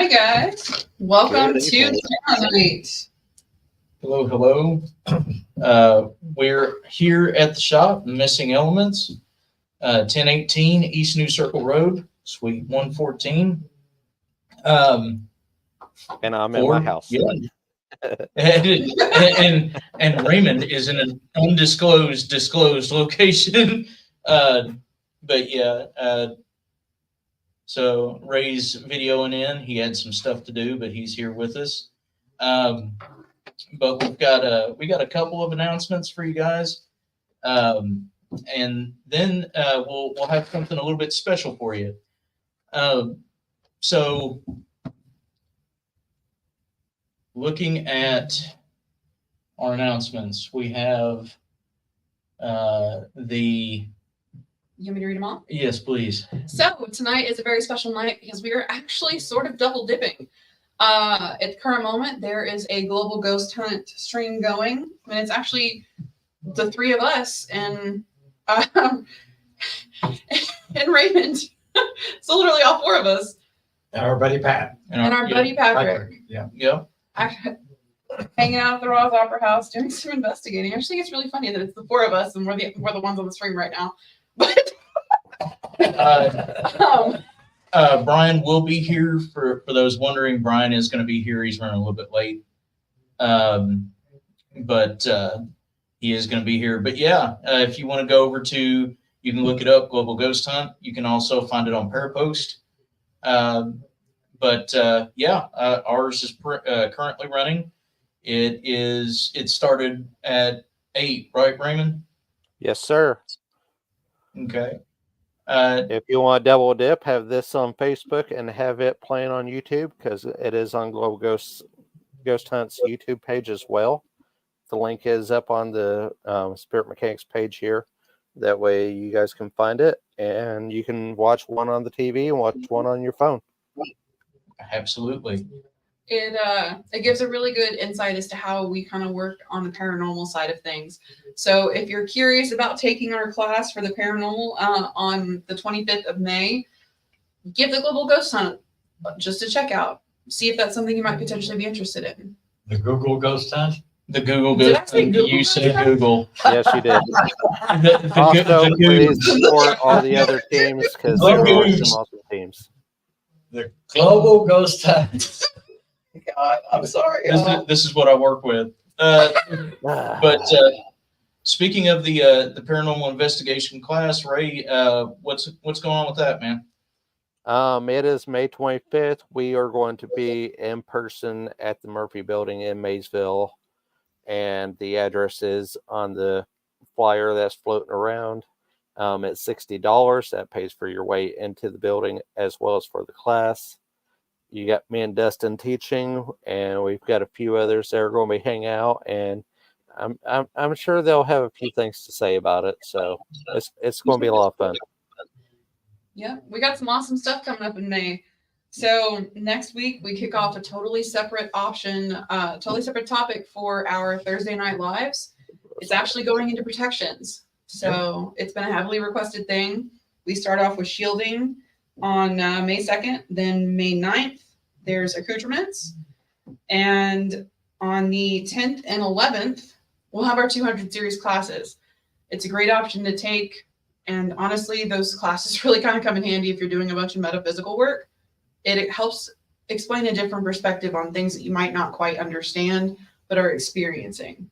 Hi, guys. Welcome to Night. Hello. We're here at the shop, Missing Elements, 1018 East New Circle Road, Suite 114. And I'm in my house. Yeah. and Raymond is in an disclosed location. But yeah, so Ray's videoing in. He had some stuff to do, but he's here with us. But we got a couple of announcements for you guys, and then we'll have something a little bit special for you. So looking at our announcements, we have the. You want me to read them all? Yes, please. So tonight is a very special night because we are actually sort of double dipping. At the current moment, there is a global ghost hunt stream going, and it's actually the three of us and Raymond. So literally all four of us. And our buddy Pat. And our buddy Patrick. Yeah. Hanging out at the Ross Opera House doing some investigating. I just think it's really funny that it's the four of us and we're the ones on the stream right now. But Brian will be here for those wondering. Brian is going to be here. He's running a little bit late, but he is going to be here. But yeah, if you want to go over to, you can look it up, Global Ghost Hunt. You can also find it on Parapost. Ours is currently running. It started at 8, right, Raymond? Yes, sir. Okay. If you want to double dip, have this on Facebook and have it playing on YouTube because it is on Global Ghost Hunt's YouTube page as well. The link is up on the Spirit Mechanics page here. That way you guys can find it and you can watch one on the TV and watch one on your phone. Absolutely. It gives a really good insight as to how we kind of work on the paranormal side of things. So if you're curious about taking our class for the paranormal on the 25th of May, give the Global Ghost Hunt just to check out. See if that's something you might potentially be interested in. The Google Ghost Hunt? The Google Ghost Hunt. You said Google. Yes, you did. Also, please support all the other teams because there are some awesome teams. The Global Ghost Hunt. God, I'm sorry. This is what I work with. But speaking of the paranormal investigation class, Ray, what's going on with that, man? It is May 25th. We are going to be in person at the Murphy Building in Maysville, and the address is on the flyer that's floating around. It's $60. That pays for your way into the building as well as for the class. You got me and Dustin teaching, and we've got a few others that are going to be hanging out, and I'm sure they'll have a few things to say about it. So it's going to be a lot of fun. Yeah, we got some awesome stuff coming up in May. So next week we kick off a totally separate topic for our Thursday night lives. It's actually going into protections. So it's been a heavily requested thing. We start off with shielding on May 2nd, then May 9th, there's accoutrements. And on the 10th and 11th, we'll have our 200 series classes. It's a great option to take. And honestly, those classes really kind of come in handy if you're doing a bunch of metaphysical work. It helps explain a different perspective on things that you might not quite understand, but are experiencing.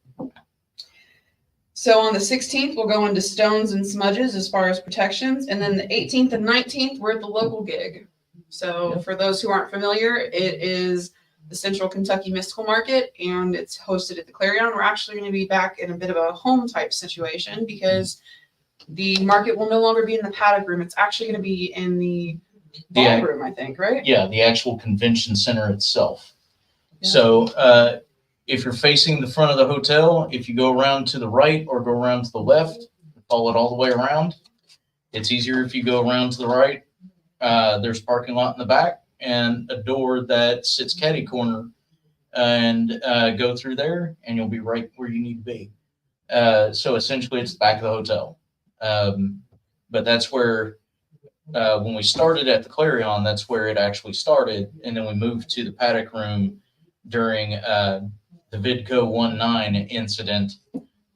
So on the 16th, we'll go into stones and smudges as far as protections. And then the 18th and 19th, we're at the local gig. So for those who aren't familiar, it is the Central Kentucky Mystical Market, and it's hosted at the Clarion. We're actually going to be back in a bit of a home type situation because the market will no longer be in the paddock room. It's actually going to be in the ballroom, I think, right? Yeah, the actual convention center itself. Yeah. So if you're facing the front of the hotel, if you go around to the right or go around to the left, follow it all the way around. It's easier if you go around to the right. There's parking lot in the back and a door that sits catty corner, and go through there and you'll be right where you need to be. So essentially it's the back of the hotel. But that's where when we started at the Clarion, that's where it actually started, and then we moved to the paddock room during the Vidco 19 incident,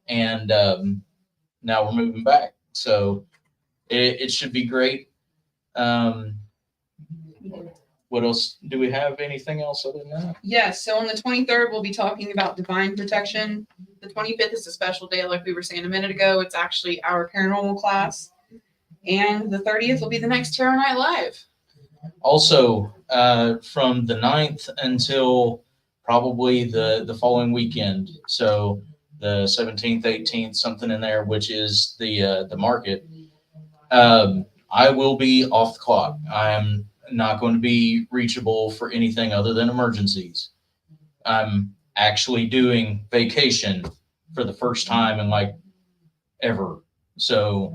and now we're moving back. So it should be great. What else? Do we have anything else other than that? Yes, so on the 23rd, we'll be talking about divine protection. The 25th is a special day, like we were saying a minute ago. It's actually our paranormal class. And the 30th will be the next Tarot Night Live. Also, from the 9th until probably the following weekend. So the 17th, 18th, something in there, which is the market. I will be off the clock. I am not going to be reachable for anything other than emergencies. I'm actually doing vacation for the first time in like ever. So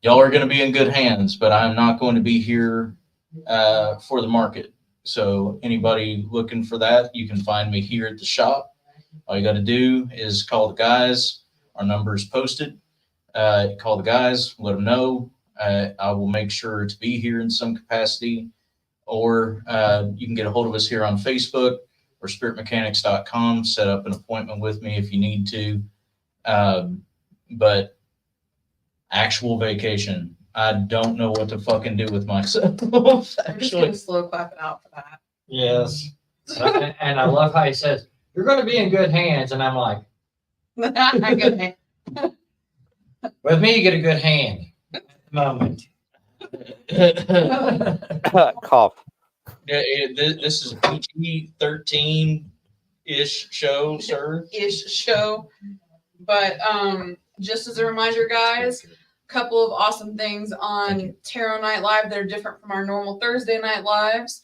y'all are going to be in good hands, but I'm not going to be here for the market. So anybody looking for that, you can find me here at the shop. All you got to do is call the guys. Our number is posted. Call the guys, let them know. I will make sure to be here in some capacity, or you can get a hold of us here on Facebook or spiritmechanics.com. Set up an appointment with me if you need to. But actual vacation, I don't know what to fucking do with myself. We're just going Actually, to slow clap it out for that. Yes. And I love how he says, you're going to be in good hands. And I'm like, Good. with me, you get a good hand at the moment. Cough. this is a PG-13 ish show, sir. Ish show. But just as a reminder, guys, a couple of awesome things on Tarot Night Live that are different from our normal Thursday night lives.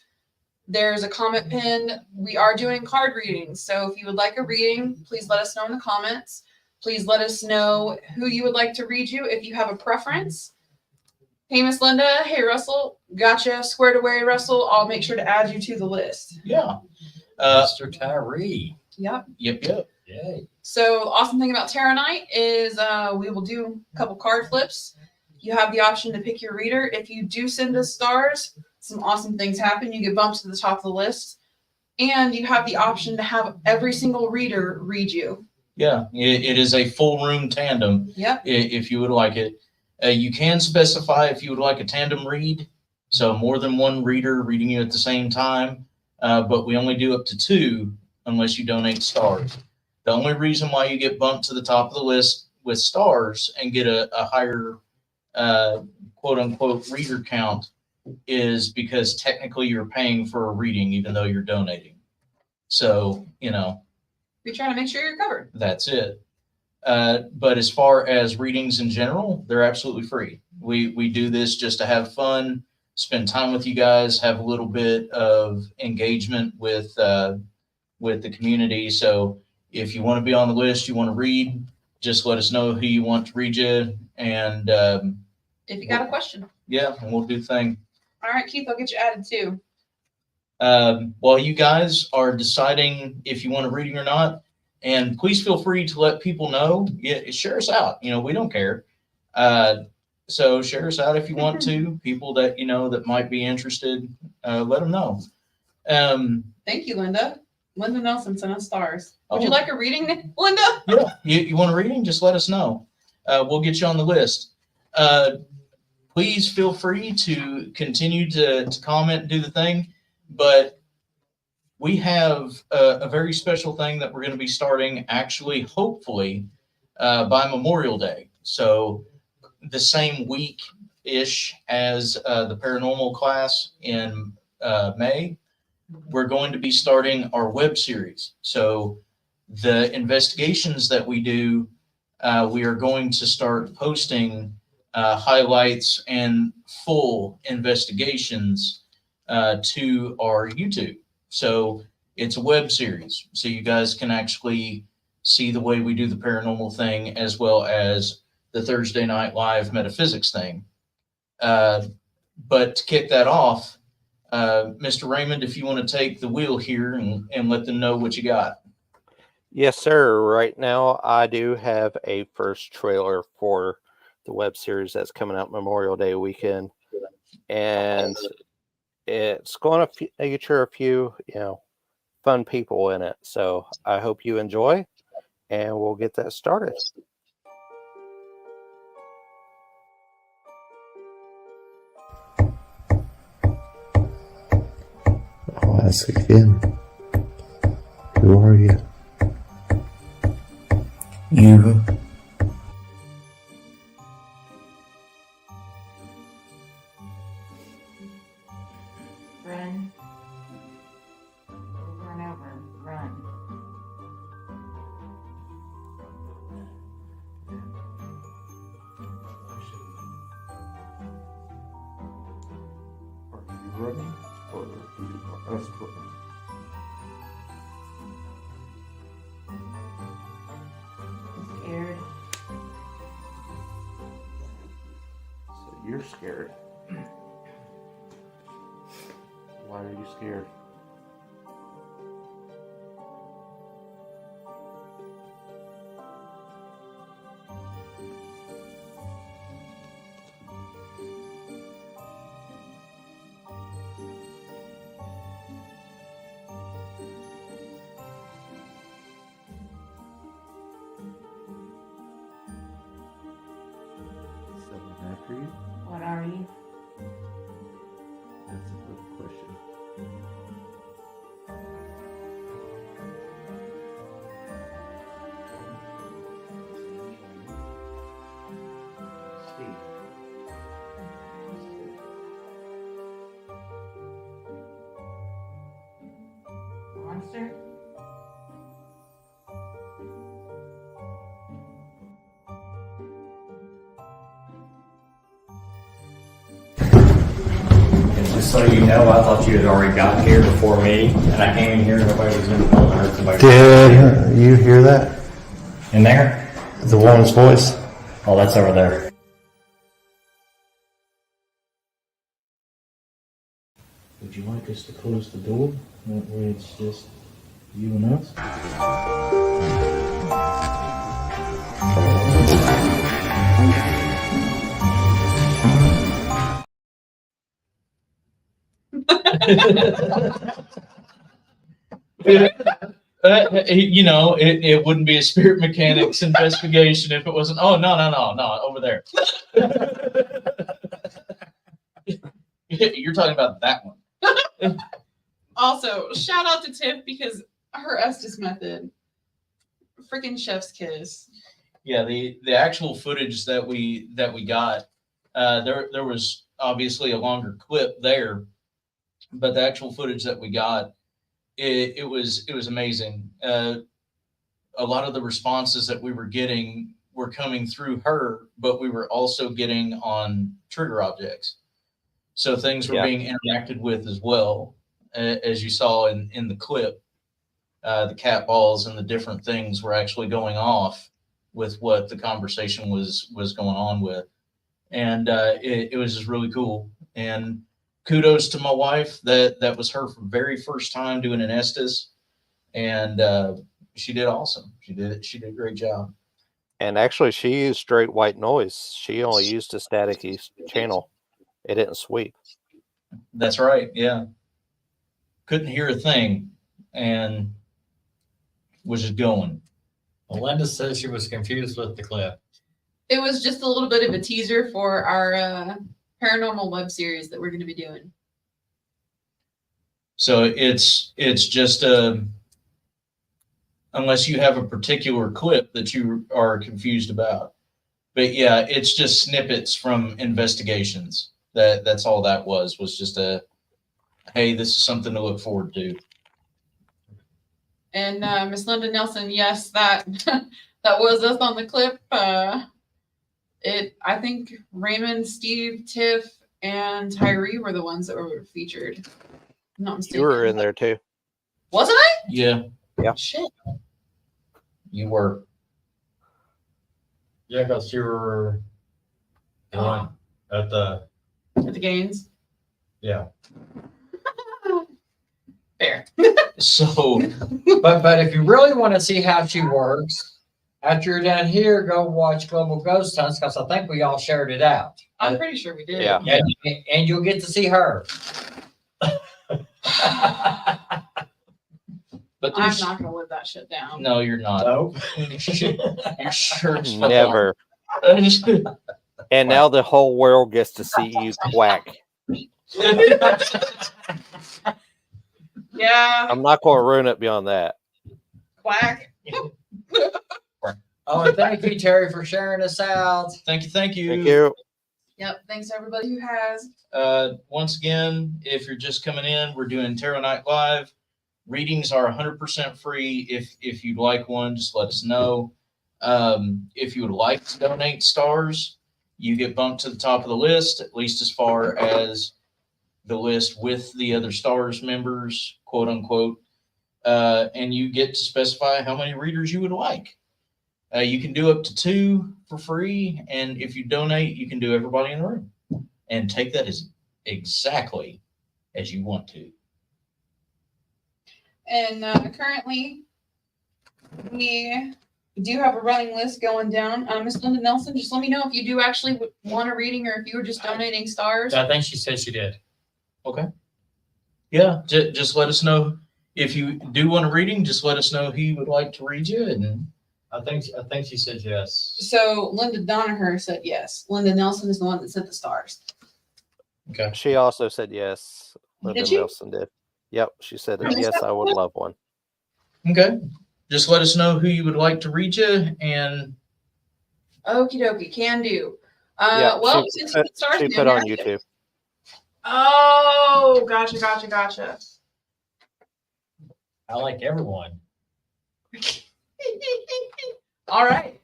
There's a comment pin. We are doing card readings. So if you would like a reading, please let us know in the comments. Please let us know who you would like to read you if you have a preference. Hey, Miss Linda. Hey, Russell. Gotcha. Squared away, Russell. I'll make sure to add you to the list. Yeah. Mr. Tyree. Yep. Yep. Yay. So the awesome thing about Tarot Night is we will do a couple card flips. You have the option to pick your reader. If you do send us stars, some awesome things happen. You get bumped to the top of the list. And you have the option to have every single reader read you. Yeah, it is a full room tandem. Yep. If you would like it. You can specify if you would like a tandem read. So more than one reader reading you at the same time. But we only do up to 2 unless you donate stars. The only reason why you get bumped to the top of the list with stars and get a higher quote unquote reader count is because technically you're paying for a reading even though you're donating. So, We're trying to make sure you're covered. that's it. But as far as readings in general, they're absolutely free. We do this just to have fun, spend time with you guys, have a little bit of engagement with the community. So if you want to be on the list, you want to read, just let us know who you want to read you. And If you got a question. yeah, and we'll do the thing. All right, Keith, I'll get you added too. While you guys are deciding if you want a reading or not, and please feel free to let people know. Yeah, share us out. We don't care. So share us out if you want to. People that that might be interested, let them know. Thank you, Linda. Linda Nelson sent us stars. Would you Oh. like a reading, Linda? Yeah, you want a reading? Just let us know. We'll get you on the list. Please feel free to continue to comment and do the thing. But we have a very special thing that we're going to be starting actually, hopefully, by Memorial Day. So the same week-ish as the paranormal class in May, we're going to be starting our web series. So the investigations that we do, we are going to start posting highlights and full investigations to our YouTube. So it's a web series. So you guys can actually see the way we do the paranormal thing as well as the Thursday Night Live metaphysics thing. But to kick that off, Mr. Raymond, if you want to take the wheel here and let them know what you got. Yes, sir. Right now, I do have a first trailer for the web series that's coming out Memorial Day weekend, and it's going to feature a few, fun people in it. So I hope you enjoy, and we'll get that started. I'll ask again. Who are you? You. Run. Over and over. Run. Are you running or are us running? I'm scared. So you're scared. Why are you scared? Someone after you? What are you? That's a good question. Steve. Monster? And just so you know, I thought you had already gotten here before me, and I came in here and nobody was in the building. I heard somebody. Did you hear that? In there? The woman's voice? Oh, that's over there. Would you like us to close the door? That way it's just you and us? It wouldn't be a spirit mechanics investigation if it wasn't. Oh, no, over there. You're talking about that one. Also, shout out to Tiff because her Estes method, freaking chef's kiss. Yeah, the actual footage that we got, there was obviously a longer clip there, but the actual footage that we got, it was amazing. A lot of the responses that we were getting were coming through her, but we were also getting on trigger objects. So things were being interacted with as well, as you saw in the clip. The cat balls and the different things were actually going off with what the conversation was going on with. And it was just really cool. And kudos to my wife. That was her very first time doing an Estes. And she did awesome. She did a great job. And actually, she used straight white noise. She only used a static channel. It didn't sweep. That's right. Yeah. Couldn't hear a thing and was just going. Melinda says she was confused with the clip. It was just a little bit of a teaser for our paranormal web series that we're going to be doing. So it's just unless you have a particular clip that you are confused about. But yeah, it's just snippets from investigations. That's all that was just a, hey, this is something to look forward to. And Miss Linda Nelson, yes, that that was us on the clip. I think Raymond, Steve, Tiff, and Tyree were the ones that were featured. I'm not mistaken. You were in there too. Wasn't I? Yeah. Yeah. Shit. You were. Yeah, because you were at the. At the games. Yeah. Fair. So But if you really want to see how she works, After you're done here, go watch Global Ghost Hunts because I think we all shared it out. I'm pretty sure we did. Yeah. And you'll get to see her. But I'm there's not gonna live that shit down. no, you're not. Nope. You're sure as fuck Never. not. And now the whole world gets to see you quack. Yeah, I'm not going to ruin it beyond that. quack. Oh, and thank you, Terry, for sharing us out. Thank you, thank you. Thank you. Yep. Thanks to everybody who has. Once again, if you're just coming in, we're doing Tarot Night Live. Readings are 100% free. If you'd like one, just let us know. If you would like to donate stars, you get bumped to the top of the list, at least as far as the list with the other stars members, quote unquote. And you get to specify how many readers you would like. You can do up to 2 for free. And if you donate, you can do everybody in the room and take that as exactly as you want to. And currently, we do have a running list going down. Miss Linda Nelson, just let me know if you do actually want a reading or if you were just donating stars. I think she said she did. Okay. Yeah, just let us know. If you do want a reading, just let us know who you would like to read you. And I think she said yes. So Linda Donaher said yes. Linda Nelson is the one that sent the stars. okay. She also said yes. Linda Did she? Nelson did. Yep. She said, yes, I would love one. Okay. Just let us know who you would like to read you. And Okie dokie, can do. Yeah, Well, she since you put stars She in put there- on YouTube. Oh, gotcha. I like everyone. All right.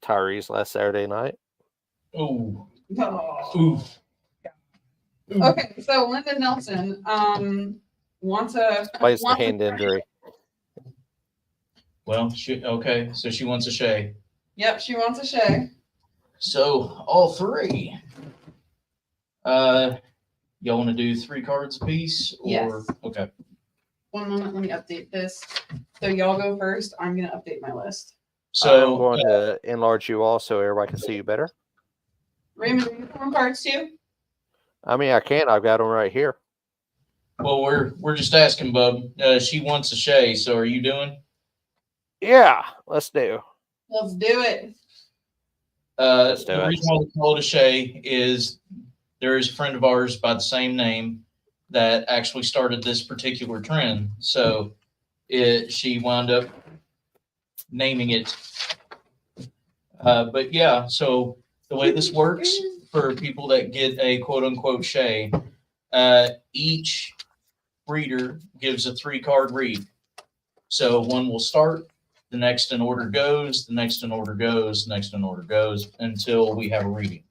Tyrese last Saturday night. oh, Oh. ooh. Okay, so Linda Nelson wants a Plays the wants a hand friend. injury. Well, so she wants a Shay. Yep, she wants a Shay. So all 3. Y'all want to do 3 cards a piece? Or Yes. okay. One moment, let me update this. So y'all go first. I'm gonna update my list. So I'm So going to enlarge you all so everybody can see you better. Raymond, are you throwing cards too? I mean, I can. I've got them right here. well, we're just asking, bub. She wants a Shay. So are you doing? Yeah, let's do. Let's do it. Let's do The it. reason why we call it a Shay is there is a friend of ours by the same name that actually started this particular trend. So she wound up naming it. But yeah, so the way this works for people that get a quote unquote Shay, each reader gives a 3-card read. So one will start, the next in order goes, the next in order goes, the next in order goes until we have a reading.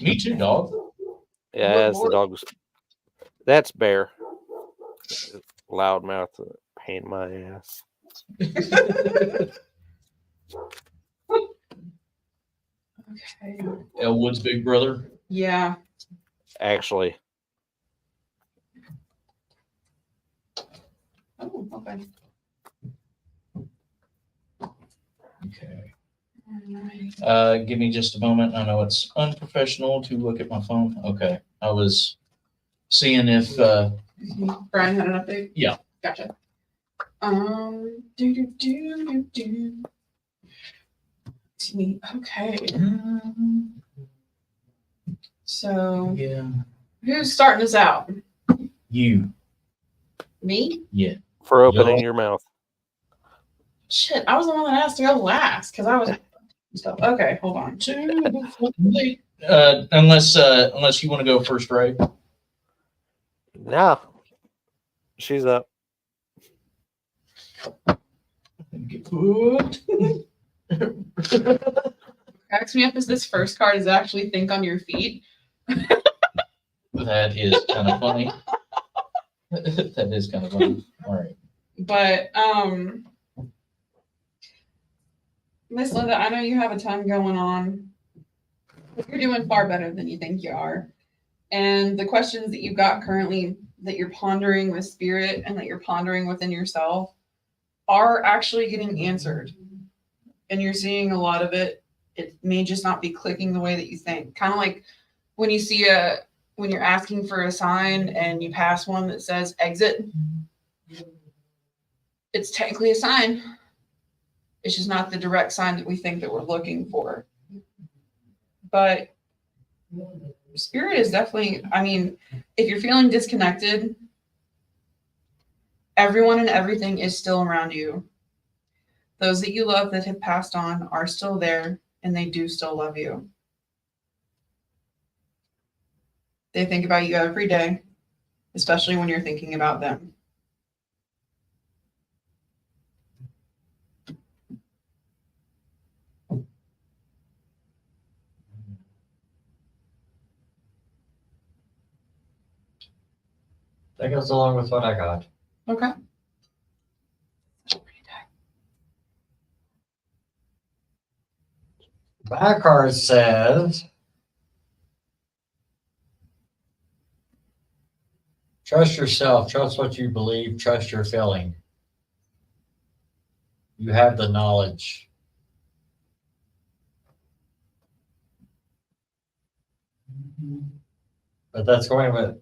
Me too, dog. Yeah, What as the board? dogs. That's Bear. Loudmouth, pain in my ass. Okay. Elwood's big brother. Yeah. Actually, Oh, okay. Okay. Alright. Give me just a moment. I know it's unprofessional to look at my phone. Okay. I was seeing if Brian had an update? Yeah. Gotcha. Do. Okay. So yeah. who's starting us out? You. Me? Yeah. for opening Yo. your mouth. Shit, I was the one that asked to go last because I was stuff. Okay, hold on. Unless you want to go first, right? Nah, she's up. Cracks me up is this first card is actually think on your feet. That is kind of funny. That is kind of funny. All right. But Miss Linda, I know you have a ton going on. You're doing far better than you think you are. And the questions that you've got currently that you're pondering with spirit and that you're pondering within yourself are actually getting answered. And you're seeing a lot of it. It may just not be clicking the way that you think. Kind of like when you see when you're asking for a sign and you pass one that says exit, it's technically a sign. It's just not the direct sign that we think that we're looking for. But spirit is definitely, I mean, if you're feeling disconnected, everyone and everything is still around you. Those that you love that have passed on are still there, and they do still love you. They think about you every day, especially when you're thinking about them. That goes along with what I got. Okay. My card says, trust yourself, trust what you believe, trust your feeling. You have the knowledge. But that's going with,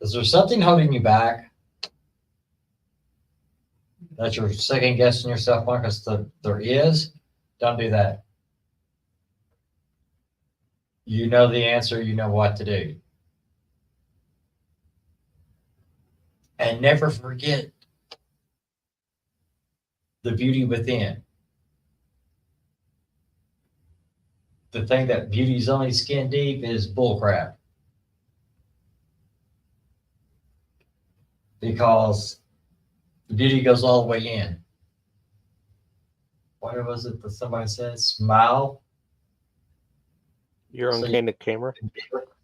is there something holding you back that you're second guessing yourself on? Because there is, don't do that. You know the answer, you know what to do. And never forget the beauty within. The thing that beauty's only skin deep is bullcrap. Because the beauty goes all the way in. What was it that somebody said? Smile. You're on So you- candid camera.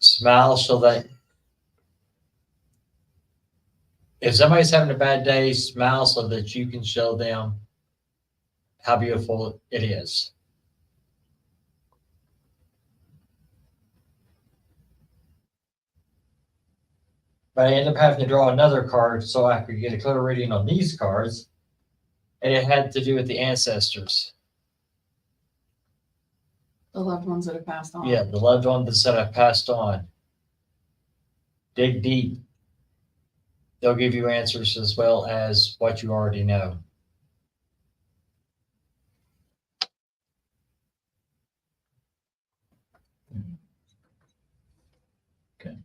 Smile so that if somebody's having a bad day, smile so that you can show them how beautiful it is. But I ended up having to draw another card so I could get a clear reading on these cards. And it had to do with the ancestors. The loved ones that have passed on. Yeah, the loved ones that have passed on. Dig deep. They'll give you answers as well as what you already know. Okay.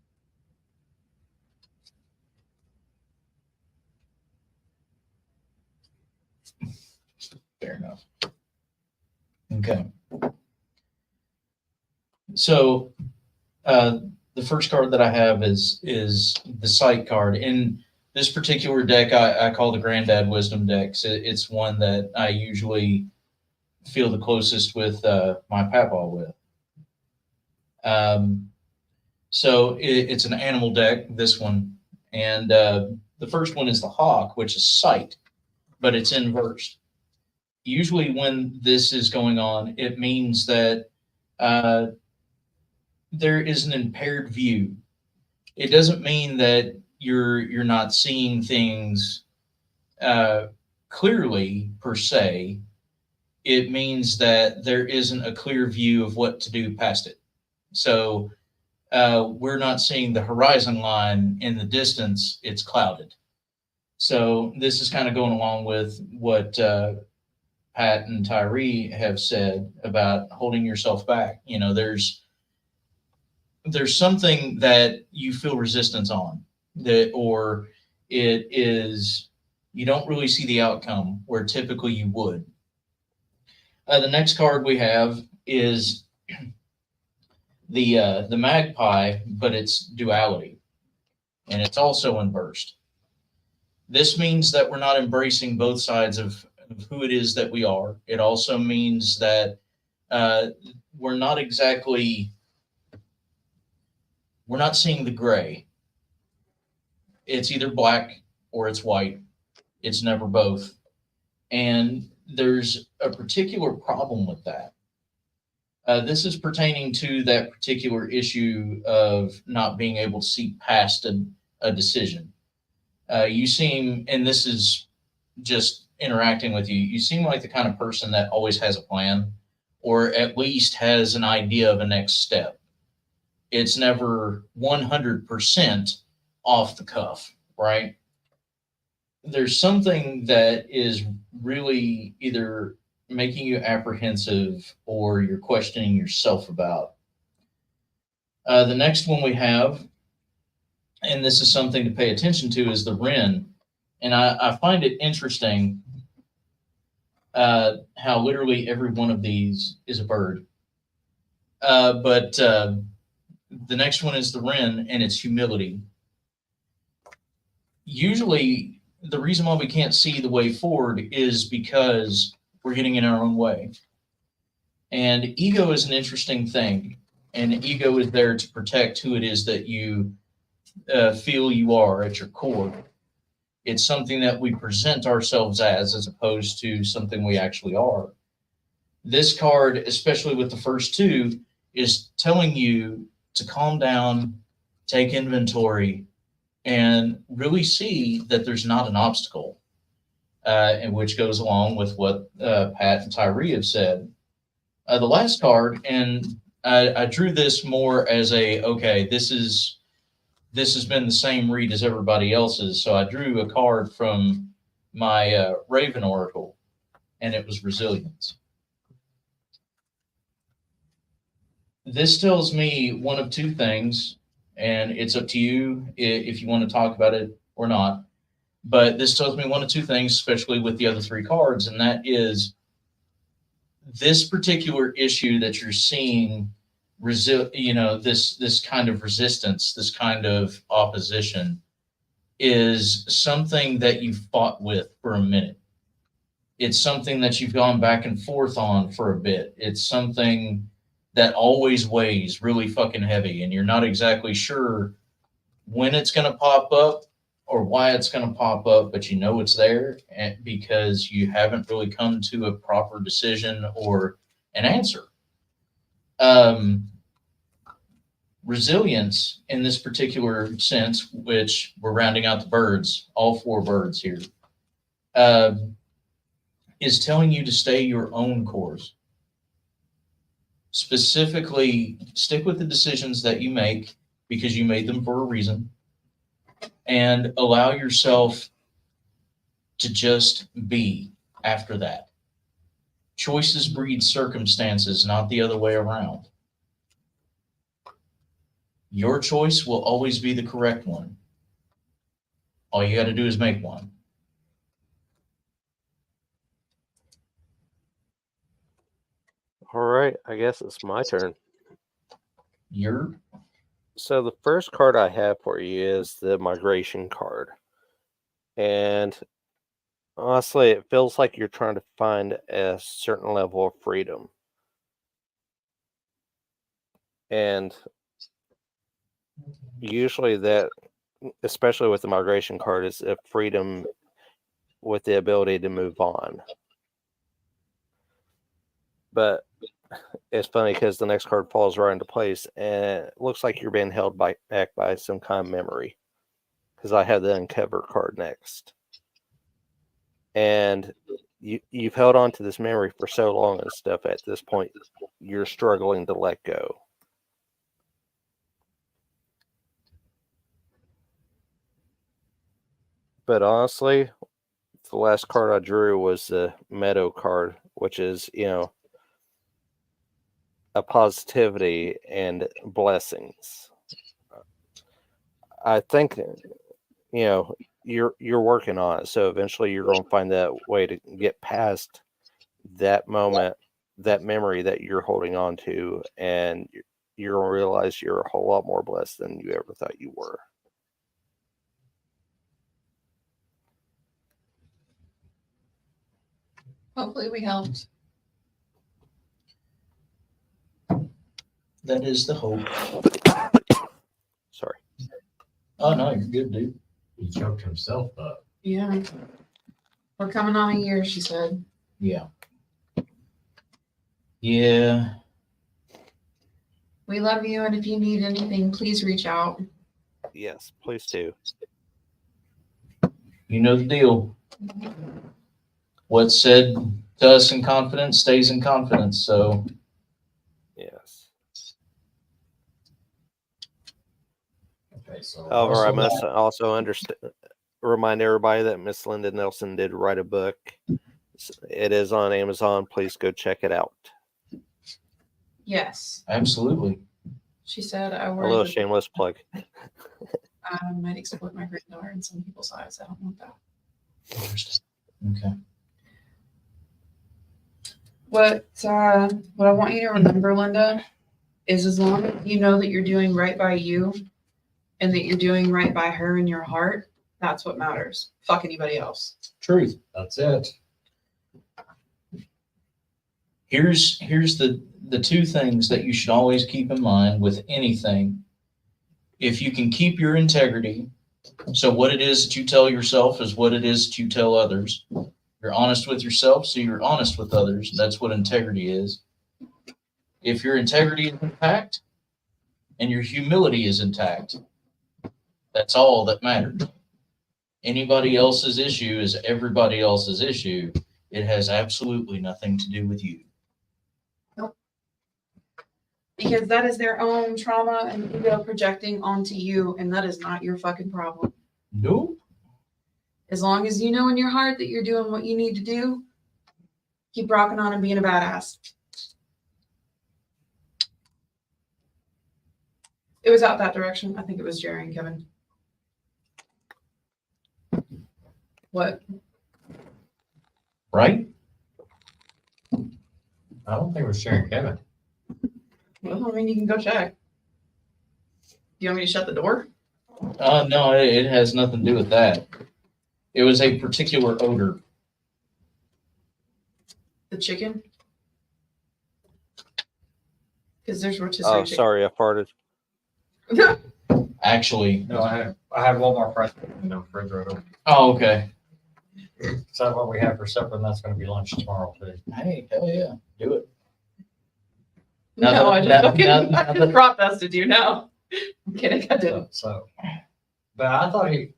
Fair enough. Okay. So the first card that I have is the sight card. In this particular deck, I call the Granddad Wisdom deck. So it's one that I usually feel the closest with my papa with. So it's an animal deck, this one. And the first one is the hawk, which is sight, but it's inversed. Usually when this is going on, it means that there is an impaired view. It doesn't mean that you're not seeing things clearly per se. It means that there isn't a clear view of what to do past it. So we're not seeing the horizon line in the distance. It's clouded. So this is kind of going along with what Pat and Tyree have said about holding yourself back. You know, there's something that you feel resistance on, that, or it is, you don't really see the outcome where typically you would. The next card we have is the magpie, but it's duality, and it's also inversed. This means that we're not embracing both sides of who it is that we are. It also means that we're not seeing the gray. It's either black or it's white. It's never both. And there's a particular problem with that. This is pertaining to that particular issue of not being able to see past a decision. You seem, and this is just interacting with you, you seem like the kind of person that always has a plan, or at least has an idea of a next step. It's never 100% off the cuff, right? There's something that is really either making you apprehensive or you're questioning yourself about. The next one we have, and this is something to pay attention to, is the wren. And I find it interesting how literally every one of these is a bird. But the next one is the wren, and it's humility. Usually, the reason why we can't see the way forward is because we're getting in our own way. And ego is an interesting thing. And ego is there to protect who it is that you feel you are at your core. It's something that we present ourselves as opposed to something we actually are. This card, especially with the first two, is telling you to calm down, take inventory, and really see that there's not an obstacle, and which goes along with what Pat and Tyree have said. The last card, and I drew this more as okay, this has been the same read as everybody else's, so I drew a card from my Raven Oracle, and it was resilience. This tells me one of two things, and it's up to you if you want to talk about it or not. But this tells me one of two things, especially with the other three cards, and that is this particular issue that you're seeing, this kind of resistance, this kind of opposition, is something that you've fought with for a minute. It's something that you've gone back and forth on for a bit. It's something that always weighs really fucking heavy, and you're not exactly sure when it's going to pop up or why it's going to pop up, but you know it's there because you haven't really come to a proper decision or an answer. Resilience in this particular sense, which we're rounding out the birds, all four birds here, is telling you to stay your own course. Specifically, stick with the decisions that you make because you made them for a reason, and allow yourself to just be after that. Choices breed circumstances, not the other way around. Your choice will always be the correct one. All you got to do is make one. All right, I guess it's my turn. So the first card I have for you is the migration card. And honestly, it feels like you're trying to find a certain level of freedom. And usually that, especially with the migration card, is a freedom with the ability to move on. But it's funny because the next card falls right into place, and it looks like you're being held back by some kind of memory, because I have the uncover card next. And you've held on to this memory for so long and stuff, at this point, you're struggling to let go. But honestly, the last card I drew was the Meadow card, which is, a positivity and blessings. I think, you're working on it. So eventually you're going to find that way to get past that moment, that memory that you're holding on to, and you're going to realize you're a whole lot more blessed than you ever thought you were. Hopefully we helped. That is the hope. Sorry. Oh, no, you're good, dude. He choked himself up. Yeah. We're coming on a year, she said. Yeah. Yeah. We love you, and if you need anything, please reach out. Yes, please do. You know the deal. What's said to us in confidence stays in confidence. So Yes. Okay, so. However, I Russell, must also remind everybody that Miss Linda Nelson did write a book. It is on Amazon. Please go check it out. Yes, absolutely. she said I A worry little that shameless plug. I might exploit my granddaughter in some people's eyes. I don't want that. Okay. What I want you to remember, Linda, is as long as you know that you're doing right by you and that you're doing right by her in your heart, that's what matters. Fuck anybody else. Truth. that's it. Here's the two things that you should always keep in mind with anything. If you can keep your integrity, so what it is that you tell yourself is what it is that you tell others. You're honest with yourself, so you're honest with others. That's what integrity is. If your integrity is intact and your humility is intact, that's all that matters. Anybody else's issue is everybody else's issue. It has absolutely nothing to do with you. Because that is their own trauma and ego projecting onto you, and that is not your fucking problem. Nope. As long as you know in your heart that you're doing what you need to do, keep rocking on and being a badass. It was out that direction. I think it was Jerry and Kevin. What? Right? I don't think we're sharing Kevin. Well, I mean, you can go check. Do you want me to shut the door? No, it has nothing to do with that. It was a particular odor. The chicken? Because there's rotisserie Oh, chicken. sorry, I farted. Actually. No, I have one more present in the refrigerator. Oh, okay. So that's what we have for supper, and that's gonna be lunch tomorrow too. Hey, hell yeah. Do it. No, Now I that- just now- fucking now- now that- prop bested you. No. I'm kidding. I didn't. So, but I thought I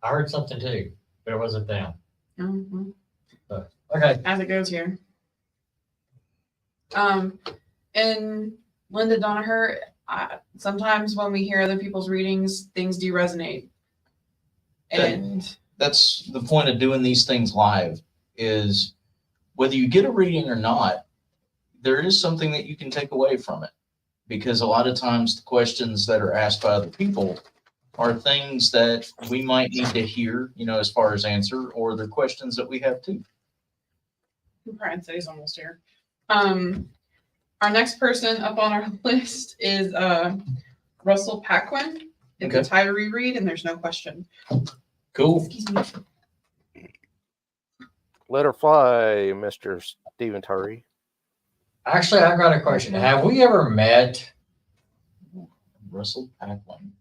heard something too, but it wasn't them. Mhm. Okay, As it goes here. And Linda Donaher, sometimes when we hear other people's readings, things do resonate. And That's the point of doing these things live, is whether you get a reading or not, there is something that you can take away from it. Because a lot of times the questions that are asked by other people are things that we might need to hear, as far as answer, or they're questions that we have too. Brian said he's almost here. Our next person up on our list is Russell Paquin. It's Okay. a Tyree read, and there's no question. Cool. Excuse me. Let her fly, Mr. Stephen Turry. actually, I've got a question. Have we ever met? Russell Paquin.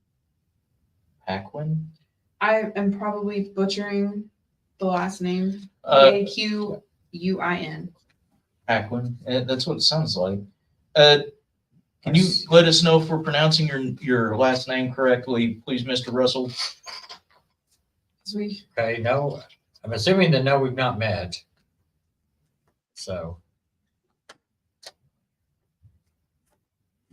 Paquin? I am probably butchering the last name. Paquin. Paquin. That's what it sounds like. Can you let us know if we're pronouncing your last name correctly, please, Mr. Russell? We Okay, no, I'm assuming that no, we've not met. So.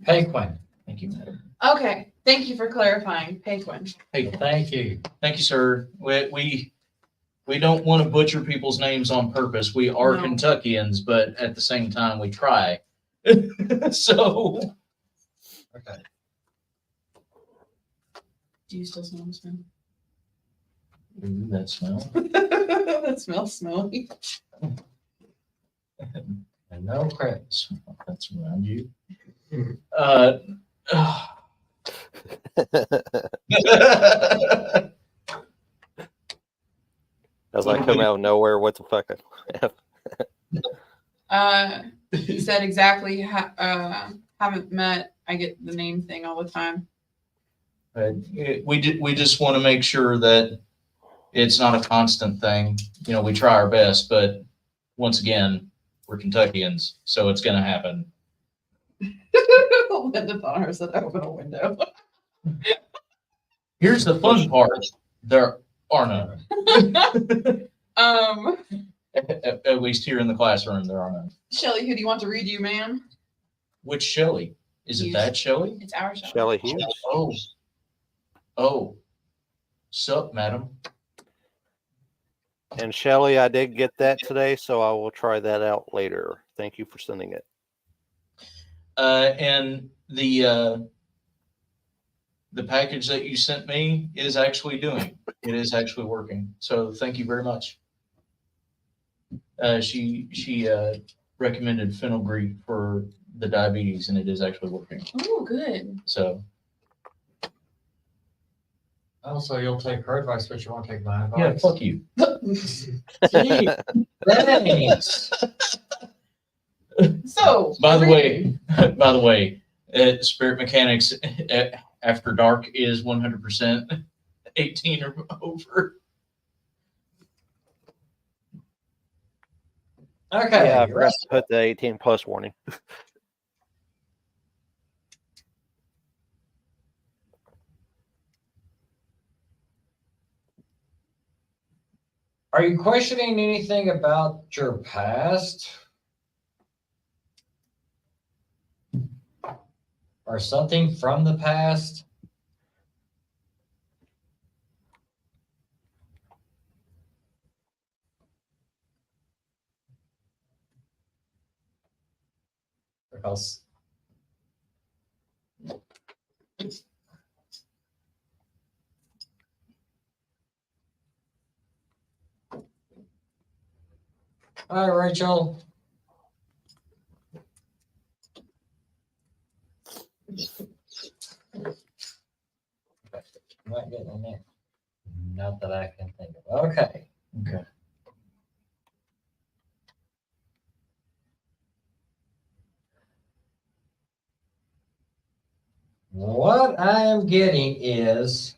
Paquin, Thank you, madam. okay. Thank you for clarifying, Paquin. Hey, thank you. thank you, sir. We don't want to butcher people's names on purpose. We are No. Kentuckians, but at the same time, we try. So, Okay. Do you still smell the smell? ooh, that smell. That smells smelly. And no credits. That's around you. As I come out of nowhere, what the fuck? He said exactly. Haven't met. I get the name thing all the time. We just want to make sure that it's not a constant thing. We try our best, but once again, we're Kentuckians, so it's going to happen. Linda thought hers said open a window. Here's the fun part. There are none. At least here in the classroom, there are none. Shelly, who do you want to read you, ma'am? Which Shelly? Is it Hughes. that Shelly? It's our Shelly. Shelley Hughes. Oh. Oh. Sup, madam? And Shelley, I did get that today, so I will try that out later. Thank you for sending it. And the package that you sent me is actually doing. It is actually working. So thank you very much. She recommended fenugreek for the diabetes, and it is actually working. Oh, good. So Also, you'll take her advice, but you won't take my yeah, advice. fuck you. Gee, thanks. So, By the way, Spirit Mechanics After Dark is 100% 18 or over. Okay. Yeah, I forgot to put the 18 plus warning. Are you questioning anything about your past? Or something from the past? Because hi, Rachel. I'm not getting in there. Not that I can think of. Okay. Okay. What I am getting is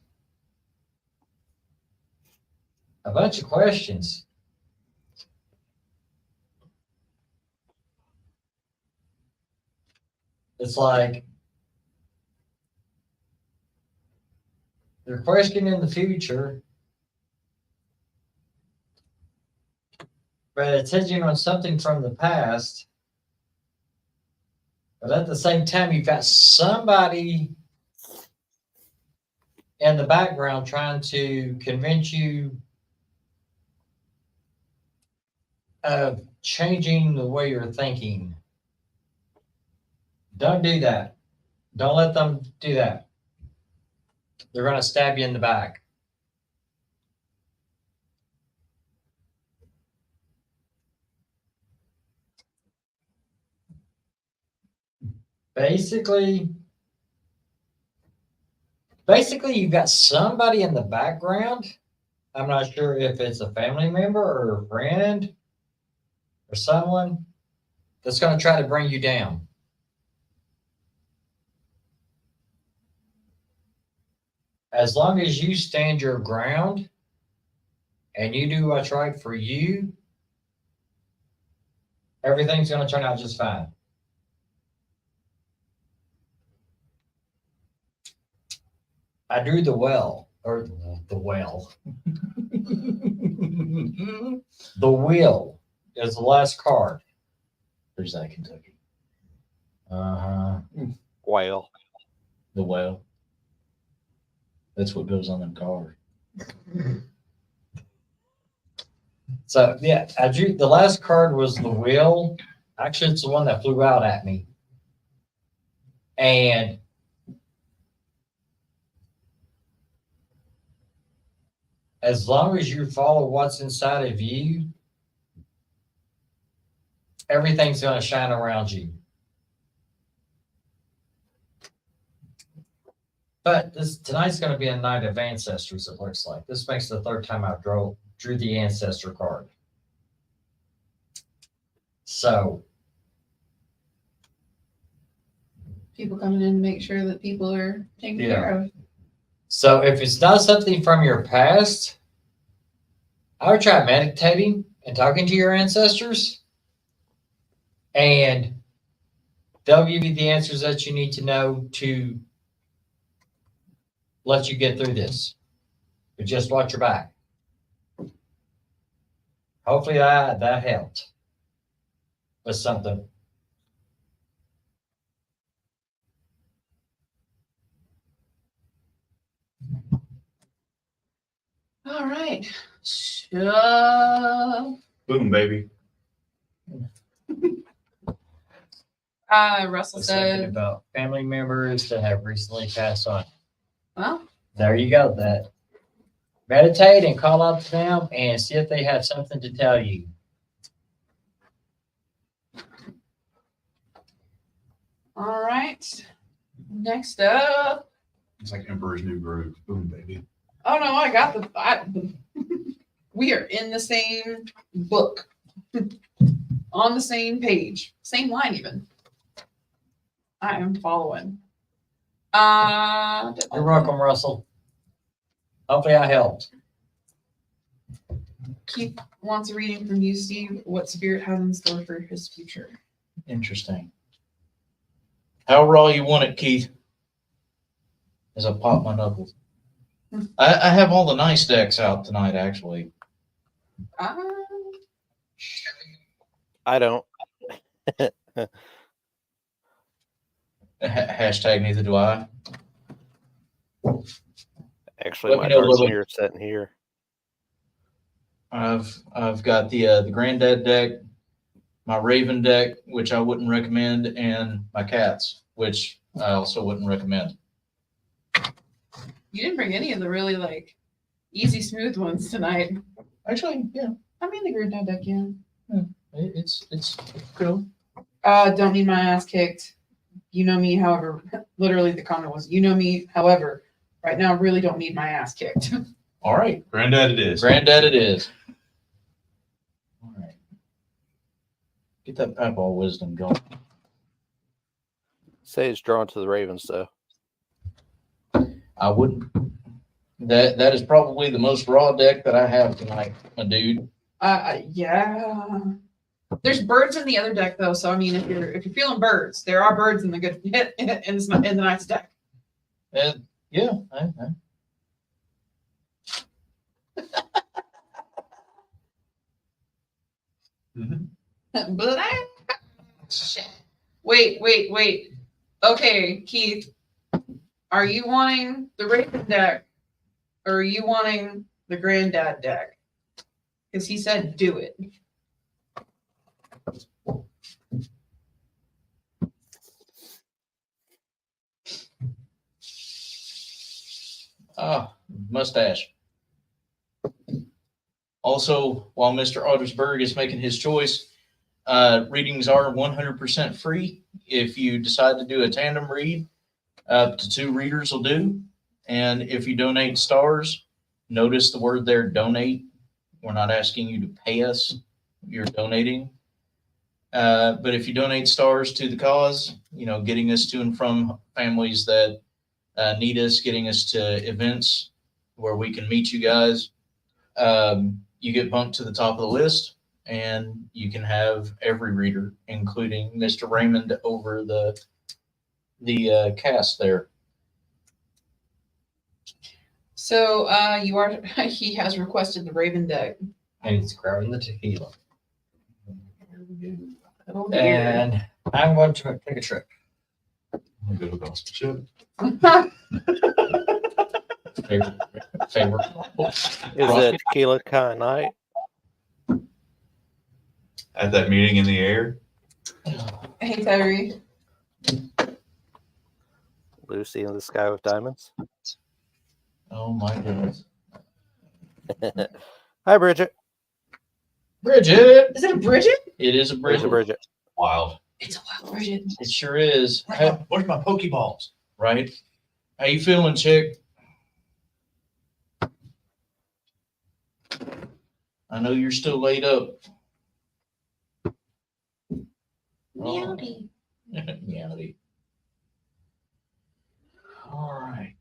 a bunch of questions. It's like they're questioning the future, but it's hinging on something from the past. But at the same time, you've got somebody in the background trying to convince you of changing the way you're thinking. Don't do that. Don't let them do that. They're going to stab you in the back. Basically, you've got somebody in the background. I'm not sure if it's a family member or a friend or someone that's going to try to bring you down. As long as you stand your ground and you do what's right for you, everything's going to turn out just fine. I drew the well, or the well. The wheel is the last card. There's that Kentucky. Uh-huh. Whale. The well. That's what goes on them cars. So yeah, I drew the last card was the wheel. Actually, it's the one that flew out at me. And as long as you follow what's inside of you, everything's going to shine around you. But tonight's going to be a night of ancestors, it looks like. This makes the third time I drew the ancestor card. So People coming in to make sure that people are taken care of. So if it's not something from your past, I would try meditating and talking to your ancestors and they'll give you the answers that you need to know to let you get through this. But just watch your back. Hopefully that helped with something. All right. So, Boom, baby. Russell Was thinking said, about family members that have recently passed on. well, There you go. That meditate and call out to them and see if they have something to tell you. all right. Next up. It's like Emperor's New Groove. Boom, baby. Oh no, I got we are in the same book. On the same page. Same line even. I am following. You're welcome, Russell. Hopefully I helped. Keith wants a reading from you, Steve. What Spirit has in store for his future. Interesting. How raw you want it, Keith? As I pop my knuckles. I have all the nice decks out tonight, actually. I don't. Hashtag neither do I. Actually, Let my me know, cards Lily. here sitting here. I've got the Granddad deck, my Raven deck, which I wouldn't recommend, and my Cats, which I also wouldn't recommend. You didn't bring any of the really like easy, smooth ones tonight. Actually, yeah, I mean the Granddad deck, yeah. it's cool. Don't need my ass kicked. You know me, however, literally the comment was, you know me, however, right now I really don't need my ass kicked. All right, Granddad it is. Granddad it is. All right, get that pieball wisdom going. Say it's drawn to the Ravens, though. I wouldn't. That is probably the most raw deck that I have tonight, my dude. Yeah. There's birds in the other deck though, so I mean, if you're feeling birds, there are birds in the good in the nice deck. And yeah, But wait. Okay, Keith, are you wanting the Raven deck, or are you wanting the Granddad deck? Because he said do it. Mustache. Also, while Mr. Ottersberg is making his choice, readings are 100% free. If you decide to do a tandem read, up to 2 readers will do. And if you donate stars, notice the word there, donate. We're not asking you to pay us. You're donating. But if you donate stars to the cause, getting us to and from families that need us, getting us to events where we can meet you guys, you get bumped to the top of the list, and you can have every reader, including Mr. Raymond, over the cast there. So he has requested the Raven deck. And it's grabbing the tequila. Oh, dear. And I'm going to take a trip. I'm gonna go to gospel ship. Favorite. Is it tequila kind of night? At that meeting in the air. Hey Tyree. Lucy in the Sky with Diamonds. Oh my goodness. Hi, Bridget. Bridget. Is it a Bridget? It is a Where's Bridget. Bridget? Wild. It's a wild Bridget. It sure is. Where's my Pokeballs? Right? How you feeling, chick? I know you're still laid up. Meowdy. Meowdy. All right.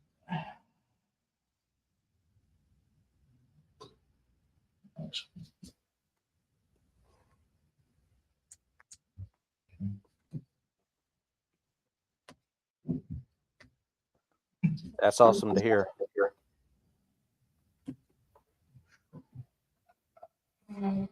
That's awesome to hear. Hmm.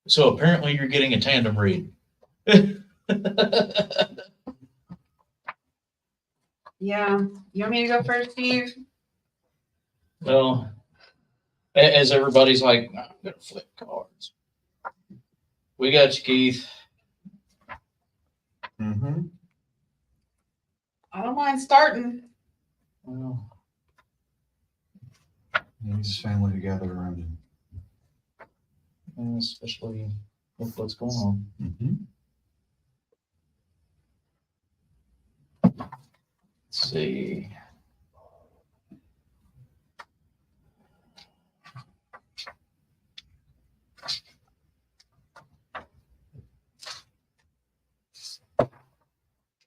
So apparently you're getting a tandem read. Yeah. You want me to go first, Steve? Well, as everybody's like, "Nah, I'm gonna flip cards. We got you, Keith. Mm-hmm. I don't mind starting. Well, He needs his family together around him. especially with what's going on. Mm-hmm. Let's see.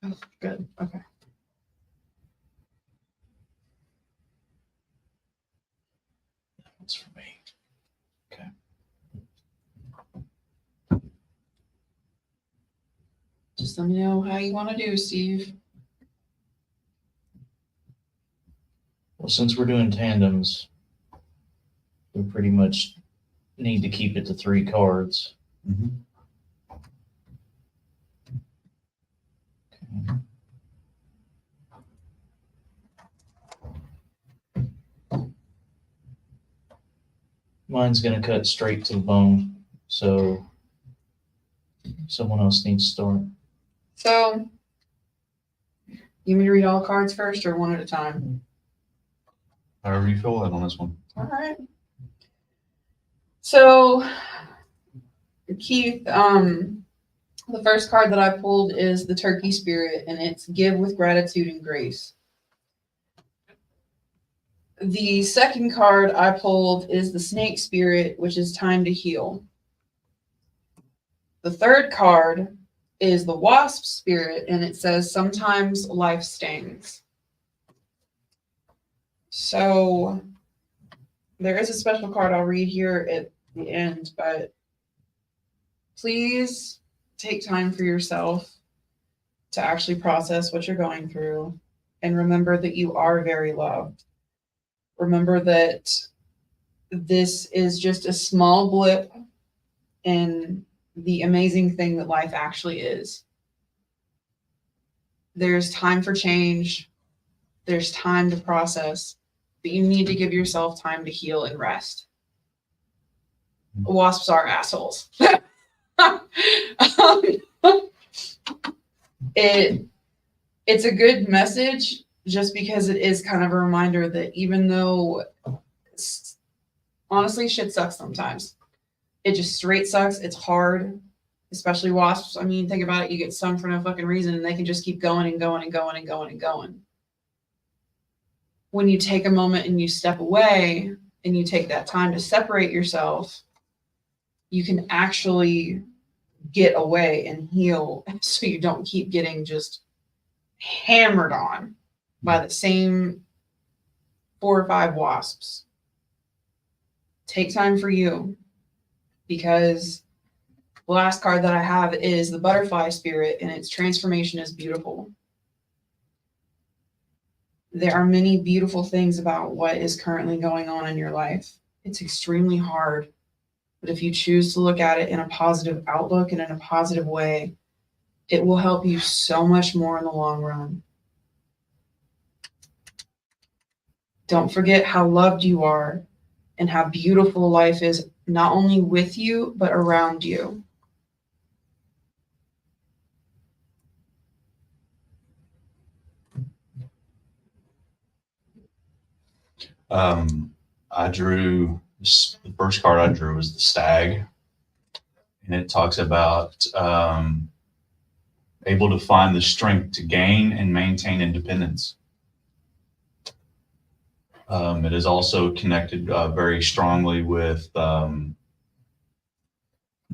Oh, good. Okay. That's for me. Okay. Just let me know how you want to do, Steve. Well, since we're doing tandems, we pretty much need to keep it to 3 cards. Mm-hmm. Okay. Mine's gonna cut straight to the bone, so someone else needs to start. So, you want me to read all cards first or one at a time? However you feel that on this one. All right. So, Keith, the first card that I pulled is the Turkey Spirit, and it's give with gratitude and grace. The second card I pulled is the Snake Spirit, which is time to heal. The third card is the Wasp Spirit, and it says sometimes life stings. So there is a special card I'll read here at the end, but please take time for yourself to actually process what you're going through and remember that you are very loved. Remember that this is just a small blip in the amazing thing that life actually is. There's time for change. There's time to process, but you need to give yourself time to heal and rest. Wasps are assholes. It's a good message just because it is kind of a reminder that even though honestly shit sucks sometimes, it just straight sucks. It's hard, especially wasps. I mean, think about it. You get stung for no fucking reason and they can just keep going and going and going and going and going. When you take a moment and you step away and you take that time to separate yourself, you can actually get away and heal so you don't keep getting just hammered on by the same 4 or 5 wasps. Take time for you, because the last card that I have is the Butterfly Spirit, and its transformation is beautiful. There are many beautiful things about what is currently going on in your life. It's extremely hard, but if you choose to look at it in a positive outlook and in a positive way, it will help you so much more in the long run. Don't forget how loved you are and how beautiful life is, not only with you, but around you. I drew the first card I drew was the stag, and it talks about able to find the strength to gain and maintain independence. It is also connected very strongly with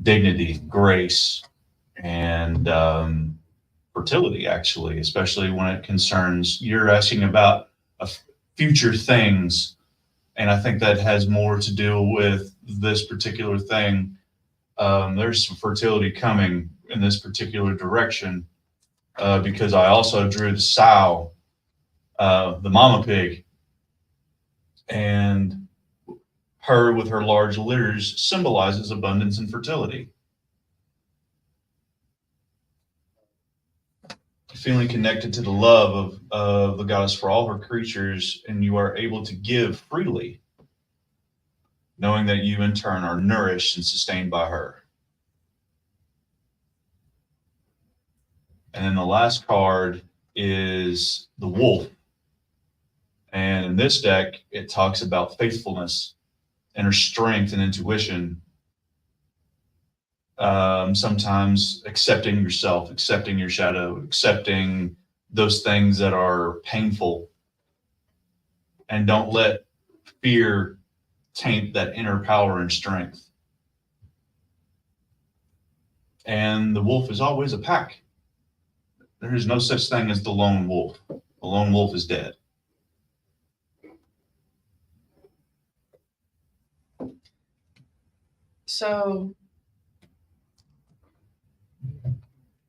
dignity, grace, and fertility, actually, especially when it concerns, you're asking about future things. And I think that has more to do with this particular thing. There's some fertility coming in this particular direction because I also drew the sow, the mama pig, and her with her large litters symbolizes abundance and fertility. Feeling connected to the love of the goddess for all her creatures, and you are able to give freely, knowing that you in turn are nourished and sustained by her. And then the last card is the wolf. And in this deck, it talks about faithfulness, inner strength, and intuition. Sometimes accepting yourself, accepting your shadow, accepting those things that are painful. And don't let fear taint that inner power and strength. And the wolf is always a pack. There is no such thing as the lone wolf. The lone wolf is dead. So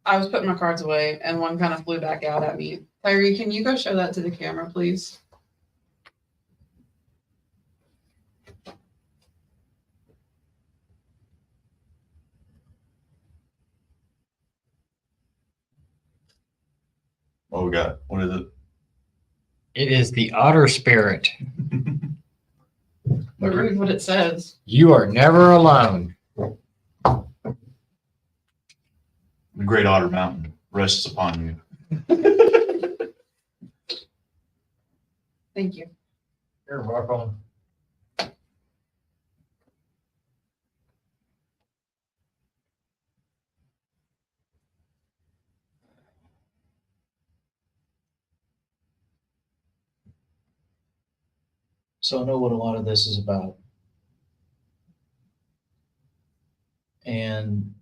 I was putting my cards away and one kind of flew back out at me. Tyree, can you go show that to the camera, please? What we got? What is it? It is the otter spirit. But read what it says. You are never alone. The great otter mountain rests upon you. Thank you. You're welcome. So I know what a lot of this is about. And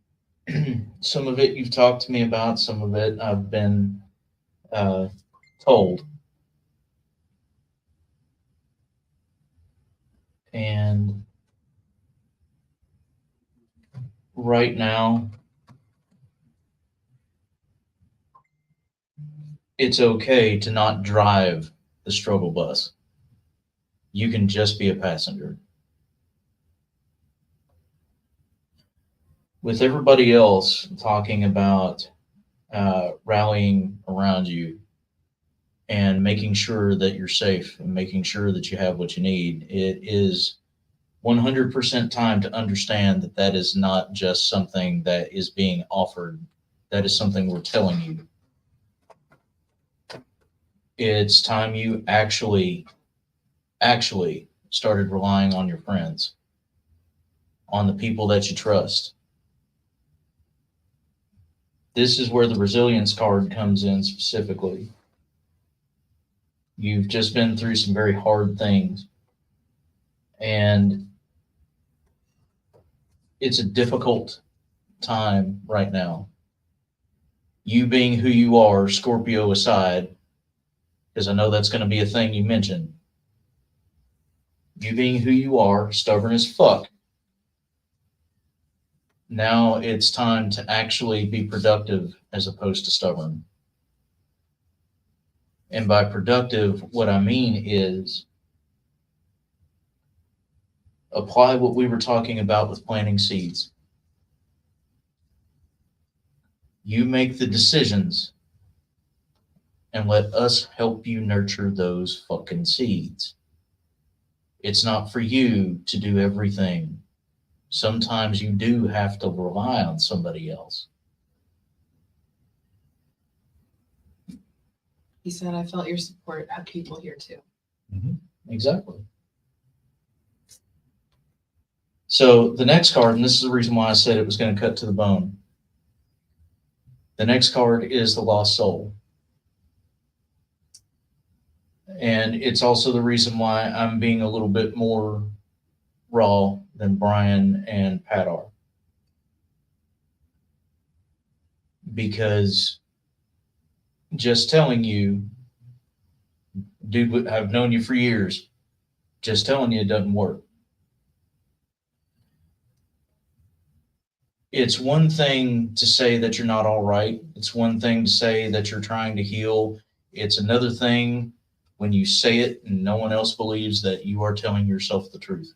some of it you've talked to me about, some of it I've been told. And right now, it's okay to not drive the struggle bus. You can just be a passenger. With everybody else talking about rallying around you and making sure that you're safe and making sure that you have what you need, it is 100% time to understand that that is not just something that is being offered. That is something we're telling you. It's time you actually started relying on your friends, on the people that you trust. This is where the resilience card comes in specifically. You've just been through some very hard things, and it's a difficult time right now. You being who you are, Scorpio aside, because I know that's going to be a thing you mentioned. You being who you are, stubborn as fuck. Now it's time to actually be productive as opposed to stubborn. And by productive, what I mean is apply what we were talking about with planting seeds. You make the decisions and let us help you nurture those fucking seeds. It's not for you to do everything. Sometimes you do have to rely on somebody else. He said, I felt your support. Have people here too. Exactly. So the next card, and this is the reason why I said it was going to cut to the bone. The next card is the lost soul. And it's also the reason why I'm being a little bit more raw than Brian and Pat are. Because just telling you, dude, I've known you for years, just telling you it doesn't work. It's one thing to say that you're not all right. It's one thing to say that you're trying to heal. It's another thing when you say it and no one else believes that you are telling yourself the truth.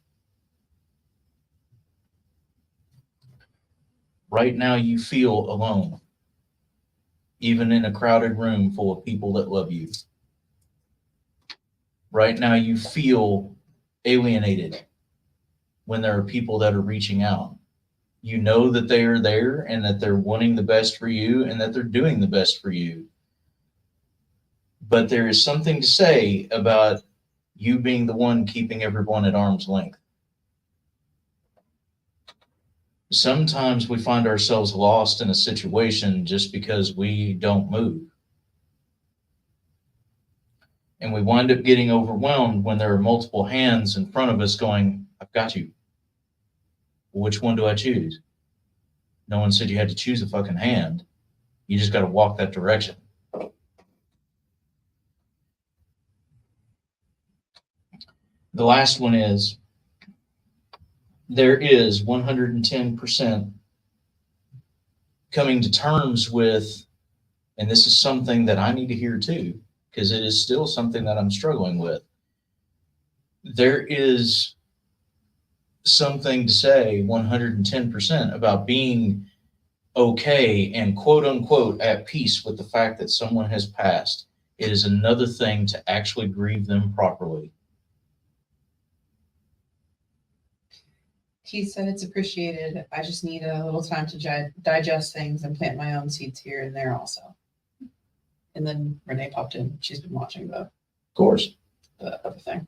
Right now, you feel alone, even in a crowded room full of people that love you. Right now, you feel alienated when there are people that are reaching out. You know that they are there and that they're wanting the best for you and that they're doing the best for you. But there is something to say about you being the one keeping everyone at arm's length. Sometimes we find ourselves lost in a situation just because we don't move. And we wind up getting overwhelmed when there are multiple hands in front of us going, I've got you. Which one do I choose? No one said you had to choose a fucking hand. You just got to walk that direction. The last one is, there is 110% coming to terms with, and this is something that I need to hear too, because it is still something that I'm struggling with. There is something to say 110% about being okay and quote unquote at peace with the fact that someone has passed. It is another thing to actually grieve them properly. He said it's appreciated. I just need a little time to digest things and plant my own seeds here and there also. And then Renee popped in. She's been watching Of course. the other thing.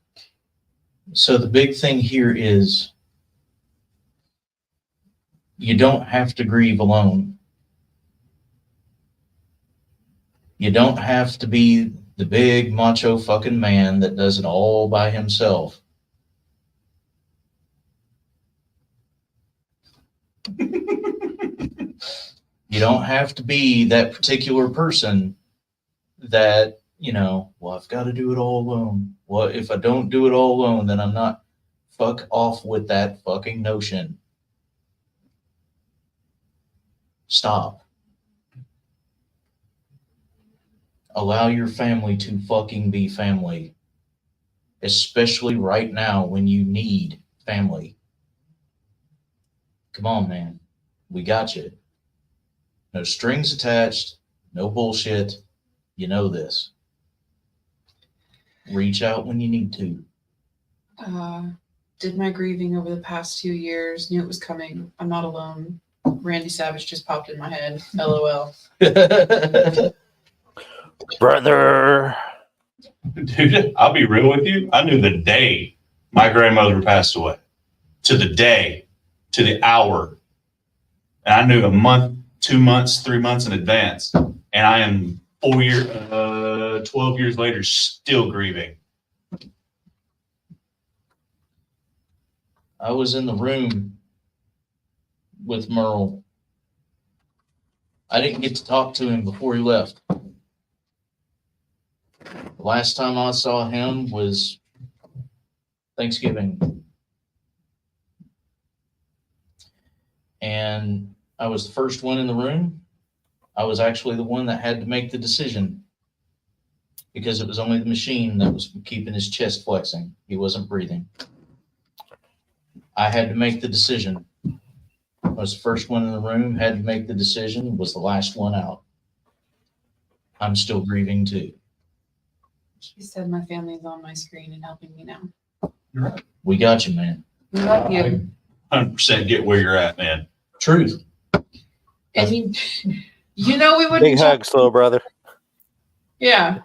So the big thing here is you don't have to grieve alone. You don't have to be the big macho fucking man that does it all by himself. You don't have to be that particular person that, you know, well, I've got to do it all alone. Well, if I don't do it all alone, then I'm not. Fuck off with that fucking notion. Stop. Allow your family to fucking be family. Especially right now when you need family. Come on, man. We got you. No strings attached. No bullshit. You know this. Reach out when you need to. Did my grieving over the past 2 years. Knew it was coming. I'm not alone. Randy Savage just popped in my head. LOL. Brother. Dude, I'll be real with you. I knew the day my grandmother passed away, to the day, to the hour. And I knew a month, 2 months, 3 months in advance. And I am 12 years later, still grieving. I was in the room with Merle. I didn't get to talk to him before he left. The last time I saw him was Thanksgiving. And I was the first one in the room. I was actually the one that had to make the decision because it was only the machine that was keeping his chest flexing. He wasn't breathing. I had to make the decision. I was the first one in the room, had to make the decision, was the last one out. I'm still grieving too. She said my family's on my screen and helping me now. You're right. We got you, man. We love you. 100% get where you're at, man. Truth. And you know we wouldn't. Big hugs, little brother. Yeah.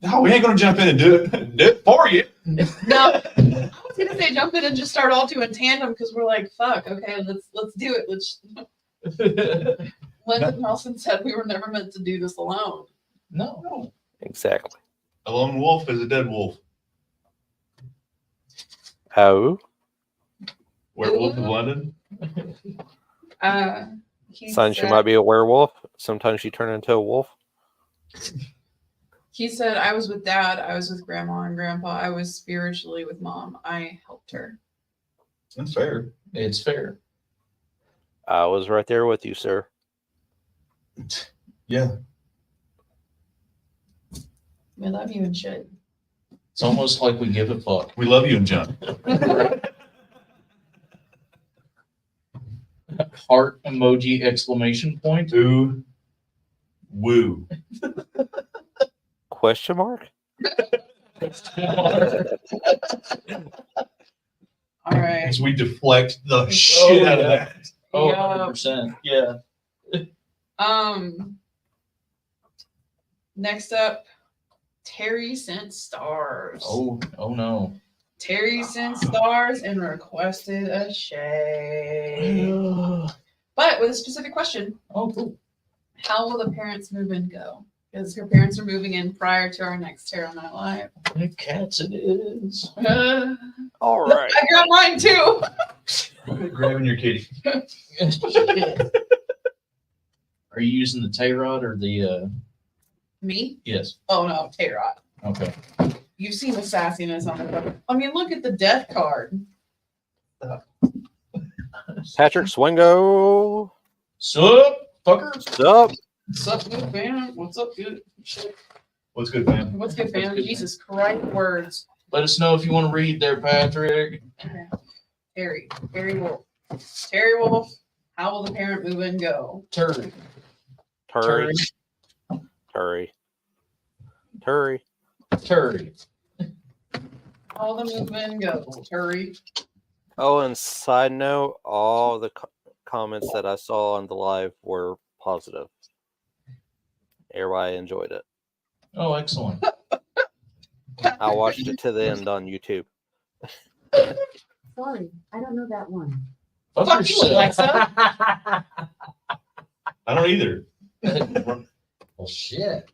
No, we ain't going to jump in and do it for you. No. I was gonna say jump in and just start all two in tandem because we're like, fuck, okay, let's do it. Lyndon Nelson said we were never meant to do this alone. No. Exactly. A lone wolf is a dead wolf. Oh, Werewolf of London. He sometimes you said, might be a werewolf. Sometimes you turn into a wolf. he said, I was with Dad. I was with Grandma and Grandpa. I was spiritually with Mom. I helped her. That's fair. It's fair. I was right there with you, sir. Yeah. We love you and shit. It's almost like we give a fuck. We love you and John. Heart emoji exclamation point. Ooh. Woo. Question mark? All right. As we deflect the shit out of yeah. that. Oh, Yeah. 100%. Yeah. Next up, Terry sent stars. Oh no. Terry sent stars and requested a shade. But with a specific question, Oh, cool. how will the parents move in go? Because her parents are moving in prior to our next Tarot Night Live. The cats it is. All right. I got mine too. Grabbing your kitty. Are you using the Tayrod or the Me? yes. Oh no, Tarot. Okay. You've seen the sassiness on the cover. I mean, look at the death card. Patrick Swingo. Sup, fuckers? Sup? What's up, good fam? What's up, good shit? What's good, fam? What's good, fam? What's good, Jesus Christ, words. Let us know if you want to read there, Patrick. Okay. Terry Wolf. Terry Wolf, how will the parent move in go? Terry. Turry. Turry. Turry. Terry. How will the move in go? Terry. Oh, and side note, all the comments that I saw on the live were positive. Everybody enjoyed it. Oh, excellent. I watched it to the end on YouTube. Sorry, I don't know that one. Fuck you, Alexa. I don't either. Well, shit.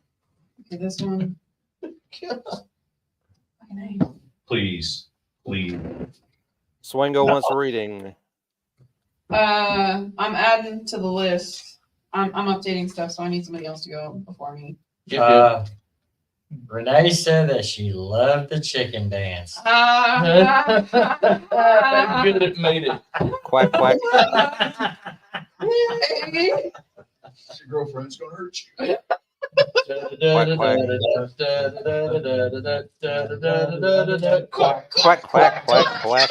Okay, this one. Fucking A. Please. Please. Swingo wants a reading. I'm adding to the list. I'm updating stuff, so I need somebody else to go before me. Yep, Renee said that she loved the chicken dance. Good it made it. Quack, quack. Your girlfriend's gonna hurt you. Quack. Quack, quack, quack, quack.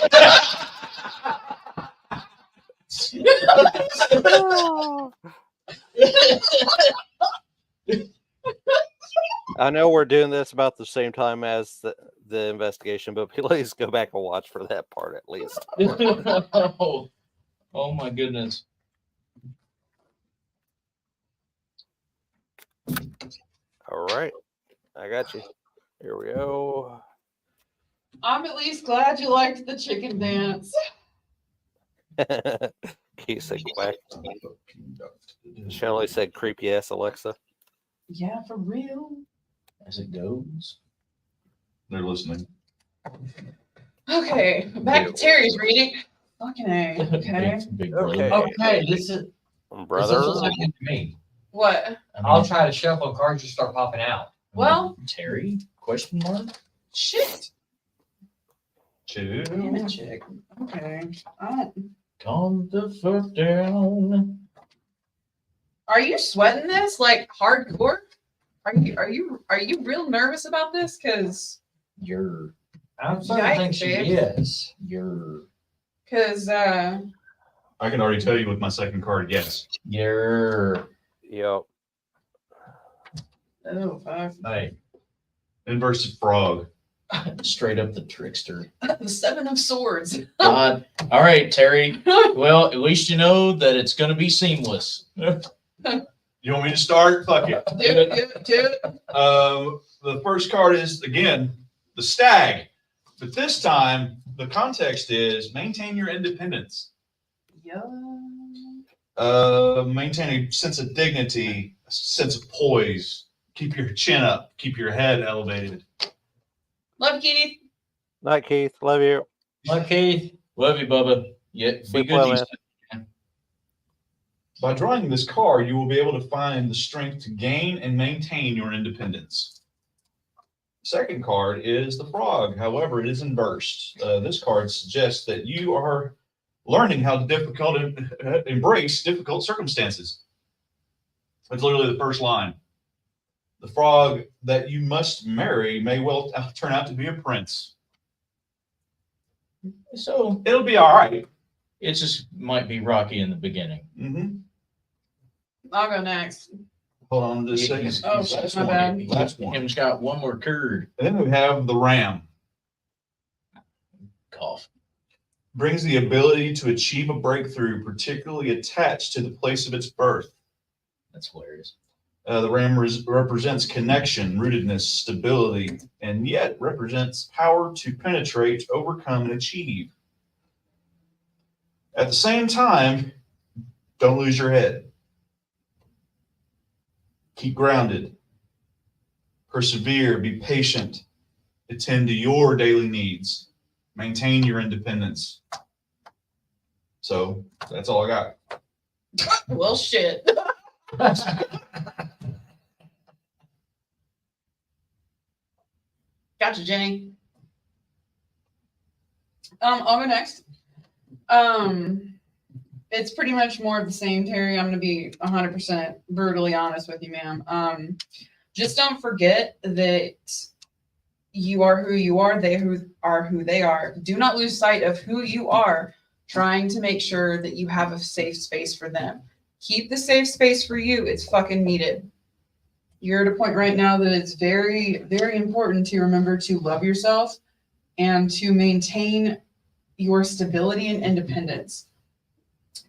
I know we're doing this about the same time as the investigation, but please go back and watch for that part at least. Oh my goodness. All right. I got you. Here we go. I'm at least glad you liked the chicken dance. Keith said quack. Shelley said creepy ass Alexa. Yeah, for real. As it goes. They're listening. Okay, back to Terry's reading. Fucking A. Okay. Big Okay. brother. Okay, this is Brother. happening to me. What? I I'll mean, try to shuffle cards and start popping out. Well, Terry? Question mark? shit. Two. Damn it, chick. Okay. I don't. Calm the fuck down. Are you sweating this like hardcore? Are you real nervous about this? Cause I'm starting to think she is. cause I can already tell you with my second card, yes. Yep. oh fuck. Hey, Inverted frog. Straight up the trickster. The Seven of Swords. God. All right, Terry. Well, at least you know that it's going to be seamless. You want me to start? Fuck it. Do it. The first card is, again, the stag. But this time, the context is maintain your independence. Yeah. Maintain a sense of dignity, a sense of poise. Keep your chin up. Keep your head elevated. Love you, Keith. Night, Keith. Love you. Look, Keith. Love you, Bubba. Yeah, be Sleep good well, to you. man. By drawing this card, you will be able to find the strength to gain and maintain your independence. Second card is the frog. However, it is inversed. This card suggests that you are learning how to embrace difficult circumstances. It's literally the first line. The frog that you must marry may well turn out to be a prince. So It'll be all right. it just might be rocky in the beginning. Mm-hmm. I'll go next. Hold on just a second. He's- Oh, last my one. bad. Last one. Him's got one more curd. And then we have the ram. Cough. Brings the ability to achieve a breakthrough, particularly attached to the place of its birth. That's hilarious. The ram represents connection, rootedness, stability, and yet represents power to penetrate, overcome, and achieve. At the same time, don't lose your head. Keep grounded. Persevere, be patient, attend to your daily needs, maintain your independence. So that's all I got. Well, shit. Gotcha, Jenny. I'll go next. It's pretty much more of the same, Terry. I'm going to be 100% brutally honest with you, ma'am. Just don't forget that you are who you are. They are who they are. Do not lose sight of who you are, trying to make sure that you have a safe space for them. Keep the safe space for you. It's fucking needed. You're at a point right now that it's very, very important to remember to love yourself and to maintain your stability and independence,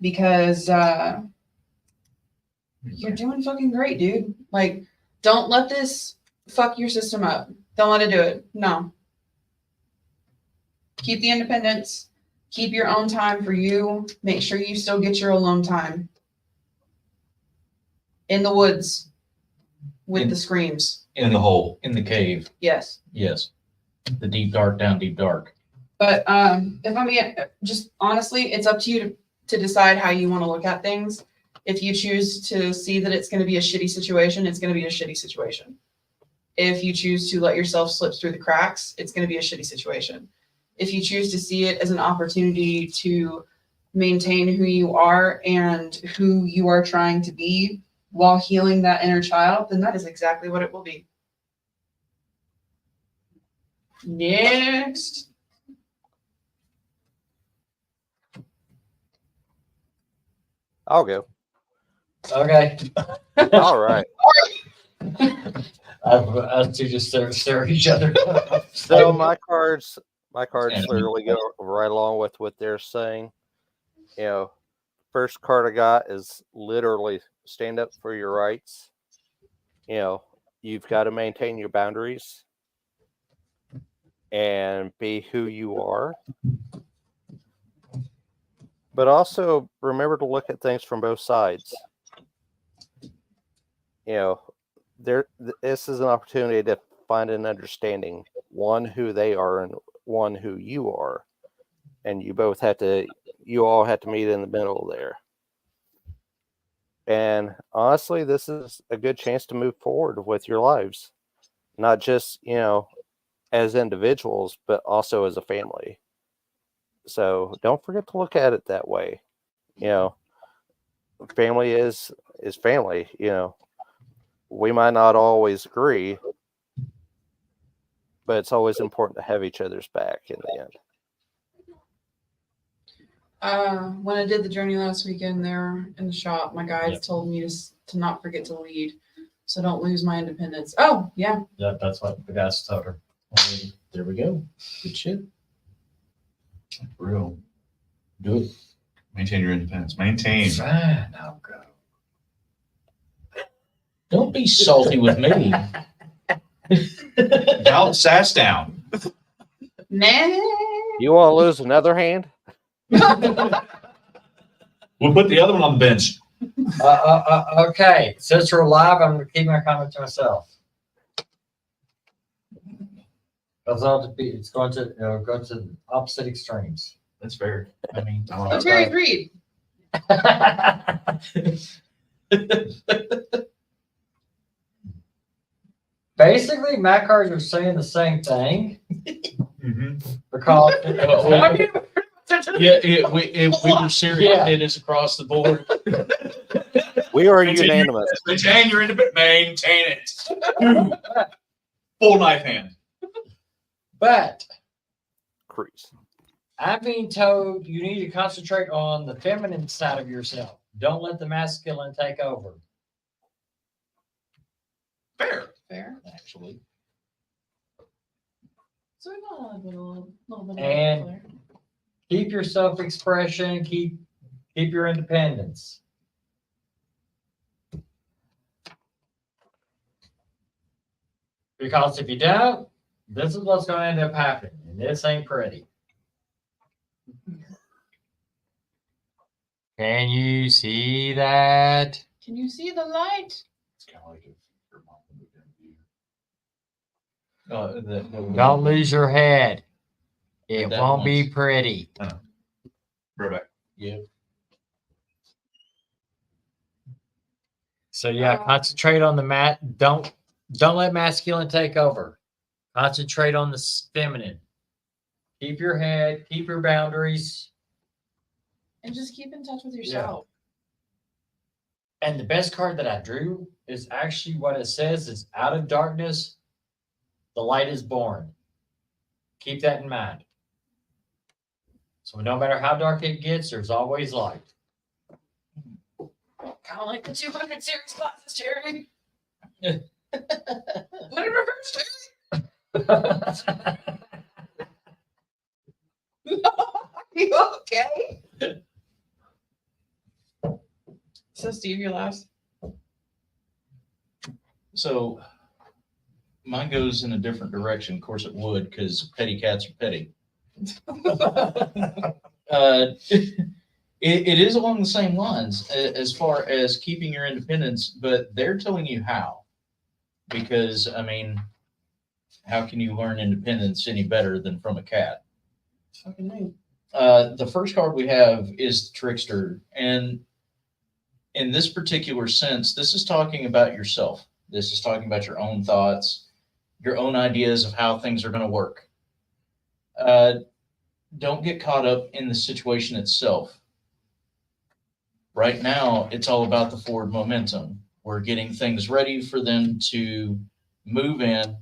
because you're doing fucking great, dude. Like, don't let this fuck your system up. Don't let it do it. No. Keep the independence. Keep your own time for you. Make sure you still get your alone time. In the woods with the screams. In the hole. In the cave. Yes. Yes. The deep dark down deep dark. But if I'm being, just honestly, it's up to you to decide how you want to look at things. If you choose to see that it's going to be a shitty situation, it's going to be a shitty situation. If you choose to let yourself slip through the cracks, it's going to be a shitty situation. If you choose to see it as an opportunity to maintain who you are and who you are trying to be while healing that inner child, then that is exactly what it will be. Next. I'll go. Okay. All right. Us two just stare at each other. So my cards And- literally go right along with what they're saying. You know, first card I got is literally stand up for your rights. You know, you've got to maintain your boundaries and be who you are. But also remember to look at things from both sides. You know, this is an opportunity to find an understanding, one who they are and one who you are, and you all have to meet in the middle there. And honestly, this is a good chance to move forward with your lives, not just, you know, as individuals, but also as a family. So don't forget to look at it that way. You know, family is family. You know, we might not always agree, but it's always important to have each other's back in the end. When I did the journey last weekend there in the shop, my guides told me to not forget to lead, so don't lose my independence. Oh, yeah. Yeah, that's what the guys told her. There we go. Good shit. Real. Do it. Maintain your independence. Maintain. Fine, I'll go. Don't be salty with me. Dial the sass down. Man. You want to lose another hand? We'll put the other one on the bench. Okay, since we're live, I'm gonna keep my comment to myself. It's going to go to opposite extremes. That's fair. I mean, So Terry agreed. Basically, my cards are saying the same thing Mhm. because I mean, yeah, if we were serious, Yeah. it is across the board. We are Maintain unanimous. Maintain your independence. Maintain it. Full knife hand. but Crease. I'm being told you need to concentrate on the feminine side of yourself. Don't let the masculine take over. Fair. fair. Actually, So we got a little bit of And- flair. Keep your self-expression. Keep your independence. Because if you don't, this is what's going to end up happening, and this ain't pretty. Can you see that? Can you see the light? It's kind of like if your mom moved in with you. Don't lose your head. Did It that won't be once. pretty. Right back. Yep. So yeah, concentrate on the mat. Don't let masculine take over. Concentrate on the feminine. Keep your head. Keep your boundaries. And just keep in touch with yourself. And the best card that I drew is actually what it says is out of darkness, the light is born. Keep that in mind. So no matter how dark it gets, there's always light. Kind of like the 200 series classes, Terry. What in reverse, Terry? Are you okay? So, Steve, your last. So mine goes in a different direction. Of course, it would because petty cats are petty. It is along the same lines as far as keeping your independence, but they're telling you how. Because, I mean, how can you learn independence any better than from a cat? Fucking me. The first card we have is the Trickster. And in this particular sense, this is talking about yourself. This is talking about your own thoughts, your own ideas of how things are going to work. Don't get caught up in the situation itself. Right now, it's all about the forward momentum. We're getting things ready for them to move in.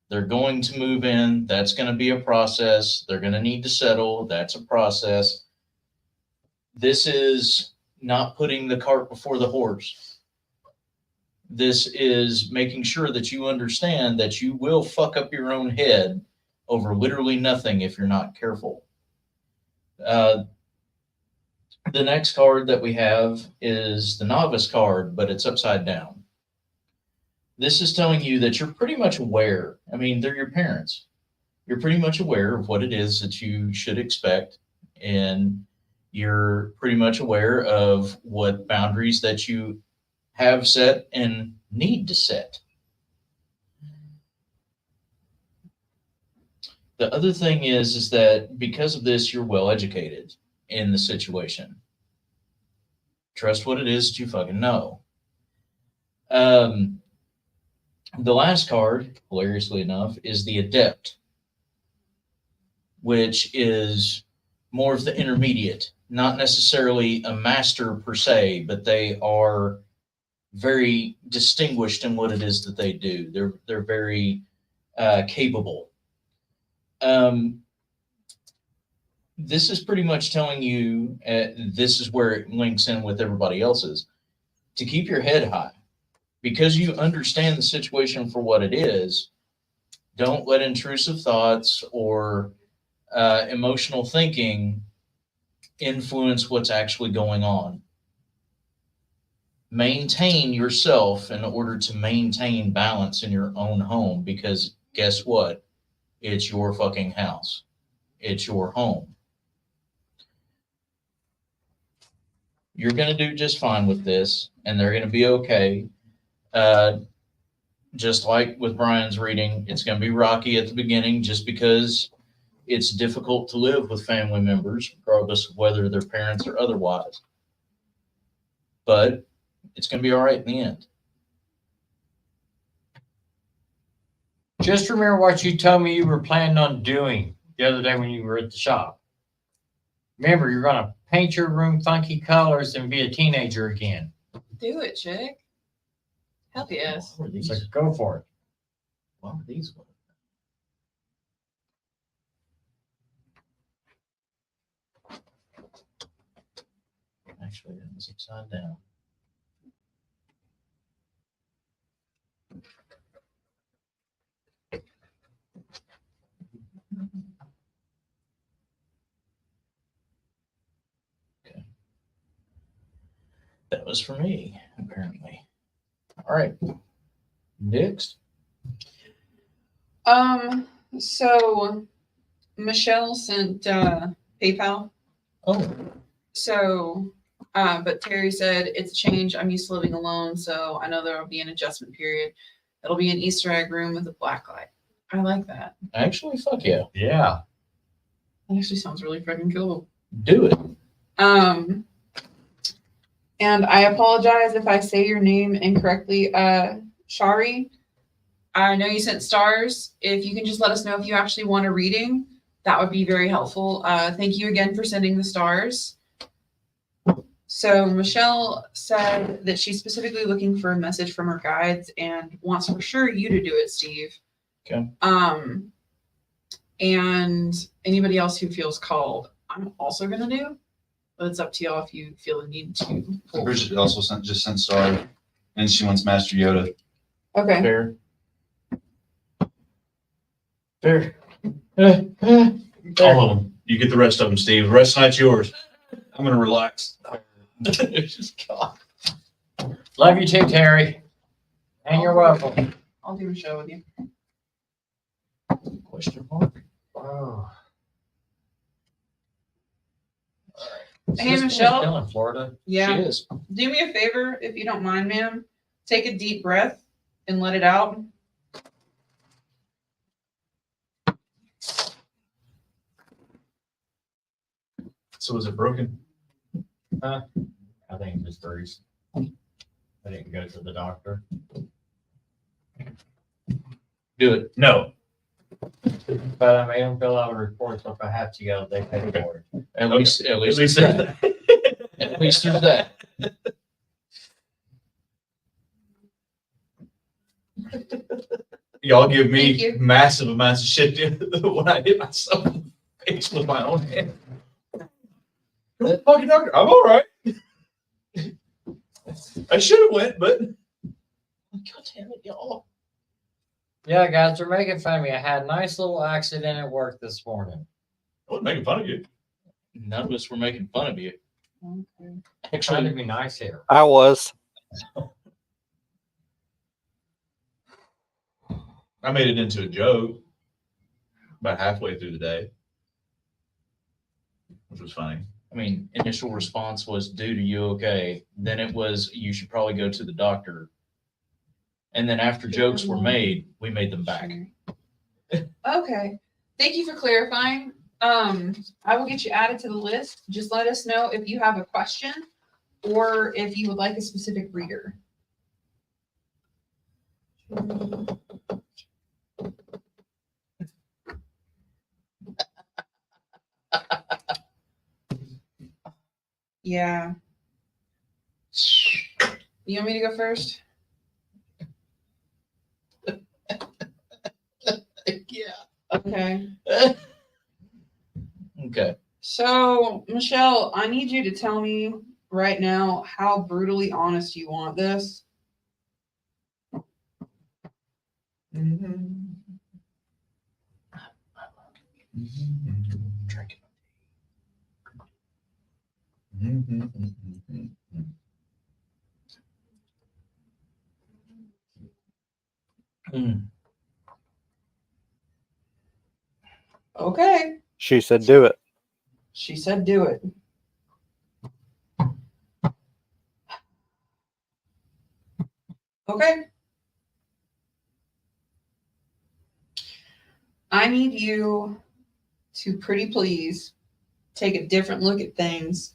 They're going to move in. That's going to be a process. They're going to need to settle. That's a process. This is not putting the cart before the horse. This is making sure that you understand that you will fuck up your own head over literally nothing if you're not careful. The next card that we have is the novice card, but it's upside down. This is telling you that you're pretty much aware. I mean, they're your parents. You're pretty much aware of what it is that you should expect. And you're pretty much aware of what boundaries that you have set and need to set. The other thing is that because of this, you're well educated in the situation. Trust what it is that you fucking know. The last card, hilariously enough, is the Adept, which is more of the intermediate, not necessarily a master per se, but they are very distinguished in what it is that they do. They're very capable. This is pretty much telling you, this is where it links in with everybody else's, to keep your head high. Because you understand the situation for what it is, don't let intrusive thoughts or emotional thinking influence what's actually going on. Maintain yourself in order to maintain balance in your own home, because guess what? It's your fucking house. It's your home. You're going to do just fine with this, and they're going to be okay. Just like with Brian's reading, it's going to be rocky at the beginning just because it's difficult to live with family members, regardless of whether they're parents or otherwise. But it's going to be all right in the end. Just remember what you told me you were planning on doing the other day when you were at the shop. Remember, you're gonna paint your room funky colors and be a teenager again. Do it, chick. Hell yes. What are these? So go for it. What are these ones? Actually, that was upside down. Okay. That was for me, apparently. All right. Next. So Michelle sent PayPal. Oh, So, but Terry said it's a change. I'm used to living alone, so I know there will be an adjustment period. It'll be an Easter egg room with a black light. I like that. actually, fuck yeah. Yeah. That actually sounds really freaking cool. Do it. And I apologize if I say your name incorrectly. Shari, I know you sent stars. If you can just let us know if you actually want a reading, that would be very helpful. Thank you again for sending the stars. So Michelle said that she's specifically looking for a message from her guides and wants for sure you to do it, Steve. Okay. And anybody else who feels called, I'm also gonna do. But it's up to y'all if you feel the need to. Bridget also just sent Star, and she wants Master Yoda. Okay. Fair. Fair. All of them. You get the rest of them, Steve. The rest night's yours. I'm gonna relax. Just God. Love you too, Terry. And you're welcome. I'll do a show with you. Question mark. Oh. Hey, Is this Michelle. still in Florida? Yeah. She is. Do me a favor, if you don't mind, ma'am. Take a deep breath and let it out. So is it broken? I think it just bruised. I didn't go to the doctor. Do it. No. But I made them fill out a report, so if I have to go, they pay for it. At least At there's least that. At least there's that. Y'all give Thank me you. massive amounts of shit when I hit myself in the face with my own hand. Fucking doctor, I'm all right. I should have went, but God damn it, y'all. Yeah, guys, they're making fun of me. I had a nice little accident at work this morning. I wasn't making fun of you. None of us were making fun of you. Okay. Trying to Actually, be nice here. I was. I made it into a joke about halfway through the day, which was funny. I mean, initial response was, dude, are you okay? Then it was, you should probably go to the doctor. And then after jokes were made, we made them back. Okay. Thank you for clarifying. I will get you added to the list. Just let us know if you have a question or if you would like a specific reader. Yeah. You want me to go first? Yeah. Okay. Okay. So, Michelle, I need you to tell me right now how brutally honest you want this. Drink it. Mm. Okay. She said, do it. She said do it. Okay. I need you to pretty please take a different look at things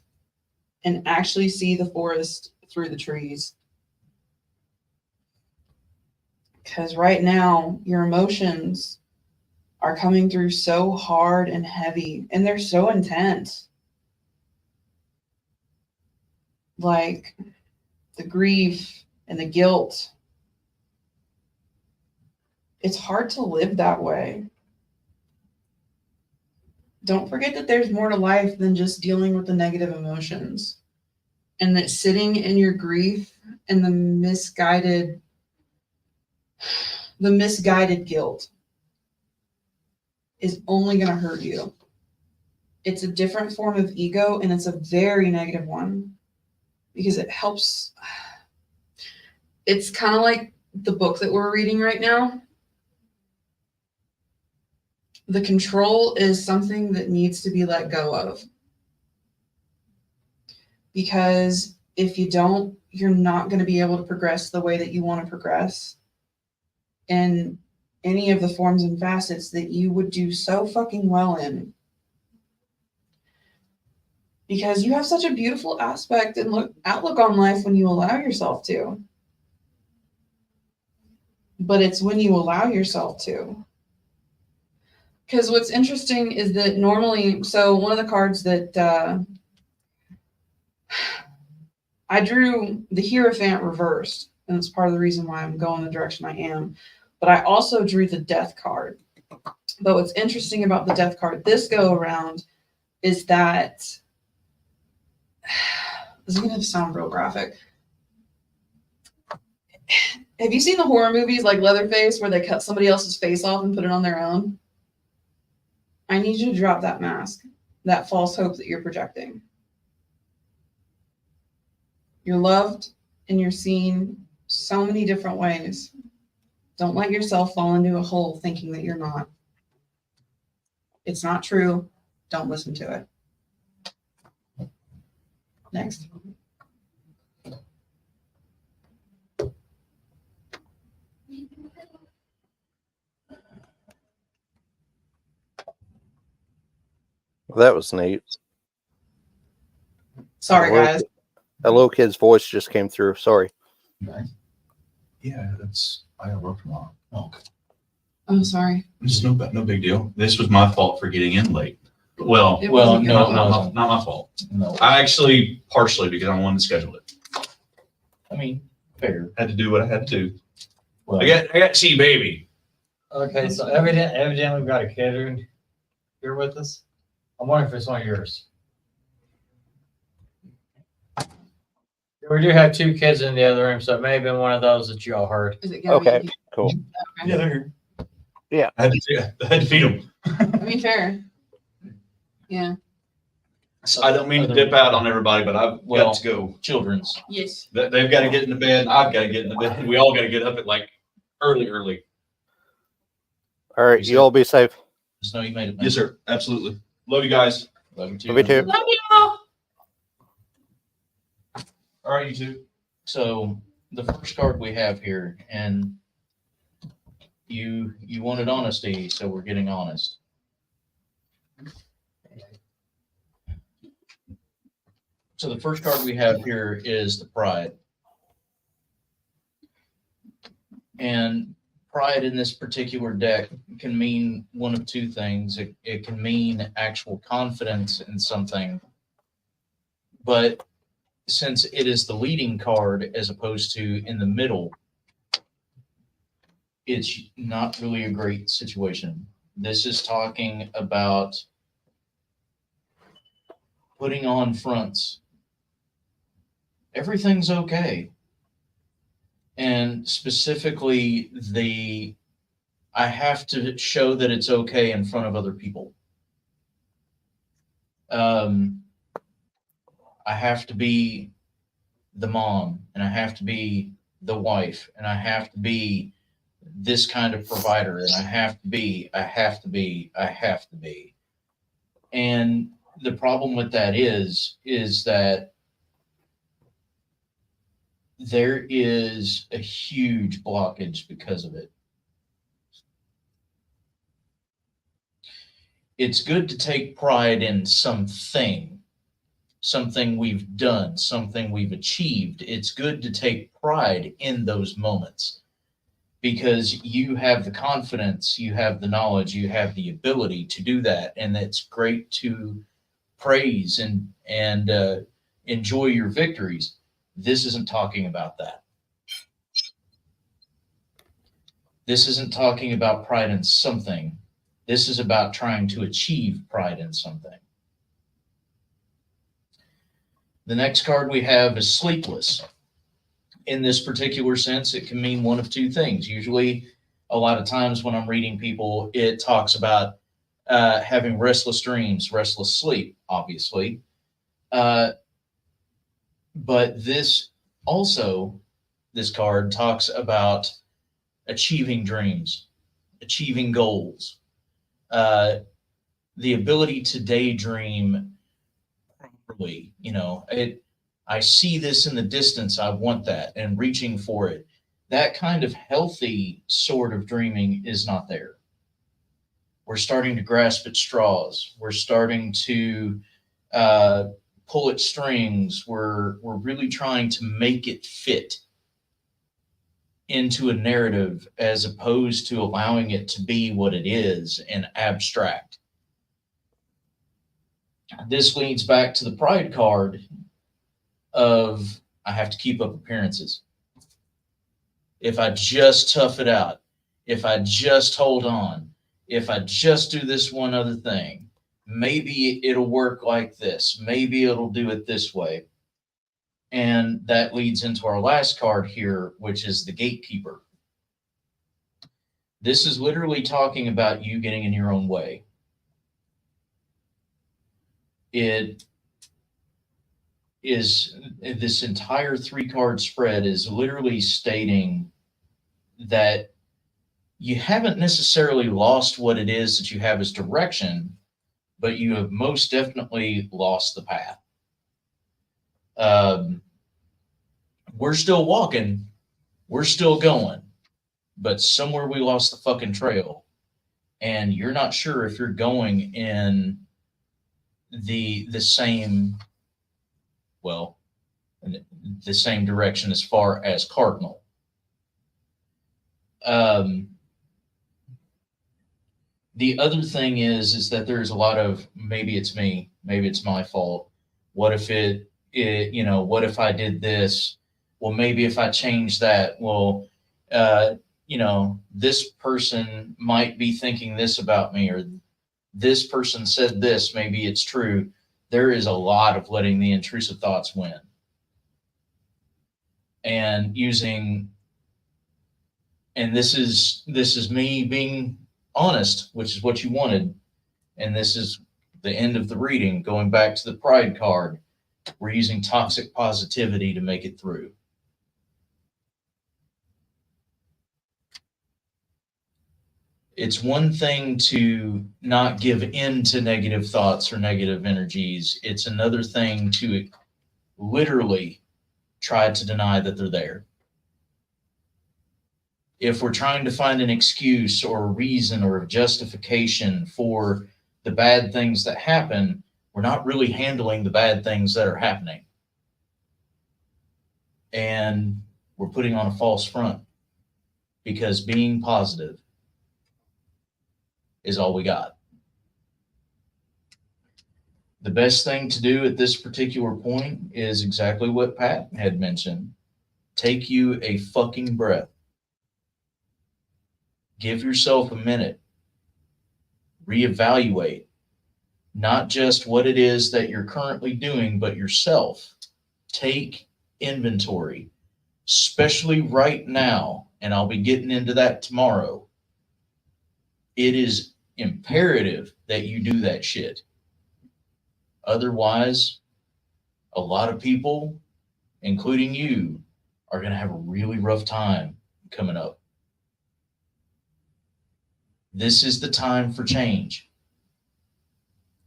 and actually see the forest through the trees. Because right now, your emotions are coming through so hard and heavy, and they're so intense. Like the grief and the guilt. It's hard to live that way. Don't forget that there's more to life than just dealing with the negative emotions. And that sitting in your grief and the misguided guilt is only going to hurt you. It's a different form of ego, and it's a very negative one because it helps. It's kind of like the book that we're reading right now. The control is something that needs to be let go of. Because if you don't, you're not going to be able to progress the way that you want to progress in any of the forms and facets that you would do so fucking well in. Because you have such a beautiful aspect and outlook on life when you allow yourself to. But it's when you allow yourself to. Because what's interesting is that normally, so one of the cards that I drew the Hierophant reversed, and it's part of the reason why I'm going the direction I am. But I also drew the Death card. But what's interesting about the Death card this go around is that this is going to sound real graphic. Have you seen the horror movies like Leatherface where they cut somebody else's face off and put it on their own? I need you to drop that mask, that false hope that you're projecting. You're loved and you're seen so many different ways. Don't let yourself fall into a hole thinking that you're not. It's not true. Don't listen to it. Next. Well, that was neat. Sorry, guys. A little kid's voice just came through. Sorry. Yeah, I gotta work tomorrow. Oh, okay. I'm sorry. It's no big deal. This was my fault for getting in late. Well, It Well, wasn't your no, fault. not my fault. No, I actually partially because I wanted to schedule it. I mean, fair. Had to do what I had to do. Well, I got to see baby. Okay, so evidently we've got a kid here with us. I'm wondering if it's one of yours. We do have two kids in the other room, so it may have been one of those that you all heard. Is it gonna Okay, be? cool. Yeah, they're here. Yeah. I had to feed them. I mean, fair. Yeah. I don't mean to dip out on everybody, but I've got to go. children's. Yes. They've got to get into bed. I've got to get into bed. We all got to get up at like early. All right. You all be safe. Just know you made it. man. Yes, sir. Absolutely. Love you guys. Love you too. Love you too. Love y'all. All right, you two. So the first card we have here, and you wanted honesty, so we're getting honest. So the first card we have here is the Pride. And pride in this particular deck can mean one of two things. It can mean actual confidence in something, but since it is the leading card as opposed to in the middle, it's not really a great situation. This is talking about putting on fronts. Everything's okay. And specifically, I have to show that it's okay in front of other people. I have to be the mom, and I have to be the wife, and I have to be this kind of provider, and I have to be. And the problem with that is that there is a huge blockage because of it. It's good to take pride in something we've done, something we've achieved. It's good to take pride in those moments because you have the confidence, you have the knowledge, you have the ability to do that. And it's great to praise and enjoy your victories. This isn't talking about that. This isn't talking about pride in something. This is about trying to achieve pride in something. The next card we have is sleepless. In this particular sense, it can mean one of two things. Usually, a lot of times when I'm reading people, it talks about having restless dreams, restless sleep, obviously. But this card talks about achieving dreams, achieving goals, the ability to daydream properly. I see this in the distance. I want that, and reaching for it. That kind of healthy sort of dreaming is not there. We're starting to grasp at straws. We're starting to pull at strings. We're really trying to make it fit into a narrative as opposed to allowing it to be what it is and abstract. This leads back to the pride card of I have to keep up appearances. If I just tough it out, if I just hold on, if I just do this one other thing, maybe it'll work like this. Maybe it'll do it this way. And that leads into our last card here, which is the gatekeeper. This is literally talking about you getting in your own way. It is, this entire 3-card spread is literally stating that you haven't necessarily lost what it is that you have as direction, but you have most definitely lost the path. We're still walking, we're still going, but somewhere we lost the fucking trail, and you're not sure if you're going in the same direction as far as cardinal. The other thing is that there's a lot of maybe it's me, maybe it's my fault. What if what if I did this? Well, maybe if I change that, well, this person might be thinking this about me, or this person said this, maybe it's true. There is a lot of letting the intrusive thoughts win. And this is me being honest, which is what you wanted. And this is the end of the reading. Going back to the pride card, we're using toxic positivity to make it through. It's one thing to not give in to negative thoughts or negative energies. It's another thing to literally try to deny that they're there. If we're trying to find an excuse or a reason or a justification for the bad things that happen, we're not really handling the bad things that are happening. And we're putting on a false front because being positive is all we got. The best thing to do at this particular point is exactly what Pat had mentioned. Take you a fucking breath. Give yourself a minute. Reevaluate not just what it is that you're currently doing, but yourself. Take inventory, especially right now, and I'll be getting into that tomorrow. It is imperative that you do that shit. Otherwise, a lot of people, including you, are going to have a really rough time coming up. This is the time for change.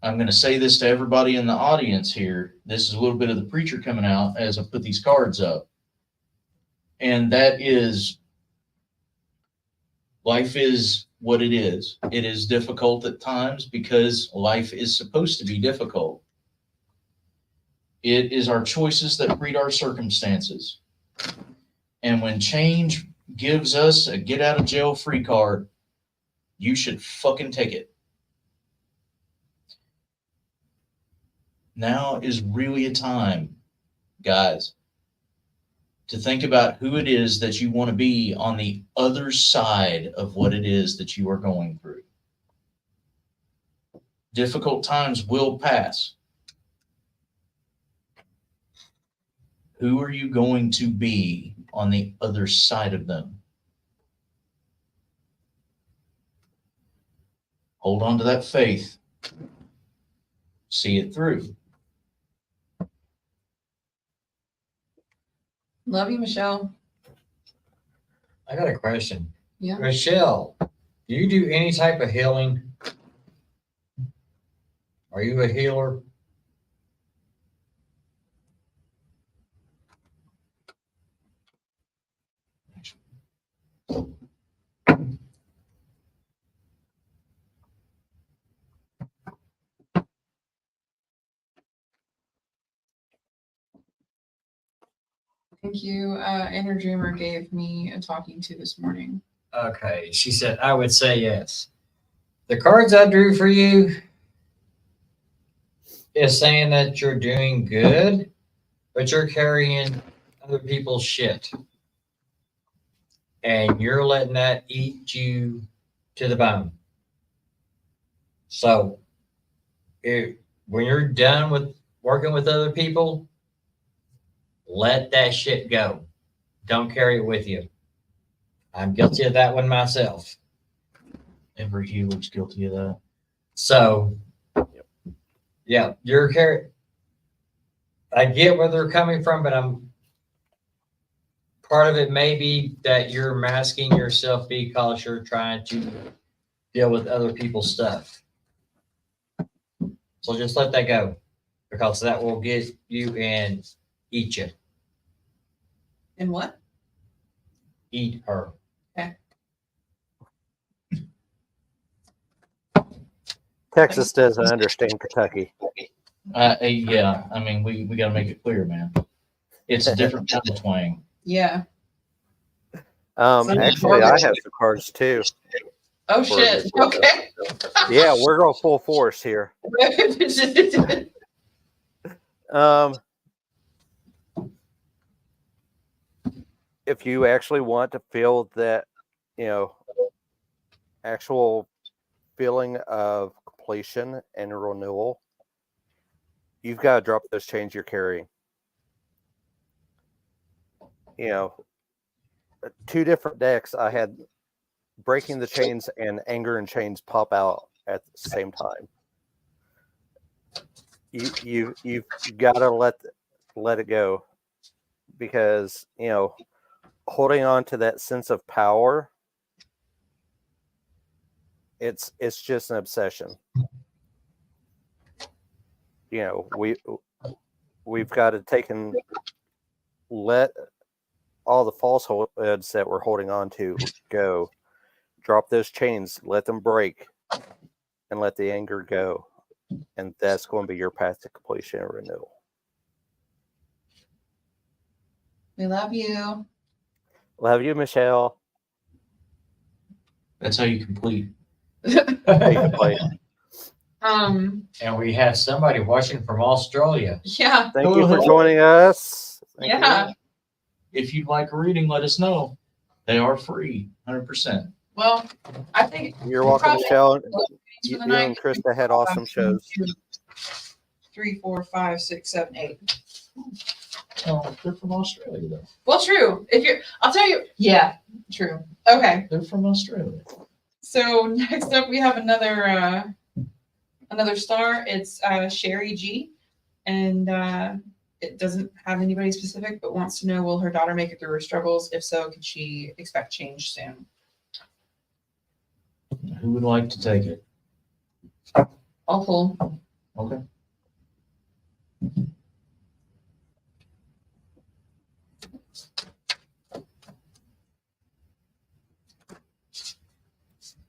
I'm going to say this to everybody in the audience here. This is a little bit of the preacher coming out as I put these cards up. And that is, life is what it is. It is difficult at times because life is supposed to be difficult. It is our choices that breed our circumstances. And when change gives us a get out of jail free card, you should fucking take it. Now is really a time, guys, to think about who it is that you want to be on the other side of what it is that you are going through. Difficult times will pass. Who are you going to be on the other side of them? Hold on to that faith. See it through. Love you, Michelle. I got a question. Yeah. Michelle, do you do any type of healing? Are you a healer? Thank you. Inner Dreamer gave me a talking to this morning. Okay, she said, I would say yes. The cards I drew for you is saying that you're doing good, but you're carrying other people's shit. And you're letting that eat you to the bone. So, when you're done with working with other people, let that shit go. Don't carry it with you. I'm guilty of that one myself. Every healer's guilty of that. So, yeah, you're carrying. I get where they're coming from, but part of it may be that you're masking yourself because you're trying to deal with other people's stuff. So just let that go, because that will get you and eat you. And what? Eat her. Texas doesn't understand Kentucky. Yeah, I mean, we got to make it clear, man. It's a different kind of twang. Yeah. Actually, I have some cards too. Oh shit. Okay. Yeah, we're going full force here. If you actually want to feel that, actual feeling of completion and renewal, you've got to drop those chains you're carrying. Two different decks, I had breaking the chains and anger and chains pop out at the same time. You've got to let it go, because holding on to that sense of power, it's just an obsession. We've got to take and let all the falsehoods that we're holding on to go. Drop those chains, let them break, and let the anger go. And that's going to be your path to completion and renewal. We love you. Love you, Michelle. That's how you complete. How you can play. And we have somebody watching from Australia. Yeah. Thank you for joining us. Thank Yeah. you. If you'd like a reading, let us know. They are free, 100%. Well, I think You're welcome, probably Michelle. for You the and night. Krista had awesome shows. 3, 4, 5, 6, 7, 8. Oh, they're from Australia, though. Well, true. I'll tell you. Yeah, true. Okay. They're from Australia. So next up, we have another star. It's Sherry G, and it doesn't have anybody specific, but wants to know, will her daughter make it through her struggles? If so, can she expect change soon? Who would like to take it? I'll pull. Okay.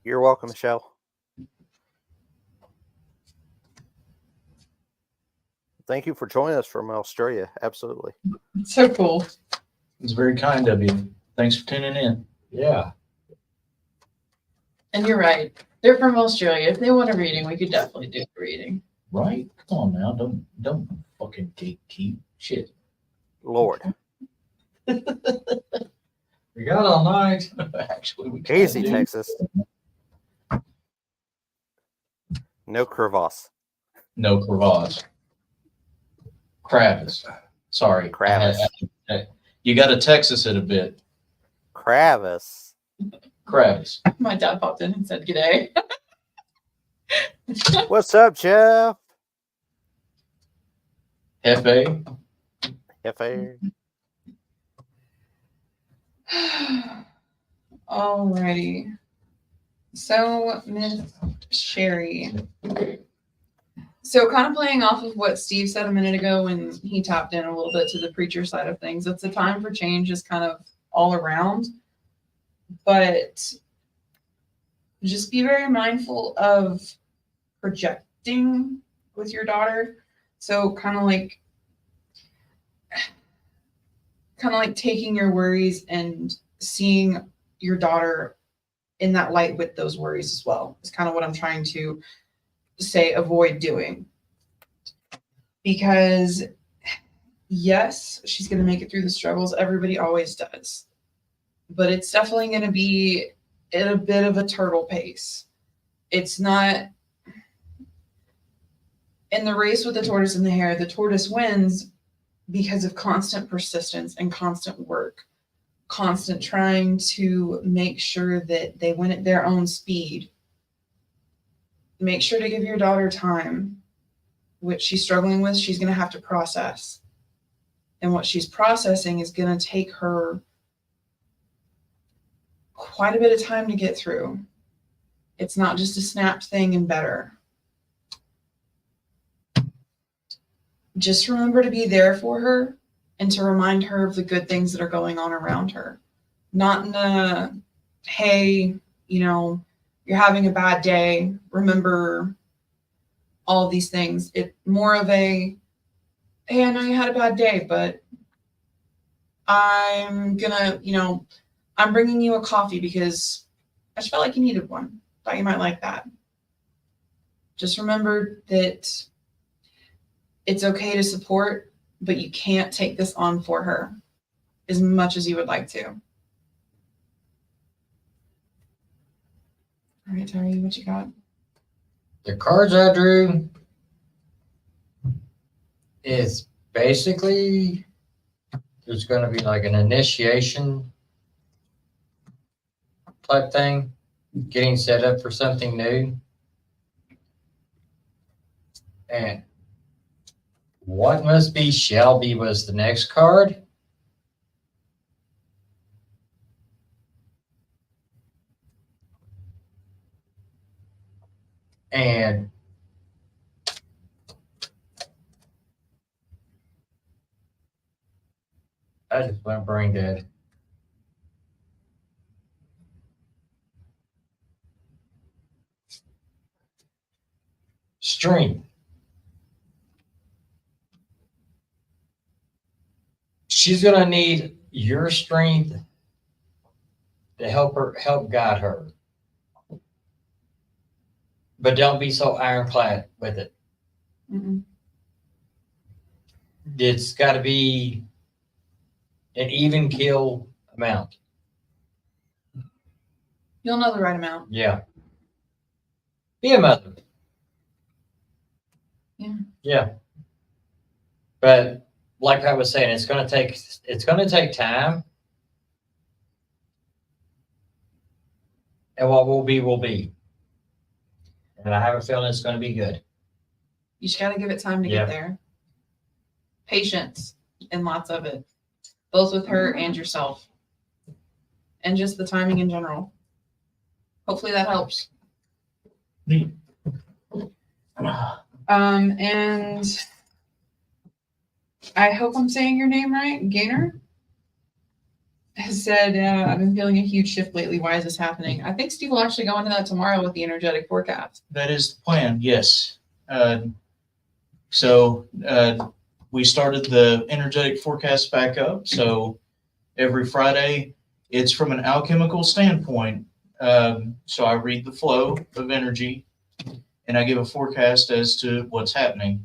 You're welcome, Michelle. Thank you for joining us from Australia. Absolutely. So cool. It's very kind of you. Thanks for tuning in. Yeah. And you're right. They're from Australia. If they want a reading, we could definitely do a reading. Right? Come on now. Don't fucking gatekeep. Shit. Lord. We got all night. Actually, we kinda Easy, do. Texas. No crevasse. No crevasse. Kravis. Sorry. Kravis. You got to Texas it a bit. Kravis. Kravis. My dad popped in and said, "G'day." What's up, Jeff? Hefe. Hefe. Alrighty. So, Miss Sherry. So, kind of playing off of what Steve said a minute ago when he tapped in a little bit to the preacher side of things, it's a time for change, is kind of all around. But just be very mindful of projecting with your daughter. So, kind of like taking your worries and seeing your daughter in that light with those worries as well. Is kind of what I'm trying to say, avoid doing. Because yes, she's going to make it through the struggles. Everybody always does. But it's definitely going to be at a bit of a turtle pace. It's not in the race with the tortoise and the hare. The tortoise wins because of constant persistence and constant work, constant trying to make sure that they win at their own speed. Make sure to give your daughter time. What she's struggling with, she's going to have to process. And what she's processing is going to take her quite a bit of time to get through. It's not just a snapped thing and better. Just remember to be there for her and to remind her of the good things that are going on around her. Not in a, hey, you're having a bad day. Remember all of these things. It's more of a, hey, I know you had a bad day, but I'm gonna, I'm bringing you a coffee because I just felt like you needed one. Thought you might like that. Just remember that it's okay to support, but you can't take this on for her as much as you would like to. All right, Tari, what you got? The cards I drew is basically there's going to be like an initiation type thing, getting set up for something new. And what must be shall be was the next card. And I just went brain dead. Strength. She's going to need your strength to help guide her. But don't be so ironclad with it. Mm-mm. It's got to be an even kill amount. You'll know the right amount. Yeah. Be a mother. Yeah. Yeah. But like I was saying, it's going to take time. And what will be, will be. And I have a feeling it's going to be good. You just got to give it time to Yeah. get there. Patience and lots of it, both with her and yourself, and just the timing in general. Hopefully that helps. Neat. And I hope I'm saying your name right, Gaynor. has said, I've been feeling a huge shift lately. Why is this happening? I think Steve will actually go into that tomorrow with the energetic forecast. That is the plan, yes. So we started the energetic forecast back up. So every Friday, it's from an alchemical standpoint. So I read the flow of energy and I give a forecast as to what's happening.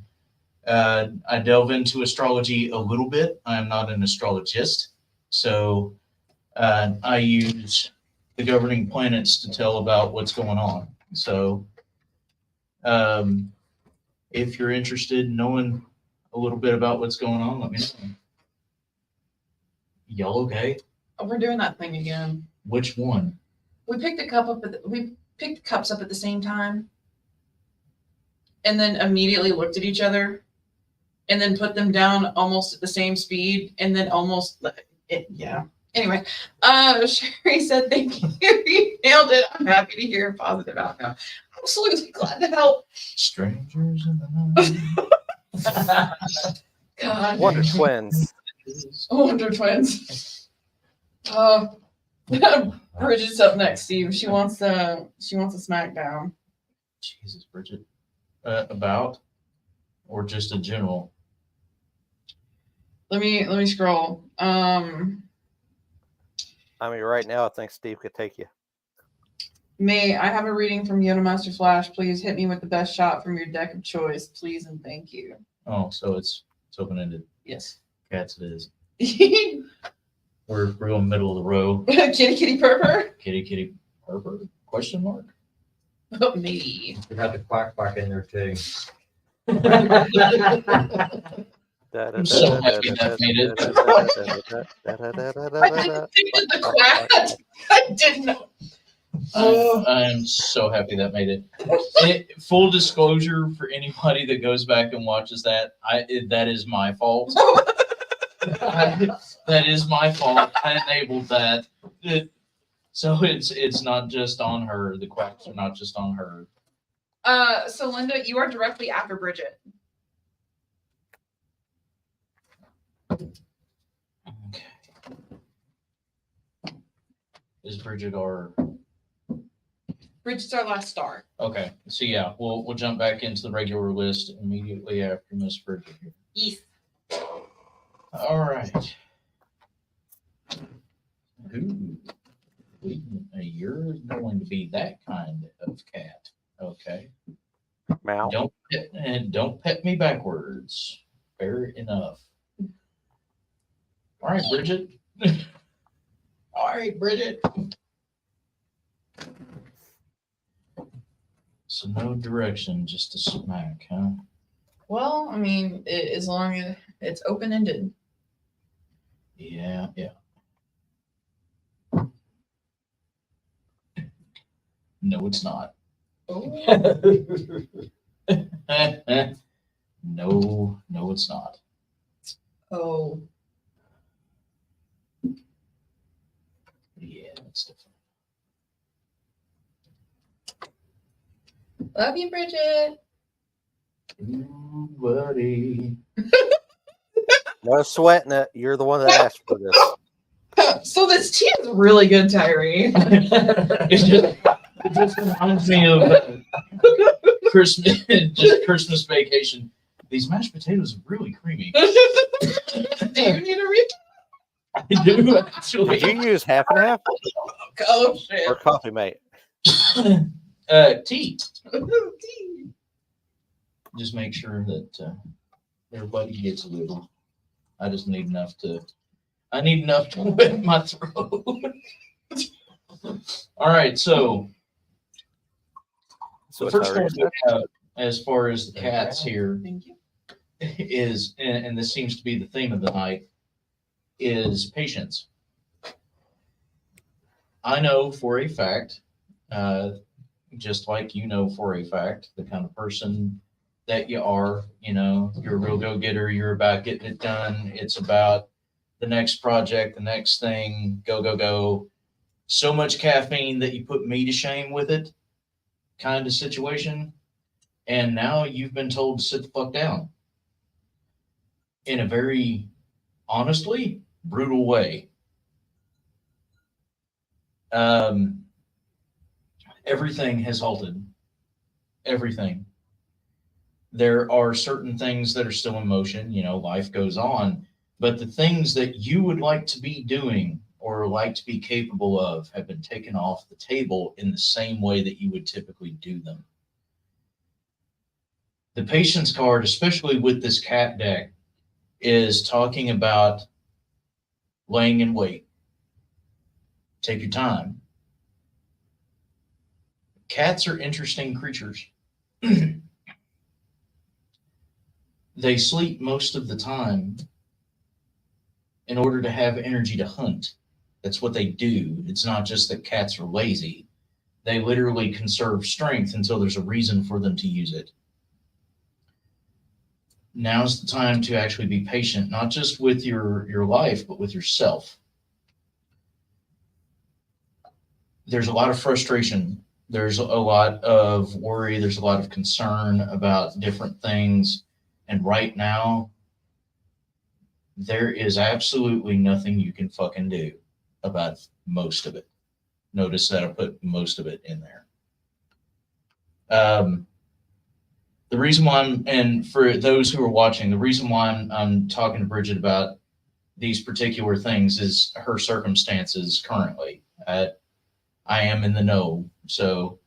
I delve into astrology a little bit. I am not an astrologist. So I use the governing planets to tell about what's going on. So if you're interested in knowing a little bit about what's going on, let me know. Y'all okay? Oh, we're doing that thing again. Which one? We picked we picked the cups up at the same time, and then immediately looked at each other, and then put them down almost at the same speed, and then yeah. Anyway, Sherry said, "Thank you, you nailed it. I'm happy to hear a positive outcome. Absolutely glad to help." Strangers in the night. God, Wonder Twins. Wonder Twins. Bridget's up next, Steve. She wants a SmackDown. Jesus, Bridget. About or just in general? Let me scroll. I mean, right now, I think Steve could take you. May I have a reading from Yoda Master Flash? Please hit me with the best shot from your deck of choice, please and thank you. Oh, so it's open ended. Yes. Cats it is. Kitty We're going middle of the row. kitty purr. Kitty Herbert? Question mark? Oh, me. You have the quack in there too. I'm so happy that made it. I didn't think of the quack. I didn't know. I'm so happy that made it. Full disclosure for anybody that goes back and watches that, that is my fault. That is my fault. I enabled that. So it's not just on her. The quacks are not just on her. So Linda, you are directly after Bridget. Okay. Is Bridget our? Bridget's our last star. Okay. So yeah, we'll jump back into the regular list immediately after Miss Bridget here. Yes. All right. You're going to be that kind of cat. Okay. Mal. Don't pet me backwards. Fair enough. All right, Bridget. All right, Bridget. So no direction, just a smack, huh? Well, I mean, as long as it's open ended. Yeah. No, it's not. No, it's not. Oh. Yeah, it's different. Love you, Bridget. Ooh, buddy. No sweating it. You're the one that asked for this. So this tea is really good, Tyree. It just reminds me of Christmas vacation. These mashed potatoes are really creamy. Do you need a read? I do actually. Did you use half and half Oh shit. or coffee mate? Tea. Just make sure that everybody gets a little. I just need enough to. I need enough to wet my throat. All right, so the first one we have, as far as the cats here, Thank you. is, and this seems to be the theme of the night, is patience. I know for a fact, just like you know for a fact, the kind of person that you are, you're a real go-getter, you're about getting it done. It's about the next project, the next thing, go. So much caffeine that you put me to shame with it kind of situation. And now you've been told to sit the fuck down in a very, honestly, brutal way. Everything has halted. Everything. There are certain things that are still in motion. Life goes on, but the things that you would like to be doing or like to be capable of have been taken off the table in the same way that you would typically do them. The patience card, especially with this cat deck, is talking about laying in wait. Take your time. Cats are interesting creatures. They sleep most of the time in order to have energy to hunt. That's what they do. It's not just that cats are lazy. They literally conserve strength until there's a reason for them to use it. Now's the time to actually be patient, not just with your life, but with yourself. There's a lot of frustration. There's a lot of worry. There's a lot of concern about different things. And right now, there is absolutely nothing you can fucking do about most of it. Notice that I put most of it in there. The reason why and for those who are watching, the reason why I'm talking to Bridget about these particular things is her circumstances currently. I am in the know, so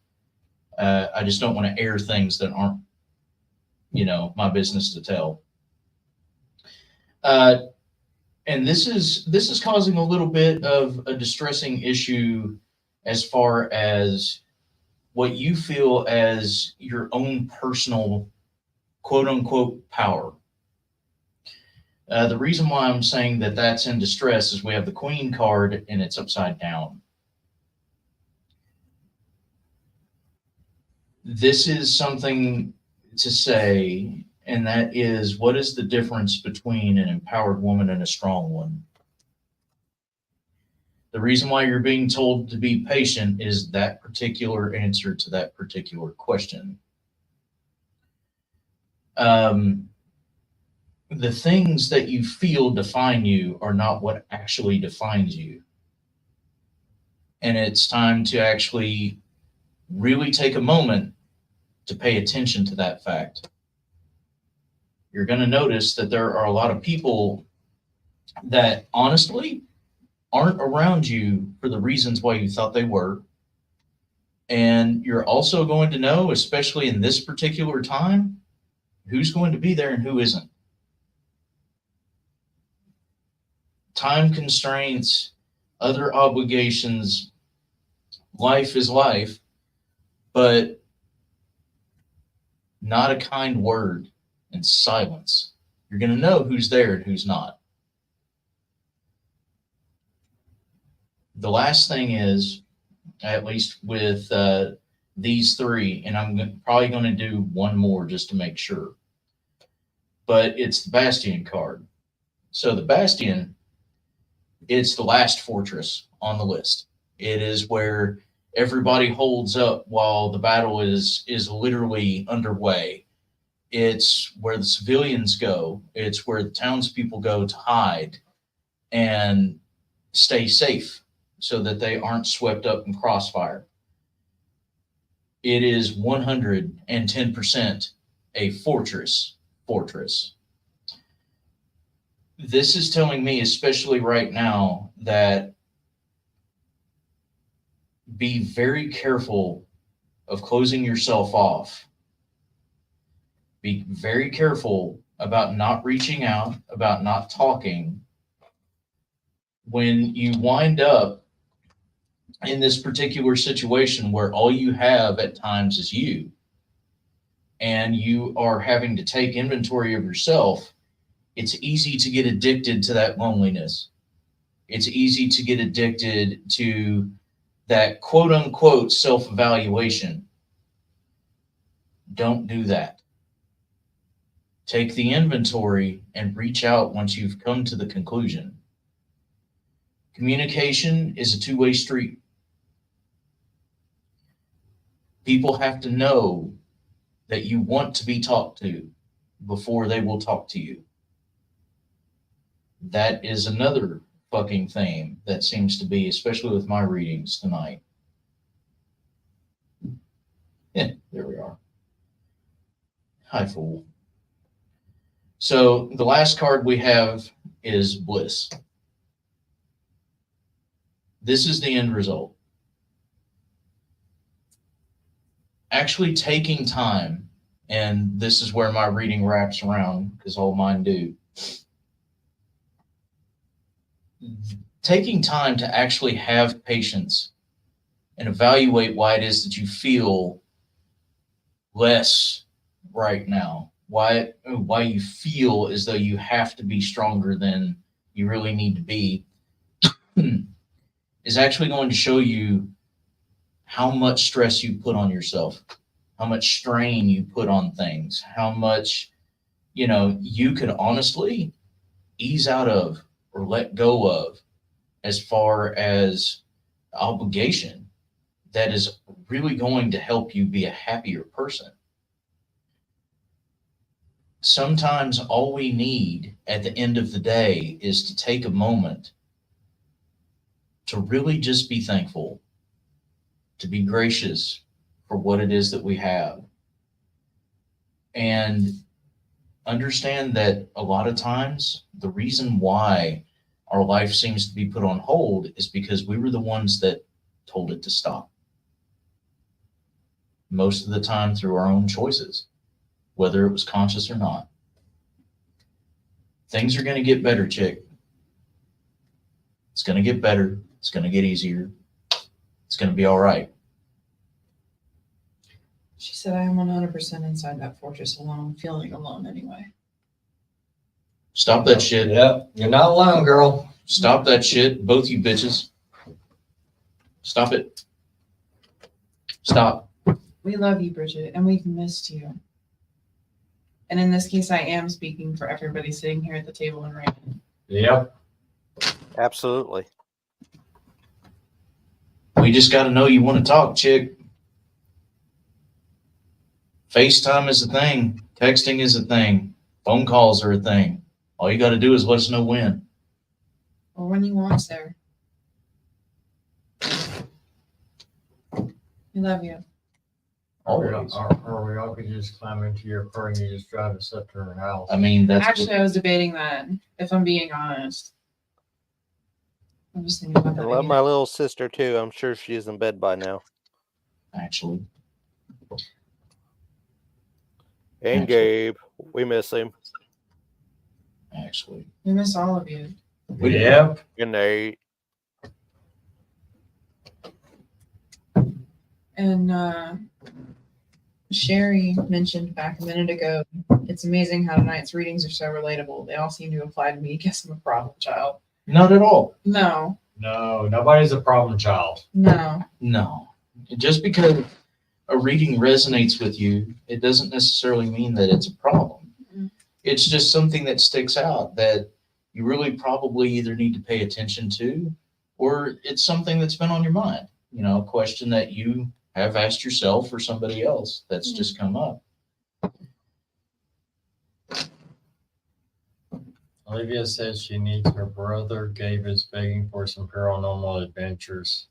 I just don't want to air things that aren't, my business to tell. And this is causing a little bit of a distressing issue as far as what you feel as your own personal quote unquote power. The reason why I'm saying that that's in distress is we have the Queen card and it's upside down. This is something to say, and that is, what is the difference between an empowered woman and a strong one? The reason why you're being told to be patient is that particular answer to that particular question. The things that you feel define you are not what actually defines you. And it's time to actually really take a moment to pay attention to that fact. You're going to notice that there are a lot of people that honestly aren't around you for the reasons why you thought they were. And you're also going to know, especially in this particular time, who's going to be there and who isn't. Time constraints, other obligations, life is life, but not a kind word and silence. You're going to know who's there and who's not. The last thing is, at least with these three, and I'm probably going to do one more just to make sure, but it's the Bastion card. So the Bastion, it's the last fortress on the list. It is where everybody holds up while the battle is literally underway. It's where the civilians go. It's where the townspeople go to hide and stay safe so that they aren't swept up in crossfire. It is 110% a fortress. This is telling me, especially right now, that be very careful of closing yourself off. Be very careful about not reaching out, about not talking. When you wind up in this particular situation where all you have at times is you, and you are having to take inventory of yourself, it's easy to get addicted to that loneliness. It's easy to get addicted to that quote unquote self-evaluation. Don't do that. Take the inventory and reach out once you've come to the conclusion. Communication is a two-way street. People have to know that you want to be talked to before they will talk to you. That is another fucking theme that seems to be, especially with my readings tonight. Yeah, there we are. Hi, fool. So the last card we have is Bliss. This is the end result. Actually taking time, and this is where my reading wraps around, because all mine do. Taking time to actually have patience and evaluate why it is that you feel less right now. Why you feel as though you have to be stronger than you really need to be is actually going to show you how much stress you put on yourself, how much strain you put on things, how much, you could honestly ease out of or let go of as far as obligation that is really going to help you be a happier person. Sometimes all we need at the end of the day is to take a moment to really just be thankful, to be gracious for what it is that we have, and understand that a lot of times the reason why our life seems to be put on hold is because we were the ones that told it to stop. Most of the time through our own choices, whether it was conscious or not. Things are going to get better, chick. It's going to get better. It's going to get easier. It's going to be all right. She said, I am 100% inside that fortress alone, feeling alone anyway. Stop that shit. Yep, you're not alone, girl. Stop that shit. Both you bitches. Stop it. Stop. We love you, Bridget, and we've missed you. And in this case, I am speaking for everybody sitting here at the table and Raymond. Yep. Absolutely. We just got to know you want to talk, chick. FaceTime is a thing. Texting is a thing. Phone calls are a thing. All you got to do is let us know when. Or when you want us there. We love you. Always. Or we all could just climb into your car and you just drive us up to her house. I mean, that's Actually, I was debating that, if I'm being honest. I'm just thinking about I that. love maybe. my little sister too. I'm sure she's in bed by now. actually. And Actually. Gabe, we miss him. Actually. We miss all of you. Yep. Good night. And Sherry mentioned back a minute ago, it's amazing how tonight's readings are so relatable. They all seem to apply to me. Guess I'm a problem child. Not at all. No, No, nobody's a problem child. no. No. Just because a reading resonates with you, it doesn't necessarily mean that it's a problem. Mhm. It's just something that sticks out that you really probably either need to pay attention to, or it's something that's been on your mind. You know, a question that you have asked yourself or somebody else that's just come up. Olivia says she needs her brother. Gabe is begging for some paranormal adventures.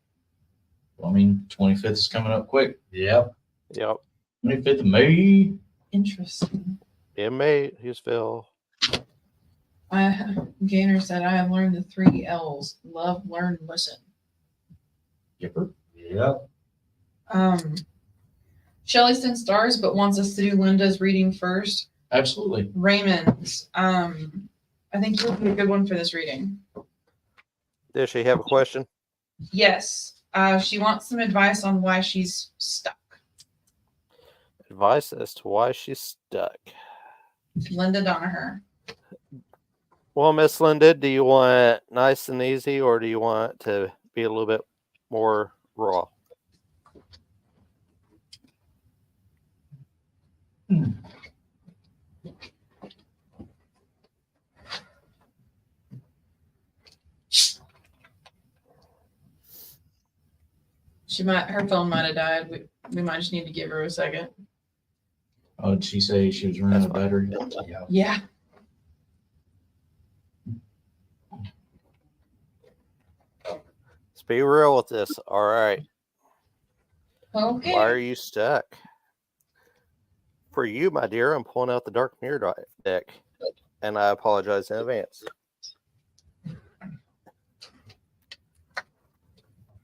I mean, 25th is coming up quick. Yep. Yep. 25th of May. Interesting. In May, Hughesville. Gainer said, I have learned the 3 L's: love, learn, listen. Yipper. Yep. Shelly sent stars, but wants us to do Linda's reading first. Absolutely. Raymond, I think you'll be a good one for this reading. Does she have a question? Yes. She wants some advice on why she's stuck. Advice as to why she's stuck. Linda Donaher. Well, Miss Linda, do you want nice and easy, or do you want to be a little bit more raw? Her phone might have died. We might just need to give her a second. Oh, did she say she was running out of battery? Yeah. be real with this. All right. Okay. Why are you stuck? For you, my dear, I'm pulling out the Dark Mirror deck, and I apologize in advance.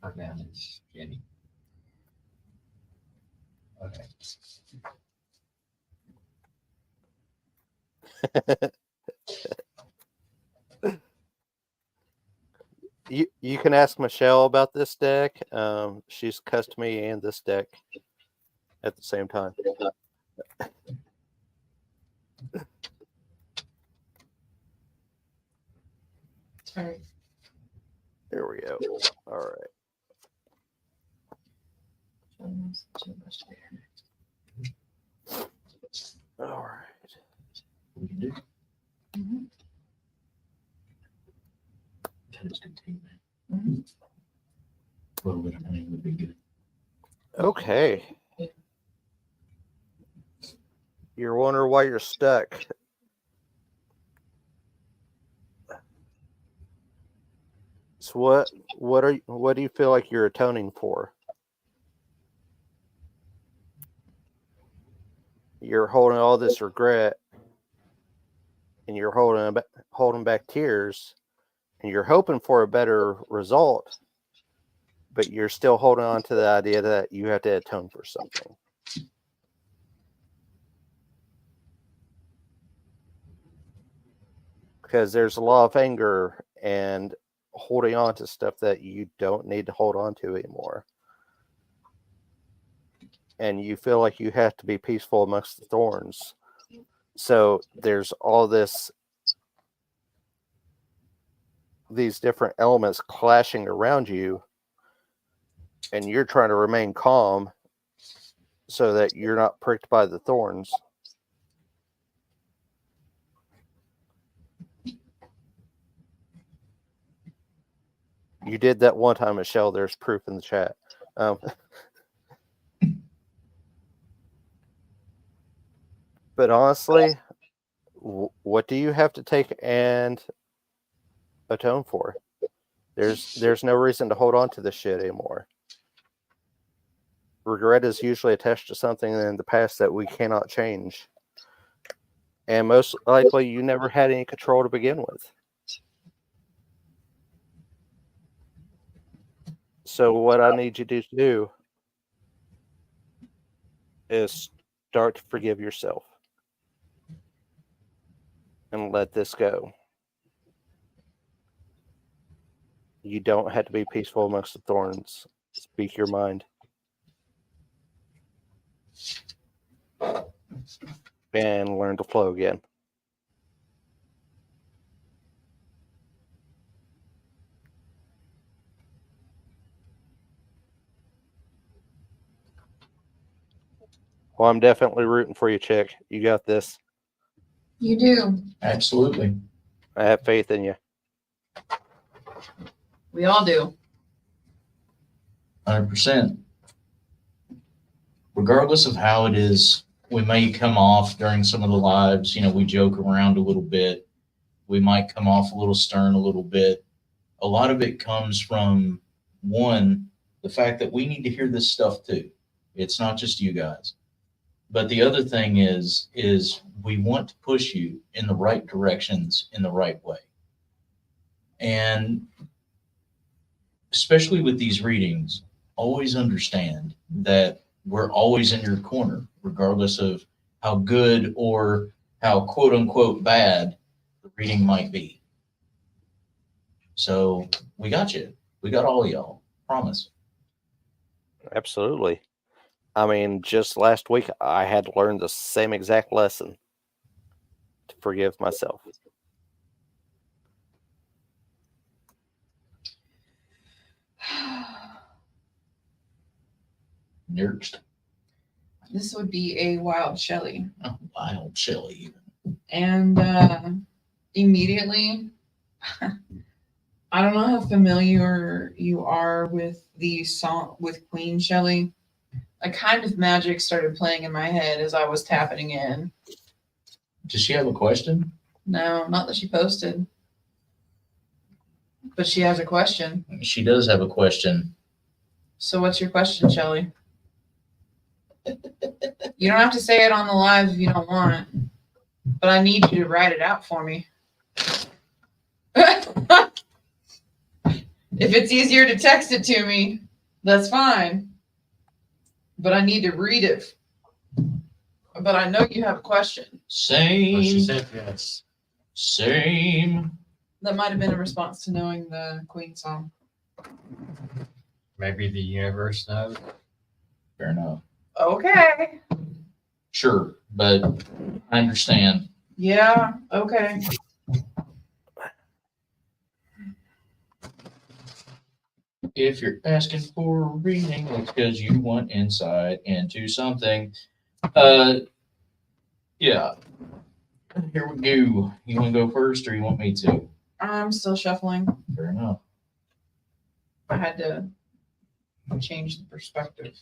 Her man is Jenny. Okay. You can ask Michelle about this deck. She's cussed me and this deck at the same time. Sorry. There we go. All right. All right. We can do. Mhm. Tennis containment. Mhm. A little bit of honey would be good. Okay. You're wondering why you're stuck. So what do you feel like you're atoning for? You're holding all this regret, and you're holding back tears, and you're hoping for a better result, but you're still holding on to the idea that you have to atone for something. Because there's a lot of anger and holding on to stuff that you don't need to hold on to anymore. And you feel like you have to be peaceful amongst the thorns. So there's all these different elements clashing around you, and you're trying to remain calm so that you're not pricked by the thorns. You did that one time, Michelle. There's proof in the chat. But honestly, what do you have to take and atone for? There's no reason to hold on to this shit anymore. Regret is usually attached to something in the past that we cannot change. And most likely you never had any control to begin with. So what I need you to do is start to forgive yourself and let this go. You don't have to be peaceful amongst the thorns. Speak your mind. And learn to flow again. Well, I'm definitely rooting for you, chick. You got this. You do. Absolutely. I have faith in you. We all do. 100%. Regardless of how it is, we may come off during some of the lives, we joke around a little bit. We might come off a little stern a little bit. A lot of it comes from, one, the fact that we need to hear this stuff too. It's not just you guys. But the other thing is we want to push you in the right directions in the right way. And especially with these readings, always understand that we're always in your corner, regardless of how good or how quote unquote bad the reading might be. So we got you. We got all of y'all. Promise. Absolutely. I mean, just last week, I had to learn the same exact lesson to forgive myself. Next. This would be a wild Shelly. Oh, wild Shelly. And immediately, I don't know how familiar you are with the song with Queen Shelly. A kind of magic started playing in my head as I was tapping in. Does she have a question? No, not that she posted. But she has a question. She does have a question. So what's your question, Shelly? You don't have to say it on the live if you don't want, but I need you to write it out for me. If it's easier to text it to me, that's fine. But I need to read it. But I know you have a question. Oh, she Same. said yes. Same. That might have been a response to knowing the Queen song. Maybe the universe knows. Fair enough. Okay. Sure, but I understand. Yeah, okay. If you're asking for a reading, it's because you want insight into something. Yeah. Here we go. You want to go first, or you want me to? I'm still shuffling. Fair enough. I had to change the perspective.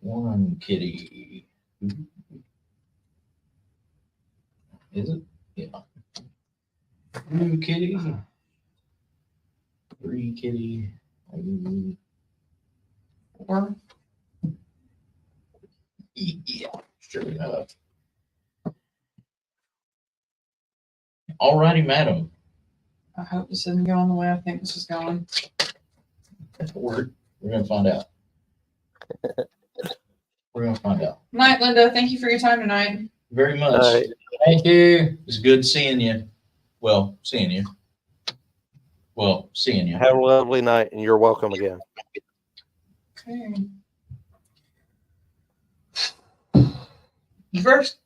One kitty. Is it? Yeah. Two kitty. Three kitty. Or Yeah, sure enough. Alrighty, madam. I hope this isn't going the way I think this is going. We're gonna find out. We're gonna find out. Night, Linda. Thank you for your time tonight. Very much. Thank you. It's good seeing you. Well, seeing you. Well, seeing you. Have a lovely night, and you're welcome again. Okay. First,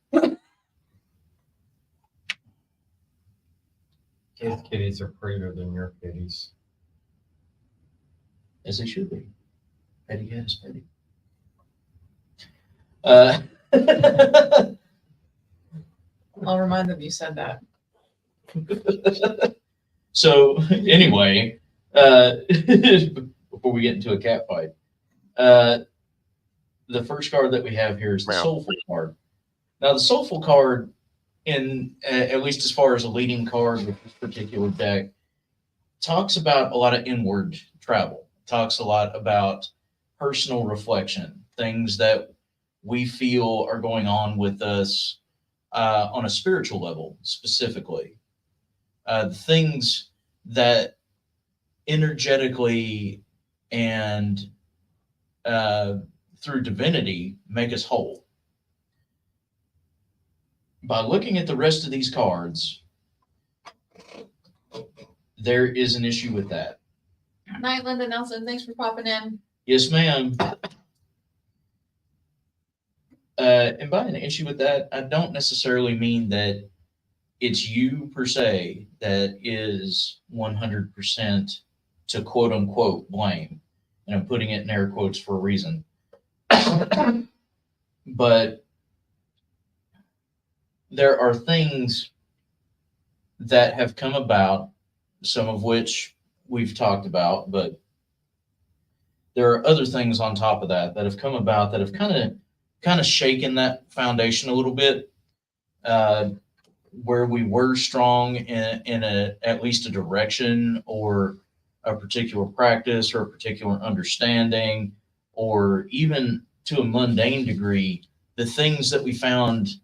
His kitties are prettier than your kitties. As they should be. Petty has petty. I'll remind them you said that. So anyway, before we get into a cat fight, the first card that we have here is the Meow. Soulful card. Now, the Soulful card, in at least as far as a leading card with this particular deck, talks about a lot of inward travel. Talks a lot about personal reflection, things that we feel are going on with us on a spiritual level, specifically. The things that energetically and through divinity make us whole. By looking at the rest of these cards, there is an issue with that. Night, Linda Nelson. Thanks for popping in. Yes, ma'am. And by an issue with that, I don't necessarily mean that it's you per se that is 100% to quote unquote blame. And I'm putting it in air quotes for a reason. But there are things that have come about, some of which we've talked about, but there are other things on top of that that have come about that have kind of shaken that foundation a little bit. Where we were strong in at least a direction or a particular practice or a particular understanding, or even to a mundane degree, the things that we found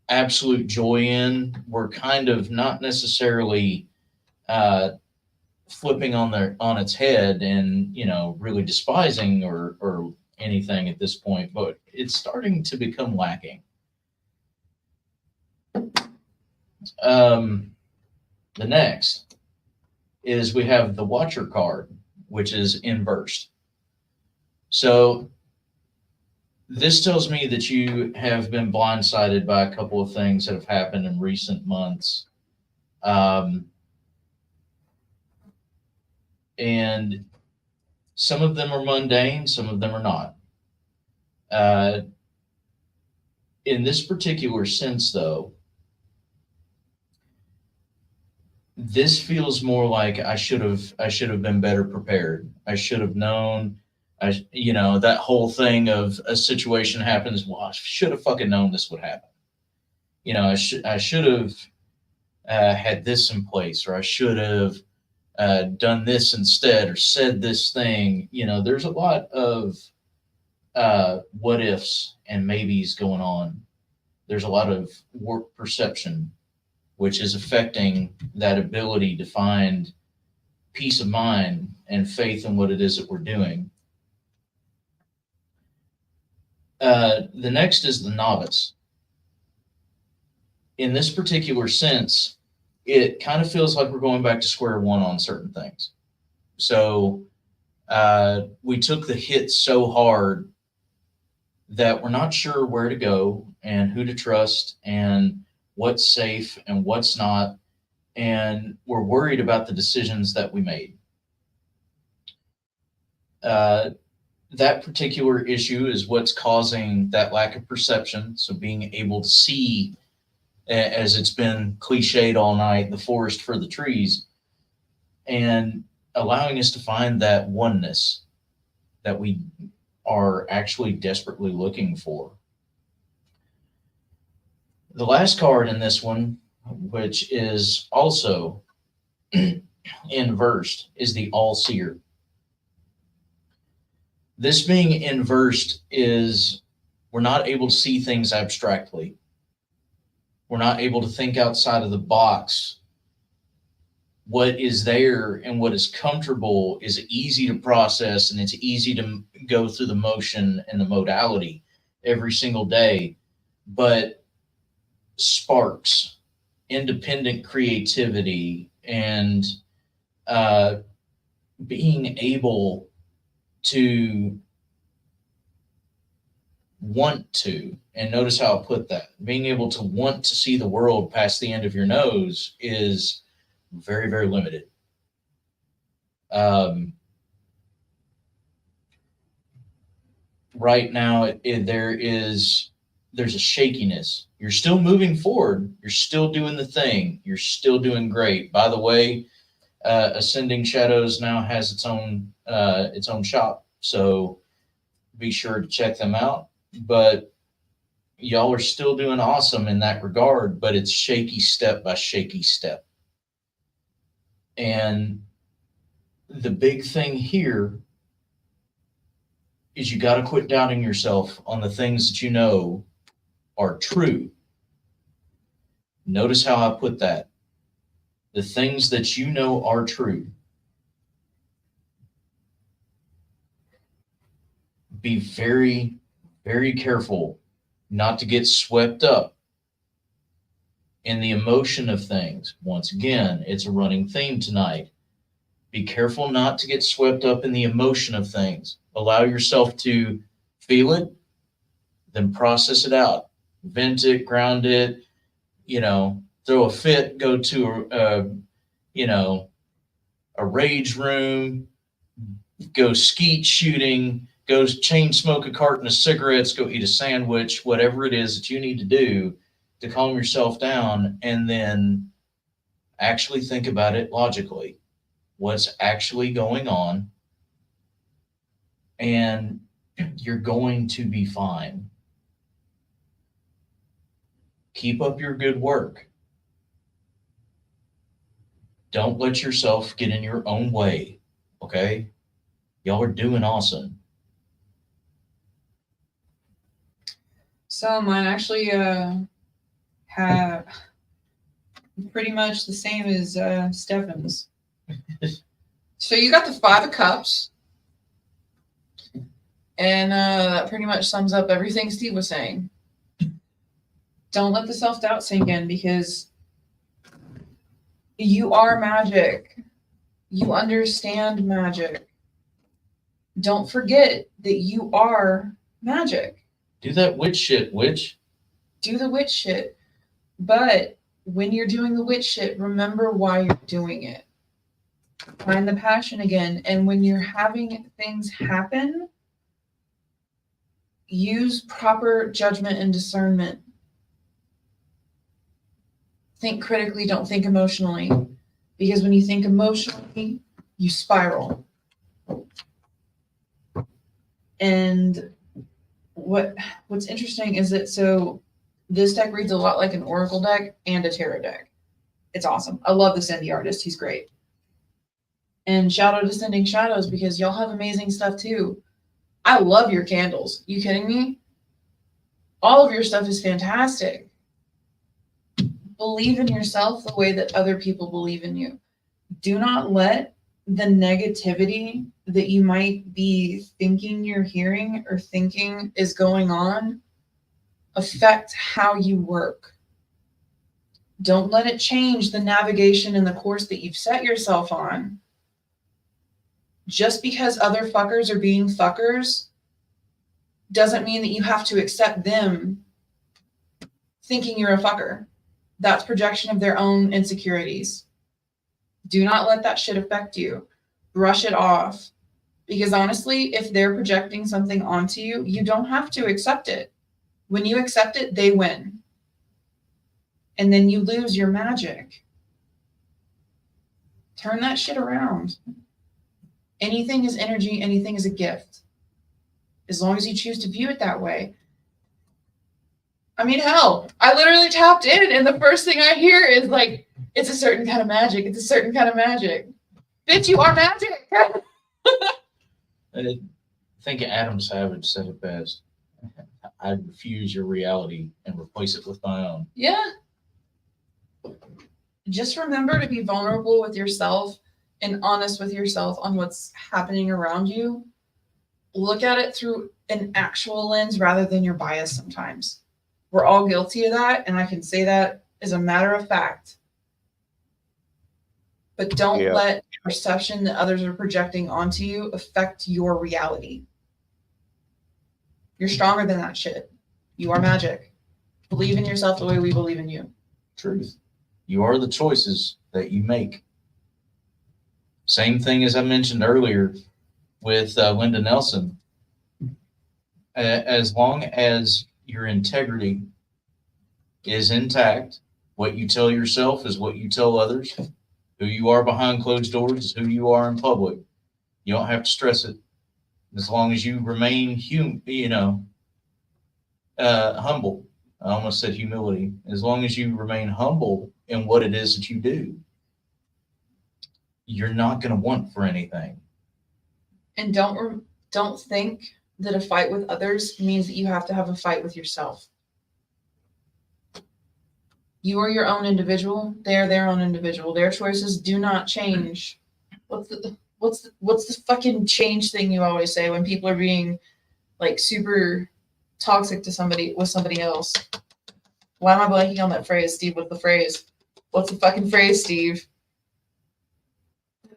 absolute joy in were kind of not necessarily flipping on its head and, you know, really despising or anything at this point, but it's starting to become lacking. The next is we have the Watcher card, which is inversed. So this tells me that you have been blindsided by a couple of things that have happened in recent months. And some of them are mundane, some of them are not. In this particular sense, though, this feels more like I should have been better prepared. I should have known. That whole thing of a situation happens. Well, I should have fucking known this would happen. I should have had this in place, or I should have done this instead or said this thing. There's a lot of what ifs and maybes going on. There's a lot of warped perception, which is affecting that ability to find peace of mind and faith in what it is that we're doing. The next is the novice. In this particular sense, it kind of feels like we're going back to square one on certain things. So we took the hit so hard that we're not sure where to go and who to trust and what's safe and what's not. And we're worried about the decisions that we made. That particular issue is what's causing that lack of perception. So being able to see, as it's been cliched all night, the forest for the trees, and allowing us to find that oneness that we are actually desperately looking for. The last card in this one, which is also inversed, is the all-seer. This being inversed is we're not able to see things abstractly. We're not able to think outside of the box. What is there and what is comfortable is easy to process, and it's easy to go through the motion and the modality every single day. But sparks, independent creativity, and being able to want to, and notice how I put that, being able to want to see the world past the end of your nose is very, very limited. Right now, there's a shakiness. You're still moving forward. You're still doing the thing. You're still doing great. By the way, Ascending Shadows now has its own shop, so be sure to check them out. But y'all are still doing awesome in that regard, but it's shaky step by shaky step. And the big thing here is you got to quit doubting yourself on the things that you know are true. Notice how I put that. The things that you know are true. Be very, very careful not to get swept up in the emotion of things. Once again, it's a running theme tonight. Be careful not to get swept up in the emotion of things. Allow yourself to feel it, then process it out. Vent it, ground it, throw a fit, go to a rage room, go skeet shooting, go chain smoke a carton of cigarettes, go eat a sandwich, whatever it is that you need to do to calm yourself down, and then actually think about it logically. What's actually going on, and you're going to be fine. Keep up your good work. Don't let yourself get in your own way, okay? Y'all are doing awesome. So mine actually have pretty much the same as Stefan's. So you got the Five of Cups, and that pretty much sums up everything Steve was saying. Don't let the self-doubt sink in, because you are magic. You understand magic. Don't forget that you are magic. Do that witch shit, witch. Do the witch shit. But when you're doing the witch shit, remember why you're doing it. Find the passion again. And when you're having things happen, use proper judgment and discernment. Think critically, don't think emotionally. Because when you think emotionally, you spiral. And what's interesting is that this deck reads a lot like an Oracle deck and a Tarot deck. It's awesome. I love this indie artist. He's great. and shout out Descending Shadows because y'all have amazing stuff too. I love your candles. You kidding me? All of your stuff is fantastic. Believe in yourself the way that other people believe in you. Do not let the negativity that you might be thinking you're hearing or thinking is going on affect how you work. Don't let it change the navigation and the course that you've set yourself on. Just because other fuckers are being fuckers doesn't mean that you have to accept them thinking you're a fucker. That's projection of their own insecurities. Do not let that shit affect you. Brush it off. Because honestly, if they're projecting something onto you, you don't have to accept it. When you accept it, they win. And then you lose your magic. Turn that shit around. Anything is energy, anything is a gift. As long as you choose to view it that way. I mean, hell, I literally tapped in and the first thing I hear is like, it's a certain kind of magic. It's a certain kind of magic. Bitch, you are magic. I think Adam Savage said it best. I refuse your reality and replace it with my own. Yeah. Just remember to be vulnerable with yourself and honest with yourself on what's happening around you. Look at it through an actual lens rather than your bias sometimes. We're all guilty of that, and I can say that as a matter of fact. But don't let the perception that others are projecting onto you affect your reality. You're stronger than that shit. You are magic. Believe in yourself the way we believe in you. Truth. You are the choices that you make. Same thing as I mentioned earlier with Linda Nelson. As long as your integrity is intact, what you tell yourself is what you tell others. Who you are behind closed doors is who you are in public. You don't have to stress it. As long as you remain humble. I almost said humility. As long as you remain humble in what it is that you do, you're not going to want for anything. And don't think that a fight with others means that you have to have a fight with yourself. You are your own individual. They are their own individual. Their choices do not change. What's the fucking change thing you always say when people are being like super toxic to somebody with somebody else? Why am I blanking on that phrase, Steve? What's the phrase? What's the fucking phrase, Steve?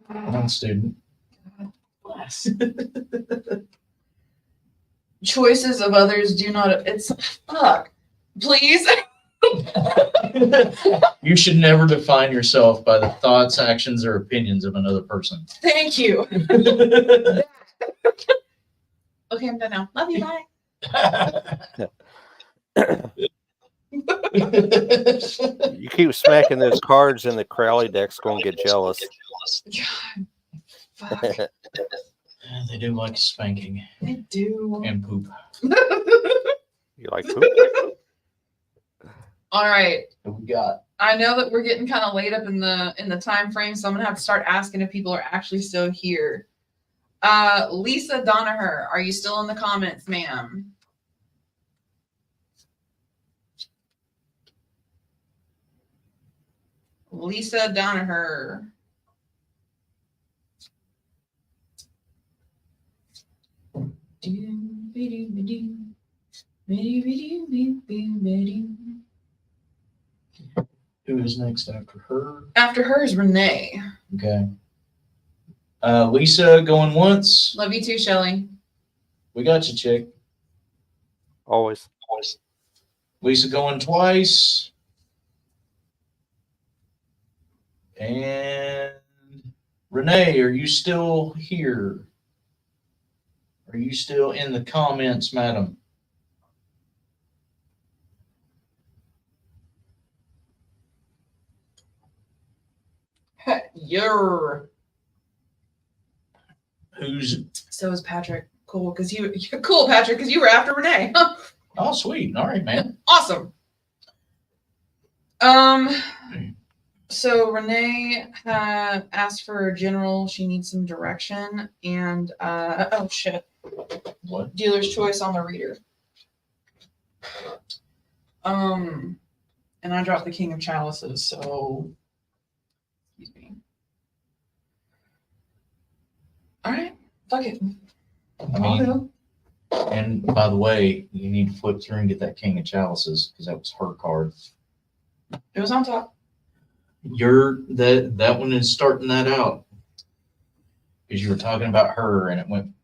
One student. Bless. Choices of others do not. It's fuck. Please. You should never define yourself by the thoughts, actions, or opinions of another person. Thank you. Okay, I'm done now. Love you. Bye. You keep smacking those cards, and the Crowley deck's going to get jealous. God, fuck. They do like spanking I do. and poop. You like poop? All right. What we got? I know that we're getting kind of late up in the time frame, so I'm gonna have to start asking if people are actually still here. Lisa Donaher, are you still in the comments, ma'am? Lisa Donaher. Who is next after her? After her is Renee. Okay. Lisa going once. Love you too, Shelly. We got you, chick. Always. Lisa going twice. And Renee, are you still here? Are you still in the comments, madam? You're. Who's? So is Patrick. Cool, because you're cool, Patrick, because you were after Renee. Oh, sweet. All right, man. Awesome. So Renee asked for general. She needs some direction, and oh shit, What? dealer's choice on the reader. And I dropped the King of Chalices, so excuse me. All right, fuck it. I'll go. And by the way, you need to flip through and get that King of Chalices because that was her card. It was on top. That one is starting that out because you were talking about her and it went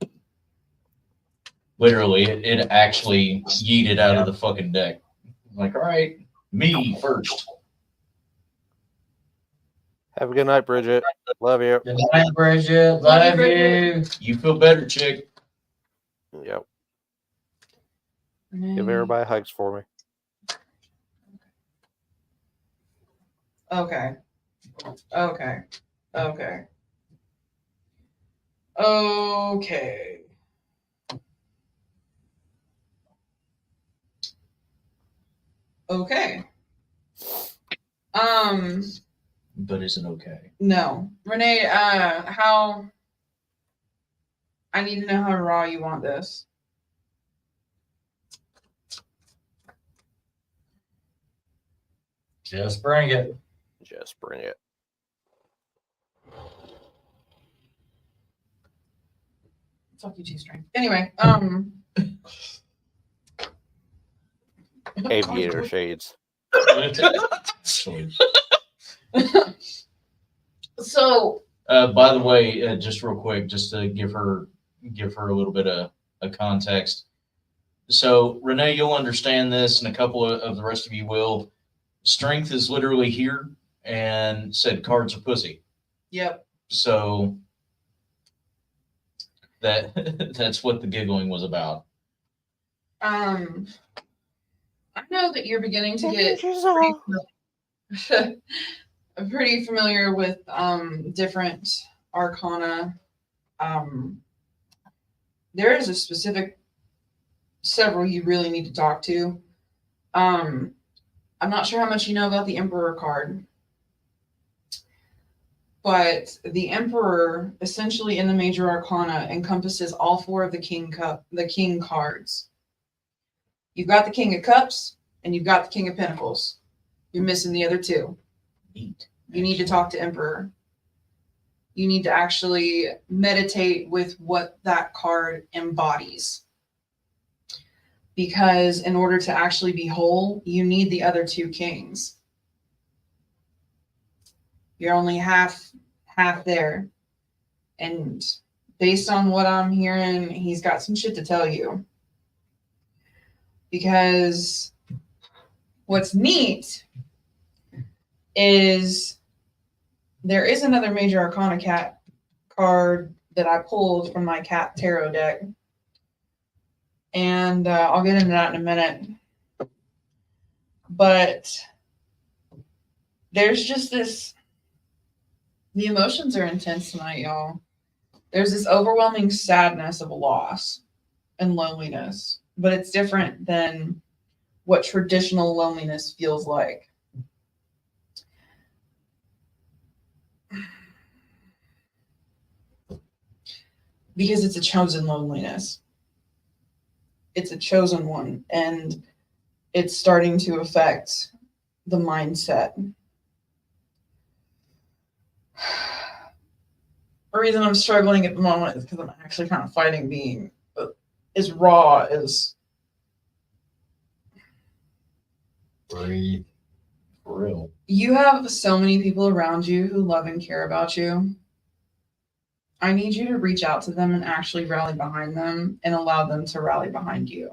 literally. It actually yeeted out of the fucking deck. I'm like, all right, me first. Have a good night, Bridget. Love you. Good night, Bridget. Love you, Love Bridget. you. You feel better, chick. Yep. Renee. Give everybody hugs for me. Okay. Okay. Okay. Okay. Okay. But is it okay? No. Renee, how I need to know how raw you want this. Just bring it. Just bring it. Fuck you, G-string. Anyway, Aviator shades. Actually. So By the way, just real quick, just to give her a little bit of context. So Renee, you'll understand this, and a couple of the rest of you will. Strength is literally here, and said cards are pussy. yep. So that's what the giggling was about. I know that you're beginning to get pretty familiar with different arcana. There is a specific several you really need to talk to. I'm not sure how much you know about the Emperor card, but the Emperor essentially in the major arcana encompasses all four of the king cards. You've got the King of Cups and you've got the King of Pentacles. You're missing the other two. Neat. You need to talk to Emperor. You need to actually meditate with what that card embodies. Because in order to actually be whole, you need the other two kings. You're only half there. And based on what I'm hearing, he's got some shit to tell you. Because what's neat is there is another major arcana cat card that I pulled from my cat tarot deck. And I'll get into that in a minute. But there's just this, the emotions are intense tonight, y'all. There's this overwhelming sadness of a loss and loneliness, but it's different than what traditional loneliness feels like. Because it's a chosen loneliness. It's a chosen one, and it's starting to affect the mindset. The reason I'm struggling at the moment is because I'm actually kind of fighting being as raw as. Breathe. For real. You have so many people around you who love and care about you. I need you to reach out to them and actually rally behind them and allow them to rally behind you.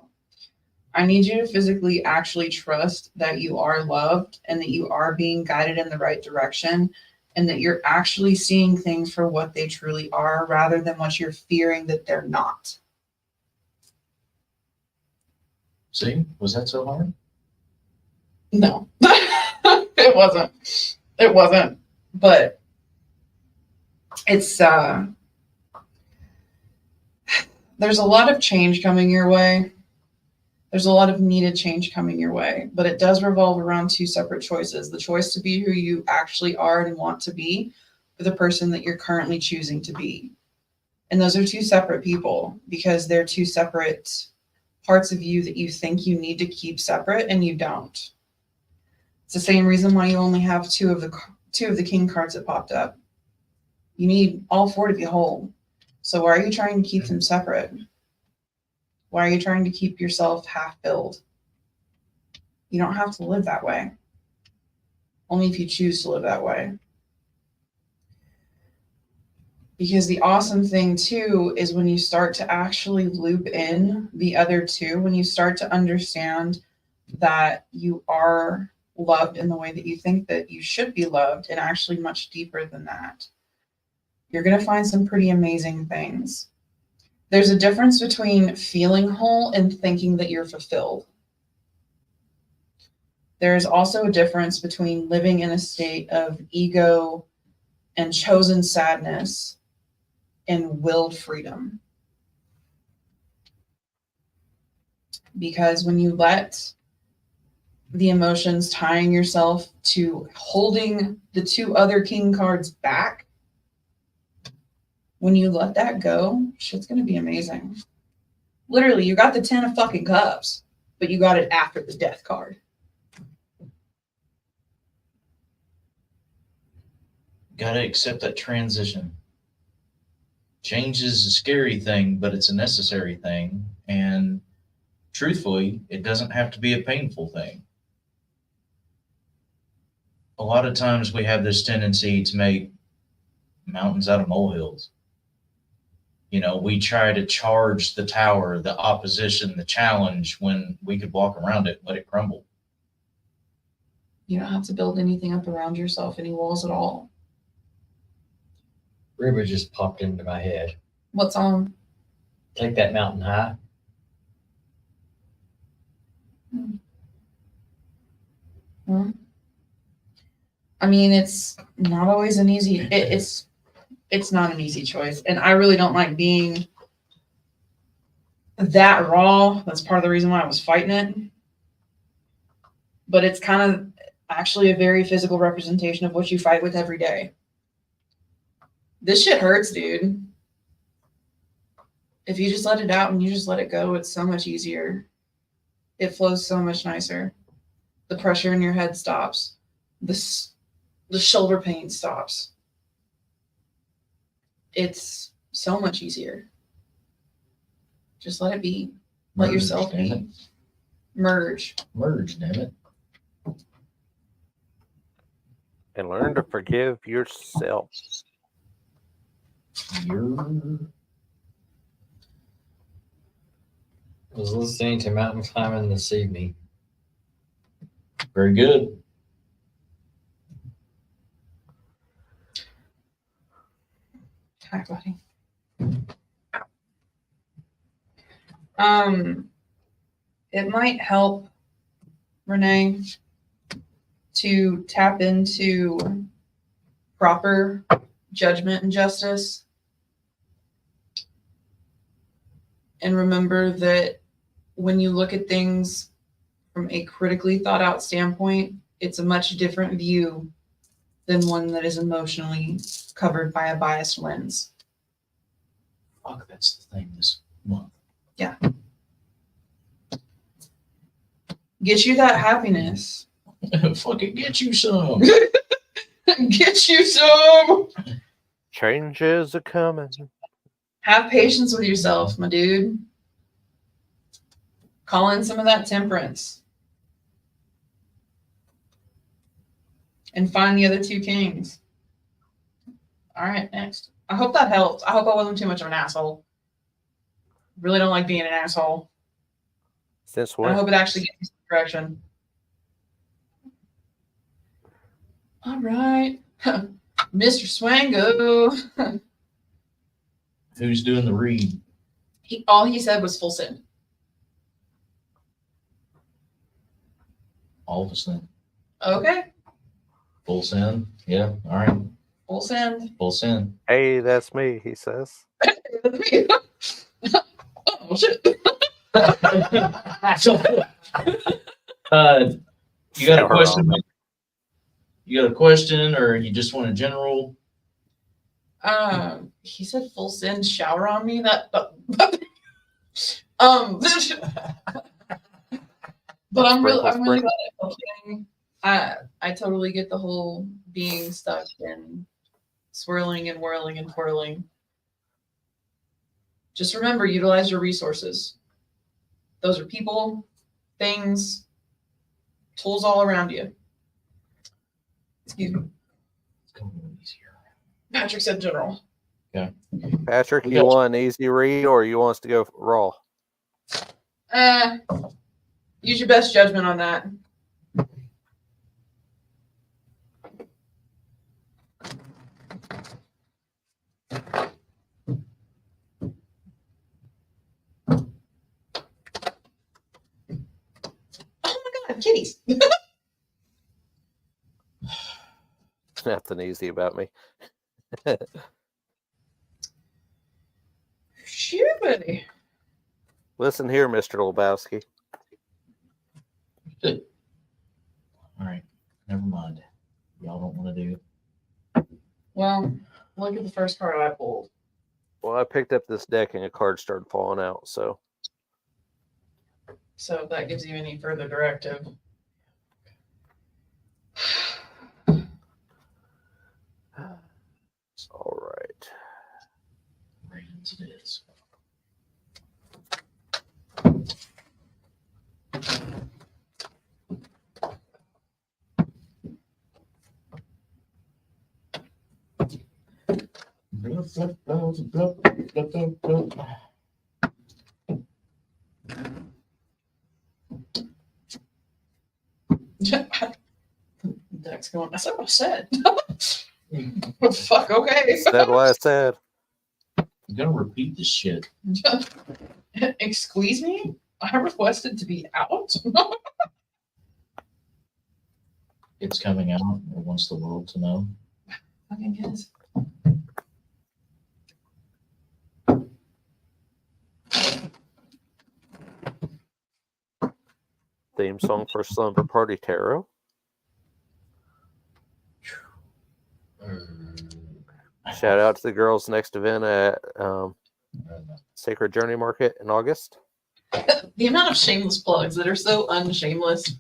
I need you to physically actually trust that you are loved and that you are being guided in the right direction and that you're actually seeing things for what they truly are rather than what you're fearing that they're not. See, was that so hard? No, it wasn't. It wasn't. But it's, there's a lot of change coming your way. There's a lot of needed change coming your way, but it does revolve around two separate choices. The choice to be who you actually are and want to be, or the person that you're currently choosing to be. And those are two separate people because they're two separate parts of you that you think you need to keep separate and you don't. It's the same reason why you only have two of the king cards that popped up. You need all four to be whole. So why are you trying to keep them separate? Why are you trying to keep yourself half filled? You don't have to live that way. Only if you choose to live that way. Because the awesome thing too is when you start to actually loop in the other two, when you start to understand that you are loved in the way that you think that you should be loved, and actually much deeper than that, you're going to find some pretty amazing things. There's a difference between feeling whole and thinking that you're fulfilled. There's also a difference between living in a state of ego and chosen sadness and willed freedom. Because when you let the emotions tying yourself to holding the two other king cards back, when you let that go, shit's going to be amazing. Literally, you got the 10 of fucking cups, but you got it after the death card. Gotta accept that transition. Change is a scary thing, but it's a necessary thing. And truthfully, it doesn't have to be a painful thing. A lot of times we have this tendency to make mountains out of molehills. You know, we try to charge the tower, the opposition, the challenge, when we could walk around it and let it crumble. You don't have to build anything up around yourself, any walls at all. River just popped into my head. What's on? Take that mountain high. Hmm. I mean, it's not always an easy, it's not an easy choice. And I really don't like being that raw. That's part of the reason why I was fighting it. But it's kind of actually a very physical representation of what you fight with every day. This shit hurts, dude. If you just let it out and you just let it go, it's so much easier. It flows so much nicer. The pressure in your head stops. The shoulder pain stops. It's so much easier. Just let it be. Let Merge, yourself damn be. it. Merge. Merge, damn it. And learn to forgive yourself. You're I was listening to mountain climbing this evening. very good. Hi, buddy. It might help, Renee, to tap into proper judgment and justice. And remember that when you look at things from a critically thought out standpoint, it's a much different view than one that is emotionally covered by a biased lens. Fuck, that's the thing this month. Get you that happiness. Fucking get you some. Get you some. Changes are coming. Have patience with yourself, my dude. Call in some of that temperance. And find the other two kings. All right, next. I hope that helped. I hope I wasn't too much of an asshole. Really don't like being an asshole. Since I when? hope it actually gets me some direction. All right. Mr. Swango. Who's doing the read? All he said was full send. All of us then. Okay. Full send. Yeah. All right. Full send. Full send. Hey, that's me, he says. Oh, shit. So, you got a Shower question? on me. You got a question, or you just want a general? He said full send shower on me. Um, but I'm really Sprinkle. glad at helping. I totally get the whole being stuck and swirling and whirling and twirling. Just remember, utilize your resources. Those are people, things, tools all around you. Excuse me. It's going to be easier. Patrick said general. Patrick, We you got- want an easy read or you want us to go raw? Use your best judgment on that. Oh my god, kitties. Nothing easy about me. Shoot, buddy. Listen here, Mr. Lebowski. All right. Never mind. Y'all don't want to do. Well, look at the first card I pulled. Well, I picked up this deck and a card started falling out, so So if that gives you any further directive. all right. Rand's it is. Deck's going, that's what I said. Fuck, okay. Said what I said. I'm gonna repeat this shit. Excuse me? I requested to be out? It's coming out. It wants the world to know. Fucking yes. Theme song for Slumber Party Tarot. Shout out to the girls' next event at Sacred Journey Market in August. The amount of shameless plugs that are so unshameless.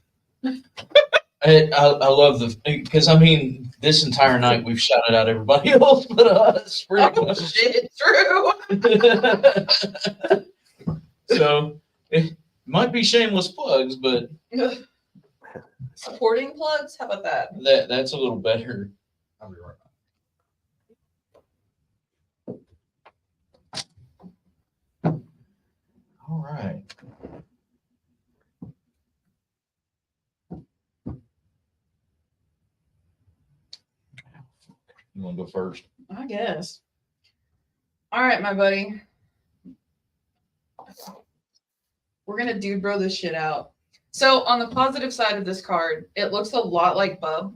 I love because I mean this entire night we've shouted out everybody else but us. Pretty Oh, much. shit, true. So it might be shameless plugs, but Supporting plugs? How about that? that's a little better. I'll be right back. All right. You want to go first? I guess. All right, my buddy. We're gonna dude bro this shit out. So on the positive side of this card, it looks a lot like Bub.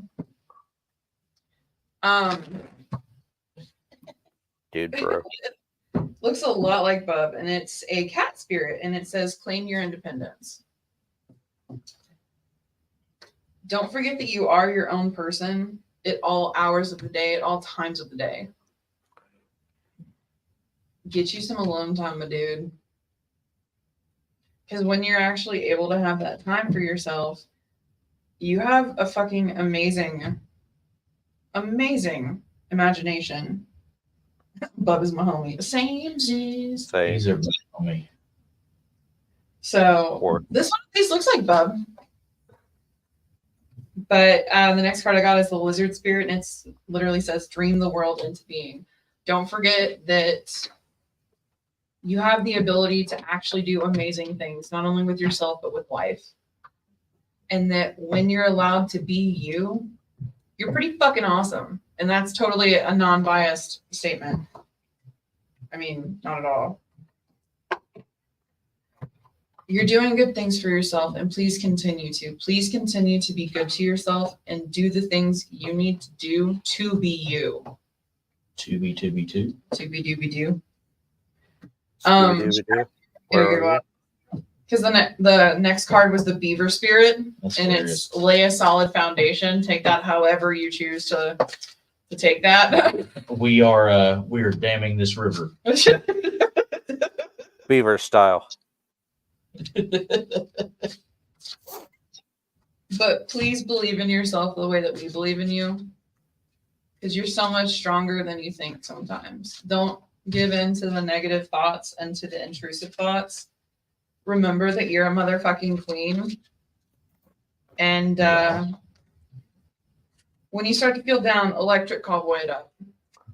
Dude, bro. Looks a lot like Bub, and it's a cat spirit, and it says claim your independence. Don't forget that you are your own person at all hours of the day, at all times of the day. Get you some alone time, my dude. Because when you're actually able to have that time for yourself, you have a fucking amazing imagination. Bub is my homie. Same Z's. Say, These are on me. So Or- this one at least looks like Bub. But the next card I got is the Lizard Spirit, and it's literally says dream the world into being. Don't forget that you have the ability to actually do amazing things, not only with yourself, but with life. And that when you're allowed to be you, you're pretty fucking awesome. And that's totally a non-biased statement. I mean, not at all. You're doing good things for yourself, and please continue to. Please continue to be good to yourself and do the things you need to do to be you. To be 2. To be do be do. Scooby-Dooby-Doo. Here Where we are go. you? Because the next card was the Beaver Spirit, That's and hilarious. it's lay a solid foundation. Take that however you choose to take that. We are damming this river. Beaver style. But please believe in yourself the way that we believe in you. Because you're so much stronger than you think sometimes. Don't give in to the negative thoughts and to the intrusive thoughts. Remember that you're a motherfucking queen. And when you start to feel down, electric cowboy it up.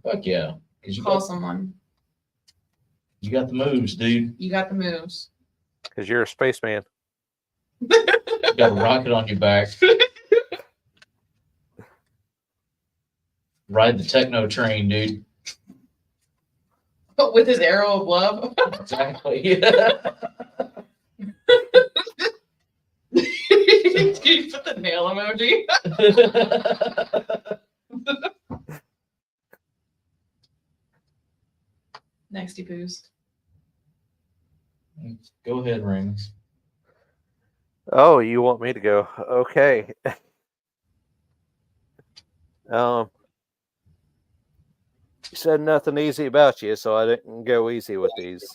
Fuck yeah. Because Call someone. you got the moves, dude. You got the moves. Because you're a spaceman. You got a rocket on your back. Ride the techno train, dude. With his arrow of love. Exactly. You put the nail emoji. Nexty poos. Go ahead, Raymond. Oh, you want me to go? Okay. You said nothing easy about you, so I didn't go easy with these.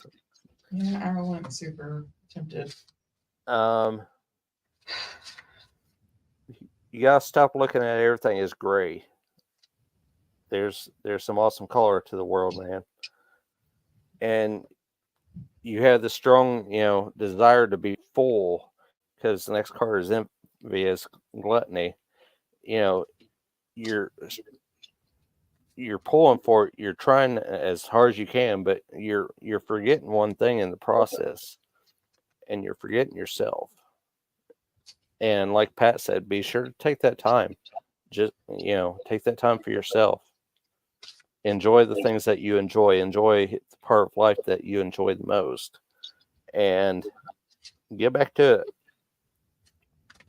Yeah, I wasn't super tempted. You gotta stop looking at everything as gray. There's some awesome color to the world, man. And you have the strong, desire to be full, because the next card is envious gluttony. You're pulling for it. You're trying as hard as you can, but you're forgetting one thing in the process, and you're forgetting yourself. And like Pat said, be sure to take that time. Just take that time for yourself. Enjoy the things that you enjoy. Enjoy the part of life that you enjoy the most, and get back to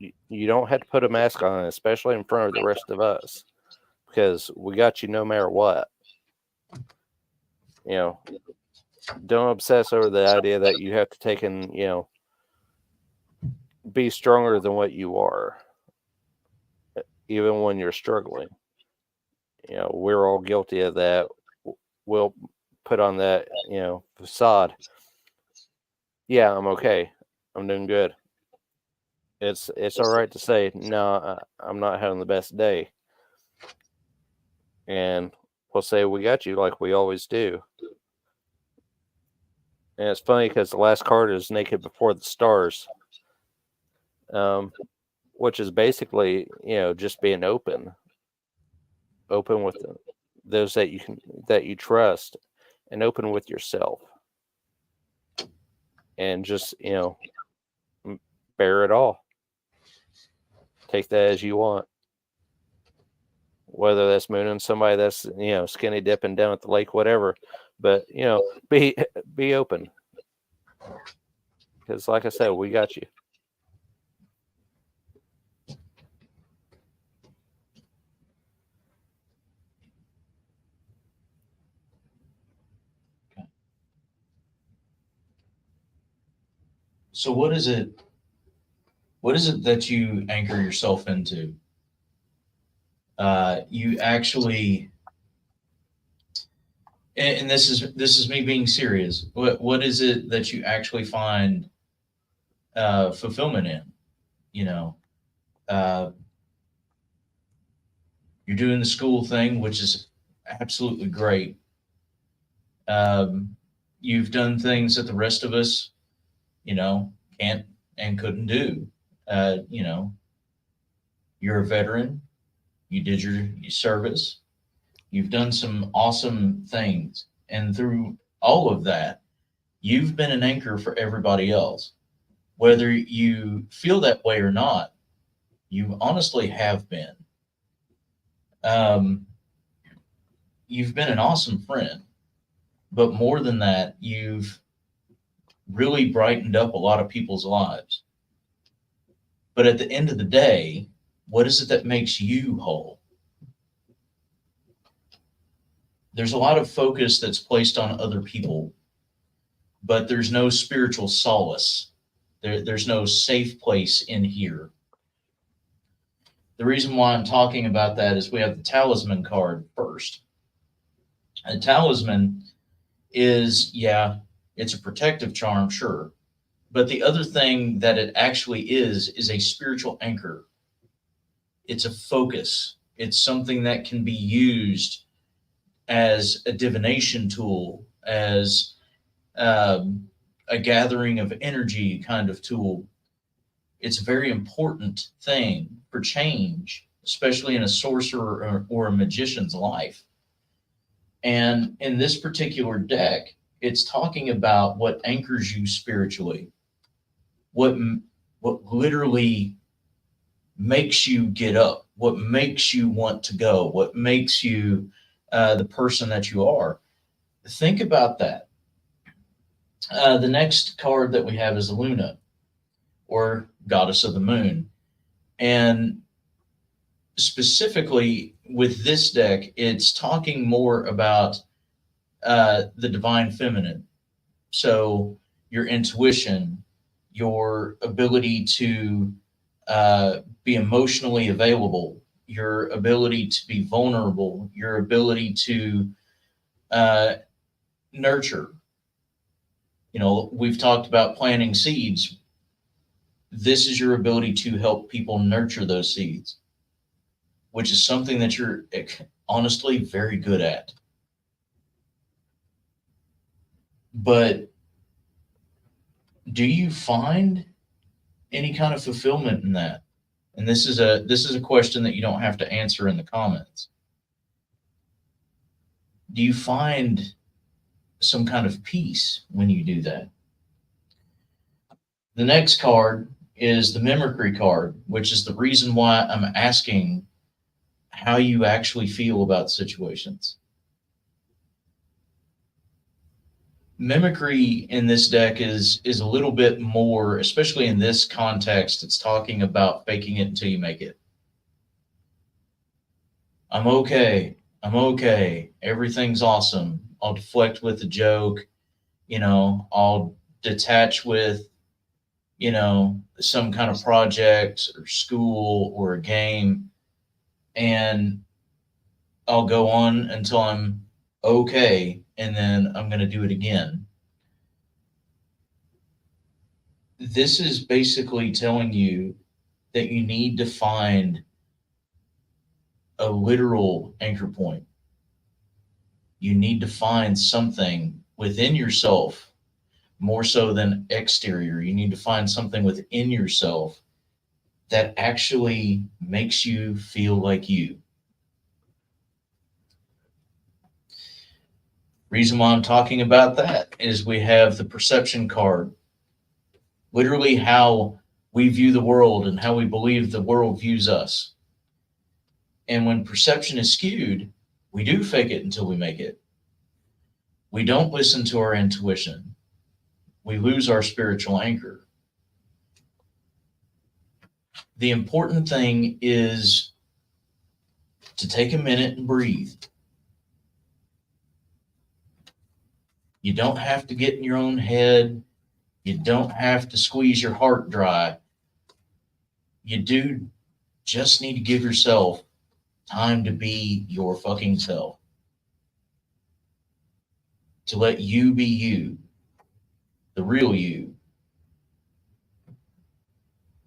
it. You don't have to put a mask on, especially in front of the rest of us, because we got you no matter what. Don't obsess over the idea that you have to take and be stronger than what you are, even when you're struggling. We're all guilty of that. We'll put on that facade. Yeah, I'm okay. I'm doing good. It's all right to say no. I'm not having the best day, and we'll say we got you like we always do. And it's funny because the last card is Naked Before the Stars, which is basically just being open with those that you trust, and open with yourself, and just bear it all. Take that as you want, whether that's mooning somebody that's skinny dipping down at the lake, whatever. But be open, because like I said, we got you. So what is it that you anchor yourself into? You actually, and this is me being serious. What is it that you actually find fulfillment in? You're doing the school thing, which is absolutely great. You've done things that the rest of us, can't and couldn't do. You're a veteran. You did your service. You've done some awesome things. And through all of that, you've been an anchor for everybody else. Whether you feel that way or not, you honestly have been. You've been an awesome friend. But more than that, you've really brightened up a lot of people's lives. But at the end of the day, what is it that makes you whole? There's a lot of focus that's placed on other people, but there's no spiritual solace There's no safe place in here. The reason why I'm talking about that is we have the talisman card first. A talisman is, yeah, it's a protective charm, sure. But the other thing that it actually is a spiritual anchor. It's a focus. It's something that can be used as a divination tool, as a gathering of energy kind of tool. It's a very important thing for change, especially in a sorcerer or a magician's life. And in this particular deck, it's talking about what anchors you spiritually, what literally makes you get up, what makes you want to go, what makes you the person that you are. Think about that. The next card that we have is Luna, or Goddess of the Moon. And specifically with this deck, it's talking more about the divine feminine. So your intuition, your ability to be emotionally available, your ability to be vulnerable, your ability to nurture. You know, we've talked about planting seeds. This is your ability to help people nurture those seeds, which is something that you're honestly very good at. But do you find any kind of fulfillment in that? And this is a question that you don't have to answer in the comments. Do you find some kind of peace when you do that? The next card is the mimicry card, which is the reason why I'm asking how you actually feel about situations. Mimicry in this deck is a little bit more, especially in this context, it's talking about faking it until you make it. I'm okay. I'm okay. Everything's awesome. I'll deflect with a joke. You know, I'll detach with, you know, some kind of project or school or a game. And I'll go on until I'm okay. And then I'm going to do it again. This is basically telling you that you need to find a literal anchor point. You need to find something within yourself, more so than exterior. You need to find something within yourself that actually makes you feel like you. Reason why I'm talking about that is we have the perception card. Literally how we view the world and how we believe the world views us. And when perception is skewed, we do fake it until we make it. We don't listen to our intuition. We lose our spiritual anchor. The important thing is to take a minute and breathe. You don't have to get in your own head. You don't have to squeeze your heart dry. You do just need to give yourself time to be your fucking self. To let you be you, the real you.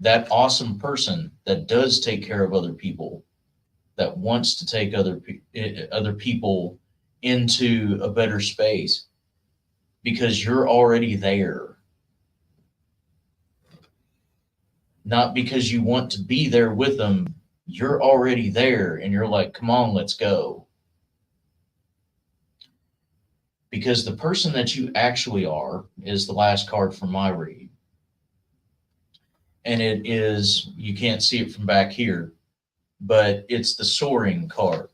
That awesome person that does take care of other people, that wants to take other people into a better space because you're already there. Not because you want to be there with them. You're already there and you're like, come on, let's go. Because the person that you actually are is the last card from my read. And it is, you can't see it from back here, but it's the soaring card.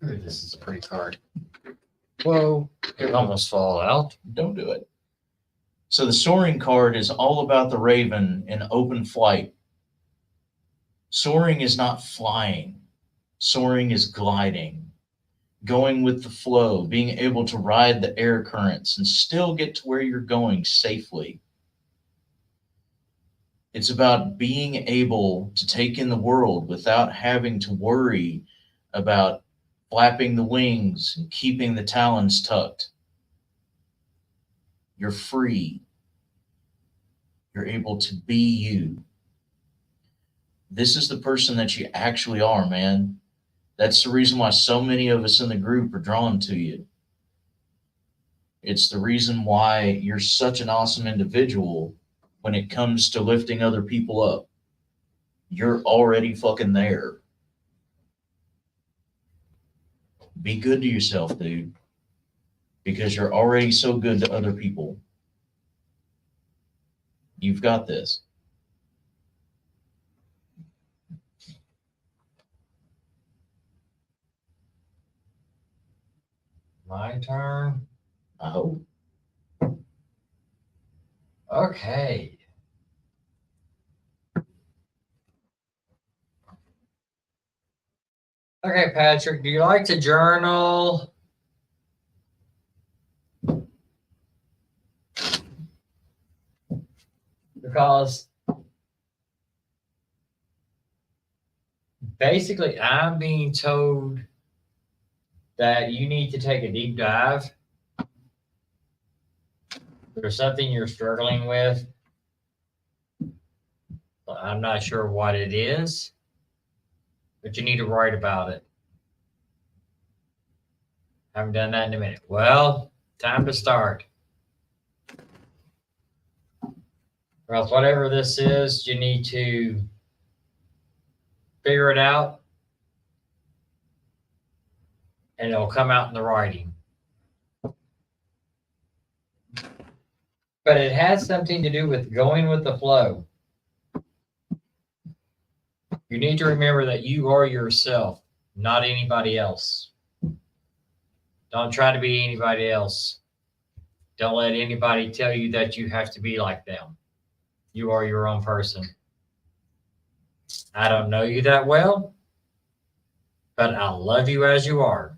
Ooh, this is a pretty card. Whoa, it almost fall out. Don't do it. So the soaring card is all about the raven in open flight. Soaring is not flying. Soaring is gliding. going with the flow, being able to ride the air currents and still get to where you're going safely. It's about being able to take in the world without having to worry about flapping the wings and keeping the talons tucked. You're free. You're able to be you. This is the person that you actually are, man. That's the reason why so many of us in the group are drawn to you. It's the reason why you're such an awesome individual when it comes to lifting other people up. You're already fucking there. Be good to yourself, dude, because you're already so good to other people. You've got this. My turn. I hope. Okay. Okay, Patrick, do you like to journal? Because basically, I'm being told that you need to take a deep dive. There's something you're struggling with. I'm not sure what it is, but you need to write about it. Haven't done that in a minute. Well, time to start. Or else whatever this is, you need to figure it out, and it'll come out in the writing. But it has something to do with going with the flow. You need to remember that you are yourself, not anybody else. Don't try to be anybody else. Don't let anybody tell you that you have to be like them. You are your own person. I don't know you that well, but I love you as you are.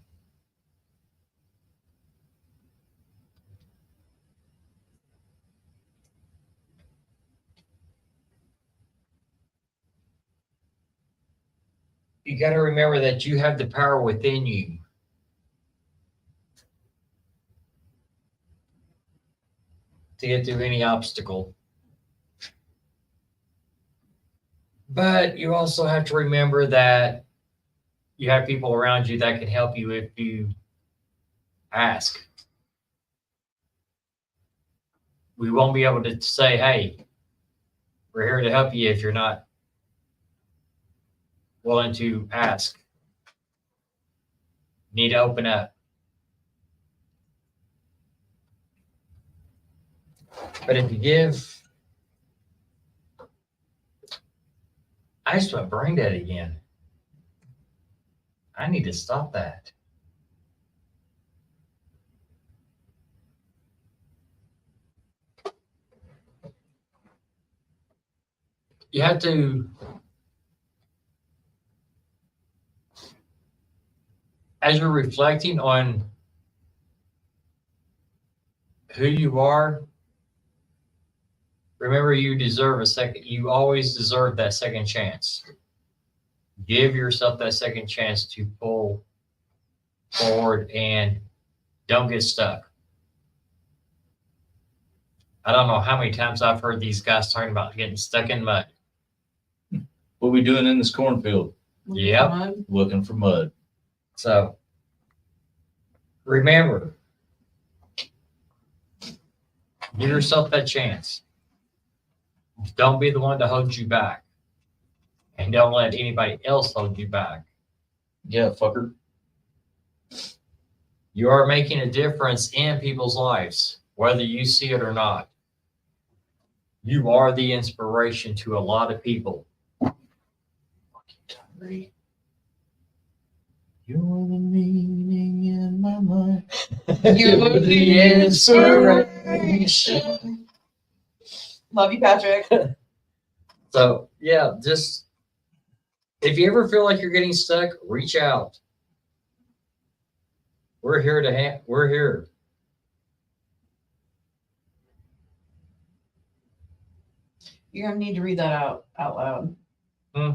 You got to remember that you have the power within you. To get through any obstacle. But you also have to remember that you have people around you that can help you if you ask. We won't be able to say, hey, we're here to help you if you're not willing to ask. You need to open up. But if you give, I just went brain dead again. I need to stop that. You have to, as you're reflecting on who you are, remember you deserve a second. You always deserve that second chance. Give yourself that second chance to pull forward and don't get stuck. I don't know how many times I've heard these guys talking about getting stuck in mud. What we doing in this cornfield? Yep. Looking for mud. So remember, give yourself that chance. Don't be the one to hold you back. And don't let anybody else hold you back. Yeah, fucker. You are making a difference in people's lives, whether you see it or not. You are the inspiration to a lot of people. You're the meaning in my life. You're the inspiration. Love you, Patrick. So, yeah, just if you ever feel like you're getting stuck, reach out. We're here to we're here. You're gonna need to read that out loud. Hmm.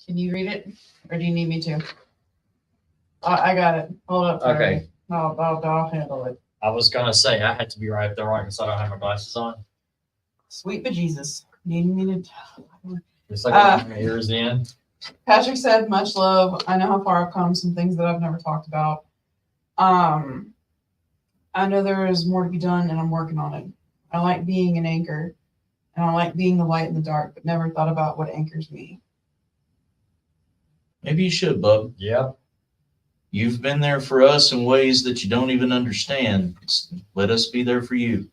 Can you read it, or do you need me to? I got it. Hold up. Terry. Okay. No, I'll handle it. I was gonna say I had to be right there, right? Because I don't have my glasses on. Sweet bejesus. Need me to. It's like my ears in. Patrick said, "Much love. I know how far I've come. Some things that I've never talked about. I know there is more to be done, and I'm working on it. I like being an anchor, and I like being the light in the dark, but never thought about what anchors me." Maybe you should, bub. Yep. You've been there for us in ways that you don't even understand. Let us be there for you.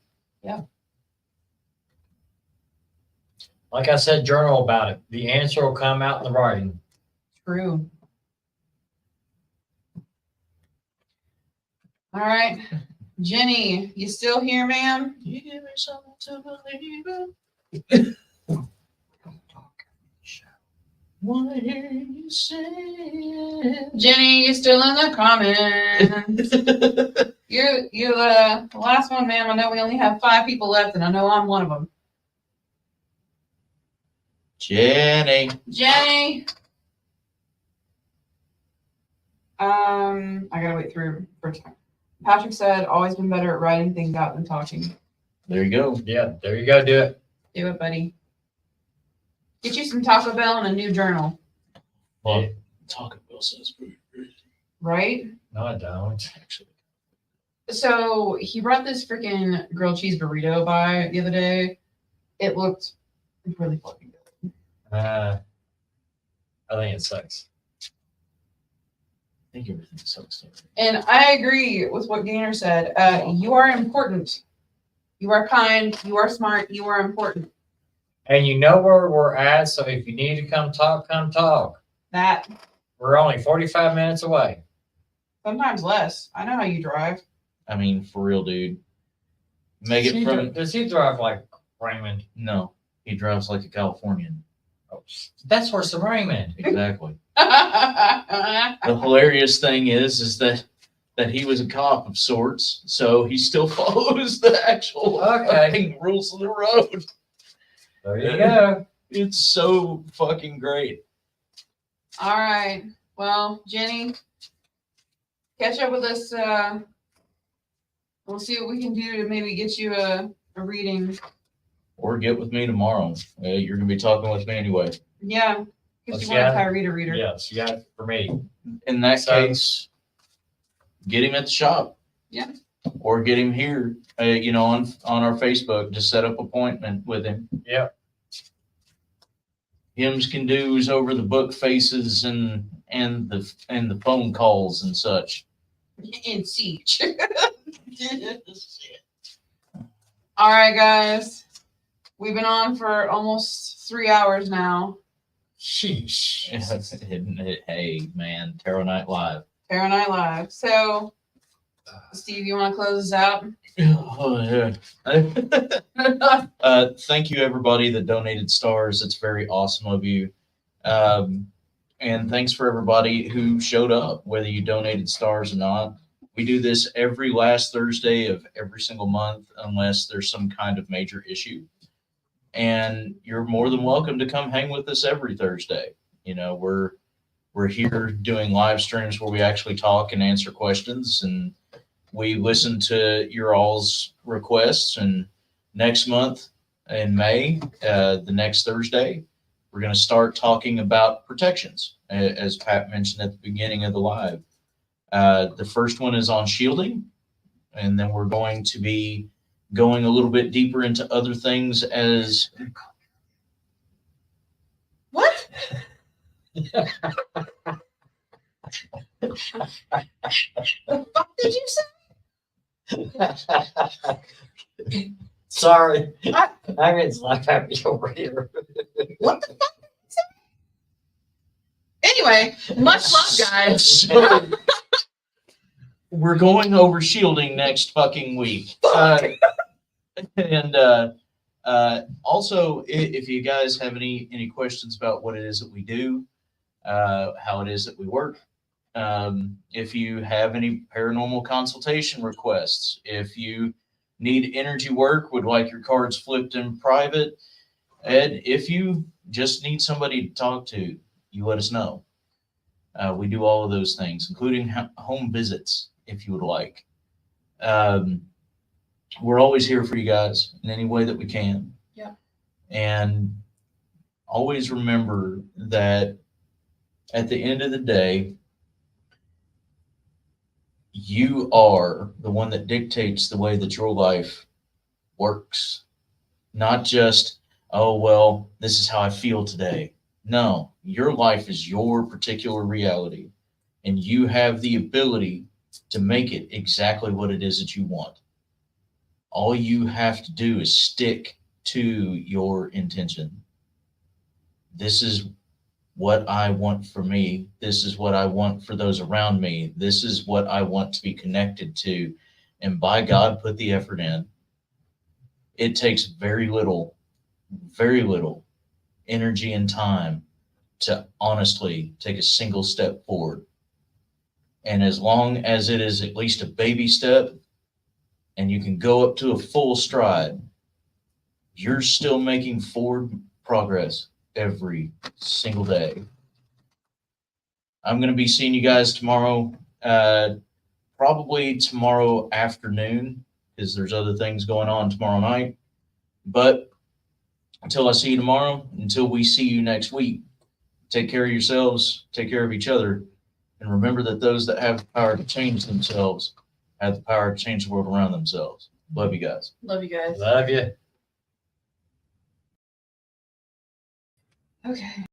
Like I said, journal about it. The answer will come out in the writing. True. All right, Jenny, you still here, ma'am? You give me something to believe in. Wanna hear you say Jenny, you still in the comments? You're the last one, ma'am. I know we only have 5 people left, and I know I'm one of them. Jenny. Jenny. I gotta wait through for time. Patrick said, "Always been better at writing things out than talking." There you go. Yeah, there you go. Do it. Do it, buddy. Get you some Taco Bell and a new journal, Well, Taco Bell says pretty good. right? No, I don't. Actually, So he brought this freaking grilled cheese burrito by the other day. It looked really fucking good. I think it sucks. I think everything sucks. And I agree with what Gainer said. You are important. You are kind. You are smart. You are important. And you know where we're at, so if you need to come talk, come talk. That We're only 45 minutes away. sometimes less. I know how you drive. I mean, for real, dude. Make it from Does he drive like Raymond? no. He drives like a Californian. Oh, that's worse than Raymond. Exactly. The hilarious thing is that he was a cop of sorts, so he still follows the actual fucking rules of the road. There you go. It's so fucking great. All right. Well, Jenny, catch up with us. We'll see what we can do to maybe get you a reading. Or get with me tomorrow. You're gonna be talking with me anyway. Yeah, because you Let's want a get- Tyrita reader. Yes, you got it for me. In that So- case, get him at the shop. Yeah. Or get him here. On our Facebook. Just set up appointment with him. Yep. Hims can do's over the book faces and the phone calls and such. In siege. All right, guys. We've been on for almost 3 hours now. Sheesh. Hey man, Tarot Night Live. Tarot Night Live. So, Steve, you want to close us out? Oh, yeah. Thank you everybody that donated stars. It's very awesome of you. And thanks for everybody who showed up, whether you donated stars or not. We do this every last Thursday of every single month, unless there's some kind of major issue. And you're more than welcome to come hang with us every Thursday. We're here doing live streams where we actually talk and answer questions, and we listen to your all's requests. And next month in May, the next Thursday, we're going to start talking about protections, as Pat mentioned at the beginning of the live. The first one is on shielding, and then we're going to be going a little bit deeper into other things as What? The fuck did you say? Sorry. I'm getting slap happy over here. What the fuck did you say? Anyway, much love, guys. So, we're going over shielding next fucking week. And also, if you guys have any questions about what it is that we do, how it is that we work, If you have any paranormal consultation requests, if you need energy work, would like your cards flipped in private, Ed, if you just need somebody to talk to, you let us know. We do all of those things, including home visits, if you would like. We're always here for you guys in any way that we can. Yeah. And always remember that at the end of the day, you are the one that dictates the way that your life works. Not just, oh, well, this is how I feel today. No, your life is your particular reality, and you have the ability to make it exactly what it is that you want. All you have to do is stick to your intention. This is what I want for me. This is what I want for those around me. This is what I want to be connected to. And by God, put the effort in. It takes very little energy and time to honestly take a single step forward. And as long as it is at least a baby step and you can go up to a full stride, you're still making forward progress every single day. I'm going to be seeing you guys tomorrow, probably tomorrow afternoon, because there's other things going on tomorrow night. But until I see you tomorrow, until we see you next week, take care of yourselves, take care of each other, and remember that those that have the power to change themselves have the power to change the world around themselves. Love you guys. Love you guys. Love you. Okay.